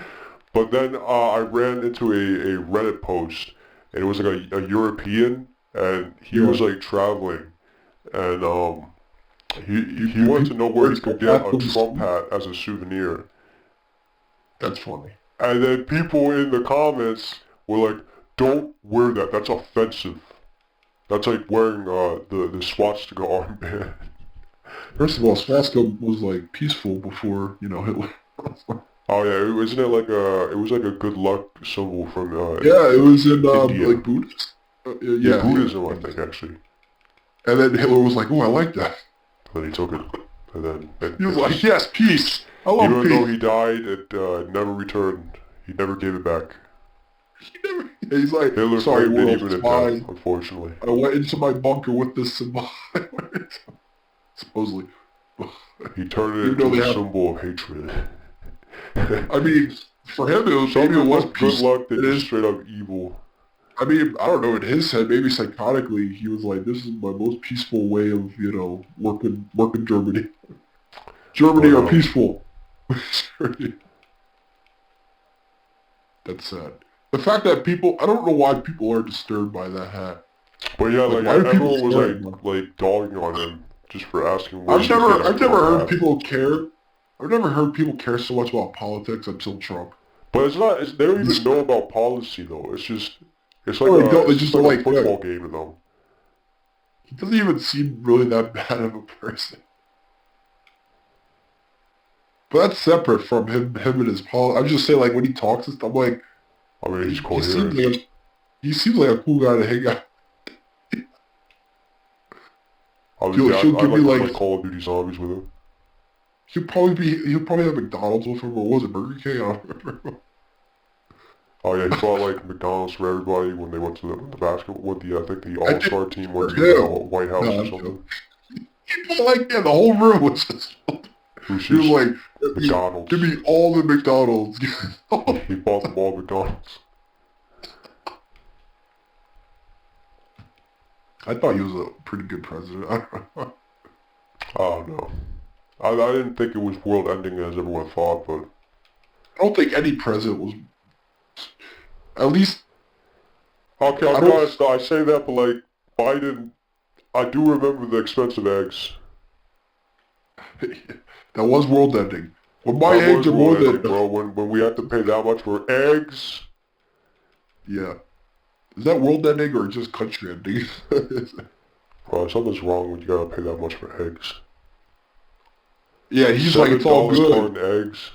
But then I ran into a Reddit post, and it was like a European, and he Yeah. was like traveling, and he You wanted to know where he could get a Trump Trump hats? hat as a souvenir. That's funny. And then people in the comments were like, "Don't wear that. That's offensive. That's like wearing the swastika armband." First of all, swastika was like peaceful before, you know, Hitler. Oh yeah, isn't it like it was like a good luck symbol from Yeah, it was in India. like Buddhist. Yeah, Yeah, Buddhism, yeah. I think, actually. And then Hitler was like, "Oh, I like that." And then he took it, and then He was like, "Yes, peace. I love even though peace." he died, it never returned. He never gave it back. He's like, Hitler "Sorry, claimed it world, even it's in death, fine. unfortunately. I went into my bunker with this symbol." Supposedly. He turned it Even though into they a have, symbol of hatred. I mean, for him, Some maybe it people was have good peace. luck, they're It just is. straight up evil. I mean, I don't know. In his head, maybe psychotically, he was like, "This is my most peaceful way of, you know, working Germany. Germany But, are peaceful." That's sad. The fact that people, I don't know why people are disturbed by that hat. but yeah, Like, like, why do people everyone was stare at them? like dogging on him just for asking where he could get a I've never Trump heard hat. people care. I've never heard people care so much about politics until Trump. But it's not, they don't even know about policy though. It's like Or they don't, they it's just just don't like a like, football game to them. he doesn't even seem really that bad of a person. But that's separate from him and his politics. I'm just saying, like, when he talks and stuff, like, I mean, he's he seems coherent. like he seems like a cool guy to hang out. Obviously, He'll I give me like to like play Call of Duty Zombies with him. he'll probably have McDonald's with him, or what was it, Burger King? I don't remember. Oh yeah, he brought like McDonald's for everybody when they went to the basketball, with the I think the I did All-Star team went for to the him. White House No, or I'm something. joking. He was like, yeah, the whole room was just. It was He was just like, McDonald's. give me all the McDonald's. He bought them all McDonald's. I thought he was a pretty good president. I don't know. I didn't think it was world ending as everyone thought, but don't think any president was. At least okay, I I'll be don't. honest though, I say that, but like Biden, I do remember the expensive eggs. That was world ending. But my That eggs was are more world ending, than... bro. When we had to pay that much for eggs. Yeah. Is that world ending or just country ending? Bro, something's wrong when you gotta pay that much for eggs. Yeah, he's like, it's all $7 good. carton eggs.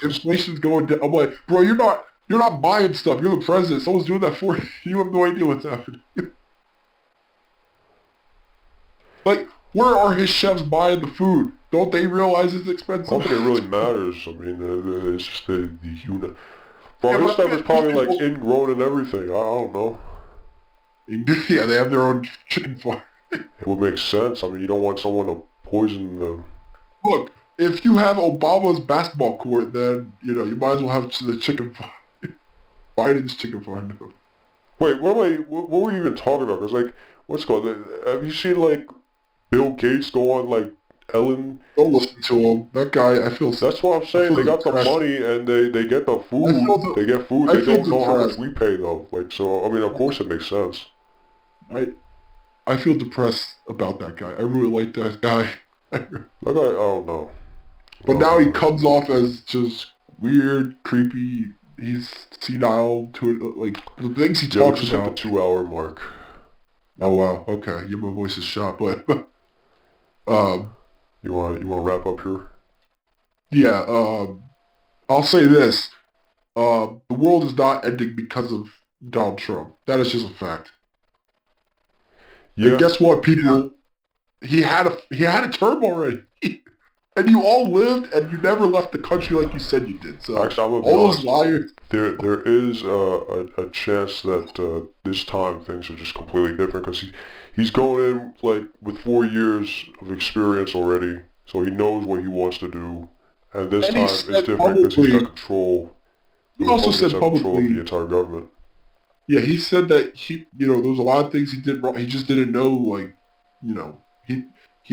Inflation's going down. I'm like, bro, you're not buying stuff. You're the president. Someone's doing that for you. You have no idea what's happening. Like, where are his chefs buying the food? Don't they realize it's I don't expensive? think it really matters. I mean, it's just the unit. Bro, Yeah, his but I stuff is mean, probably like ingrown and everything. I don't know. yeah, they have their own chicken farm. It would make sense. I mean, you don't want someone to poison them. Look, if you have Obama's basketball court, then, you might as well have the chicken farm. Biden's chicken farm. No. Wait, what were you even talking about? Cause like, what's it called? Have you seen like Bill Gates go on like Ellen? Don't listen to him. That guy, That's what I'm I saying. feel They got the depressed. money and they get the I feel, food. They get food. I They feel don't know how much depressed. we pay though. Like, so I mean, of course it makes sense. I, I feel depressed about that guy. I really like that guy. That guy, I don't know. I But don't now he know. comes off as just weird, creepy. He's senile to it. Like, the things he Yeah, we talks just hit the about. 2 hour mark. Oh, wow. Okay. Yeah, my voice is shot. But, um, You want to wrap up here? yeah, I'll say this. The world is not ending because of Donald Trump. That is just a fact. And Yeah. guess what, people? He had a term already. And you all lived and you never left the country like you said you did. So Actually, I'm gonna be all those honest. liars. There is a chance that this time things are just completely different because he's going in like with 4 years of experience already, so he knows what he wants to do. And this And he time it's said different because he's got publicly, control. The he also Republicans said have control of the publicly, entire government. yeah, he said that there was a lot of things he did wrong. He just didn't know, like, you know, he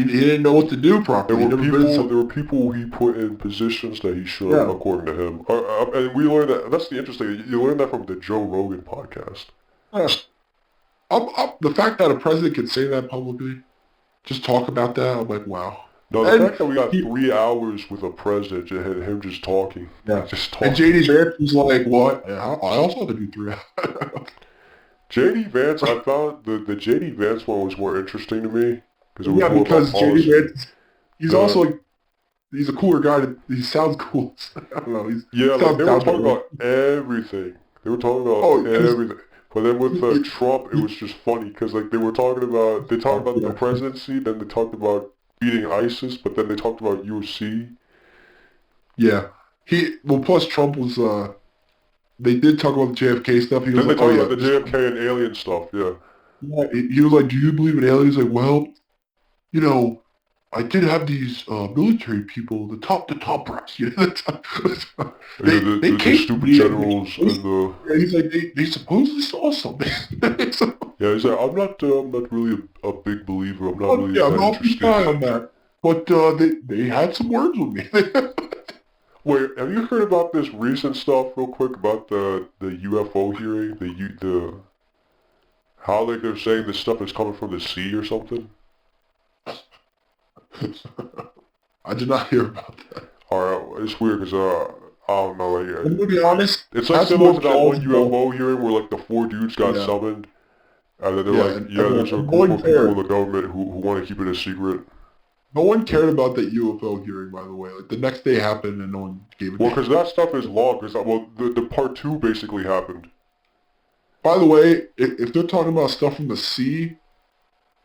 didn't know what to do There properly. He'd were never been in people. some, There were people he put in positions that he shouldn't, yeah. according to him. And we learned that. That's the interesting. You learned that from the Joe Rogan podcast. Yeah. The fact that a president could say that publicly, just talk about that, I'm like, wow. No, the And fact that we got he, 3 hours with a president and him just talking, yeah. just And talking. JD Vance was like, what? Yeah, I also had to do 3 hours. JD Vance, I found the JD Vance one was more interesting to me because it was Yeah, more about because JD policy. Vance, he's The also like, he's a cooler guy. He sounds cool. I don't know. He Yeah, like sounds they were down to talking earth. about everything. They were talking Oh, about because everything. But then with Trump, it was just funny because like they talked about the yeah, presidency, then they talked about beating ISIS, but then they talked about UFC. yeah. Plus Trump was they did talk about the JFK stuff. He was Then they like, oh talked yeah, about the JFK and alien stuff. Yeah. yeah. He was like, do you believe in aliens? Like, well, you know, I did have these military people, the top brass, And they the came to stupid me and generals and the and he's like, they supposedly saw something. So, yeah. He's like, I'm not really a big believer. I'm not oh, really yeah, I'm that not a big interested. guy on that. But they had some words with me. Wait, have you heard about this recent stuff real quick about the UFO hearing? The how like they're saying this stuff is coming from the sea or something? I did not hear about that. Alright, it's weird because I don't know, like I'm gonna be honest, it's like that's similar more to that one plausible. UFO hearing where like the 4 dudes got Yeah, summoned and then they're yeah, like, and yeah, there's a no group one of people in cared. the government who want to keep it a secret. No one cared about that UFO hearing, by the way. Like, the next day happened and no one gave Well, it. because that stuff is long. Because well, the part two basically happened. By the way, if they're talking about stuff from the sea,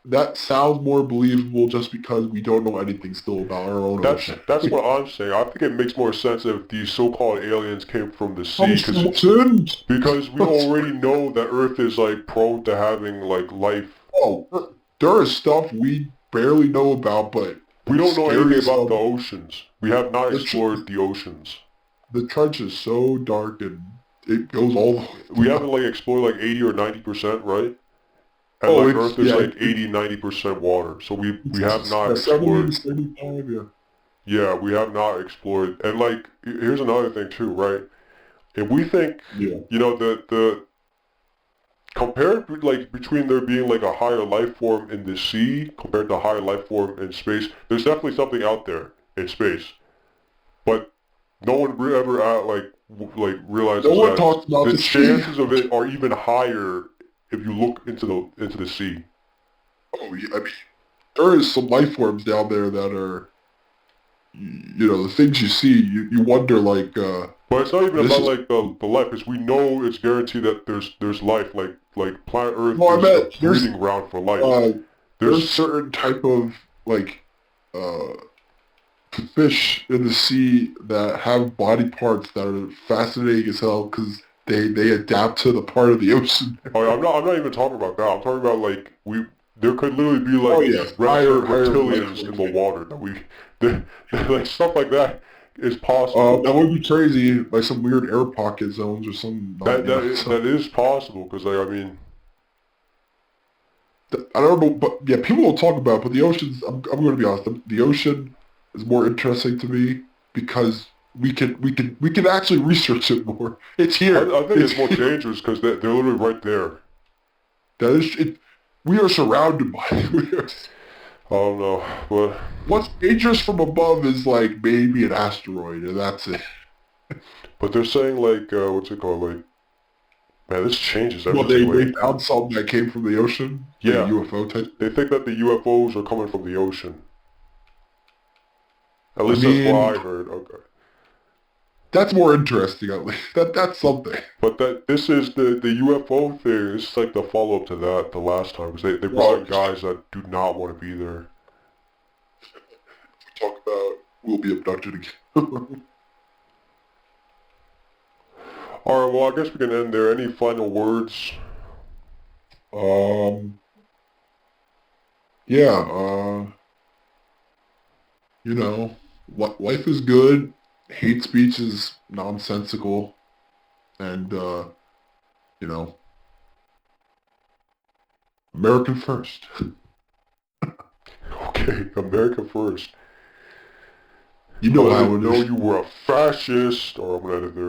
that sounds more believable just because we don't know anything still about our own ocean. That's what I'm saying. I think it makes more sense if these so-called aliens came from the sea, Comes from within. because we already know that Earth is like prone to having like life. Oh, there is stuff we barely know about, but We the don't know anything scariest about stuff. the oceans. We have not The, tr- explored the oceans. the trench is so dark and it goes all the We way haven't down. like explored like 80 or 90%, right? And Oh, like it's Earth is yeah, like 80-90% water. So we have it's not yeah, 70 to explored. 75, yeah. Yeah, we have not explored. And like here's another thing too, right? If we think, Yeah. you know, the compared like between there being like a higher life form in the sea compared to a higher life form in space, there's definitely something out there in space. But no one ever No realizes one that talks about the the sea. chances of it are even higher if you look into the sea. Oh, yeah, I mean, there is some life forms down there that are, the things you see, you wonder, like, But it's not even this about is, like the life, because we know it's guaranteed that there's life. Like planet Earth well, I is a meant, breeding ground for life. uh, there's There's certain type of, like, uh, fish in the sea that have body parts that are fascinating as hell because they adapt to the part of the ocean. Oh, yeah, I'm not even talking about that. I'm talking about like there could literally be Oh like yes, higher life reptilians in forms. the water that like stuff like that is possible. That would be crazy, like some weird air pocket zones or some, That is possible because like I mean, I don't know, but yeah, people will talk about it, but the ocean's, I'm going to be honest, the ocean is more interesting to me because we can actually research it more. It's here. I think It's it's more here. dangerous because they're literally right there. That is it. We are surrounded by it. I don't know, but What's dangerous from above is like maybe an asteroid, and that's it. they're saying like what's it called? Like man, this changes Well, everything. they Like found something that came from the ocean, like a yeah, UFO type. they think that the UFOs are coming from the ocean. At I least that's what mean, I heard. Okay. that's more interesting at least. That's something. But that this is the UFO thing. This is like the follow up to that the last time because they brought Well, in guys that do not want to be there. talk about we'll be abducted again. All right, well I guess we can end there. Any final words? um, yeah. Life is good. Hate speech is nonsensical, and you know, American first. Okay, America first. You I'm know gonna how it know is. you were a fascist, or I'm gonna edit there.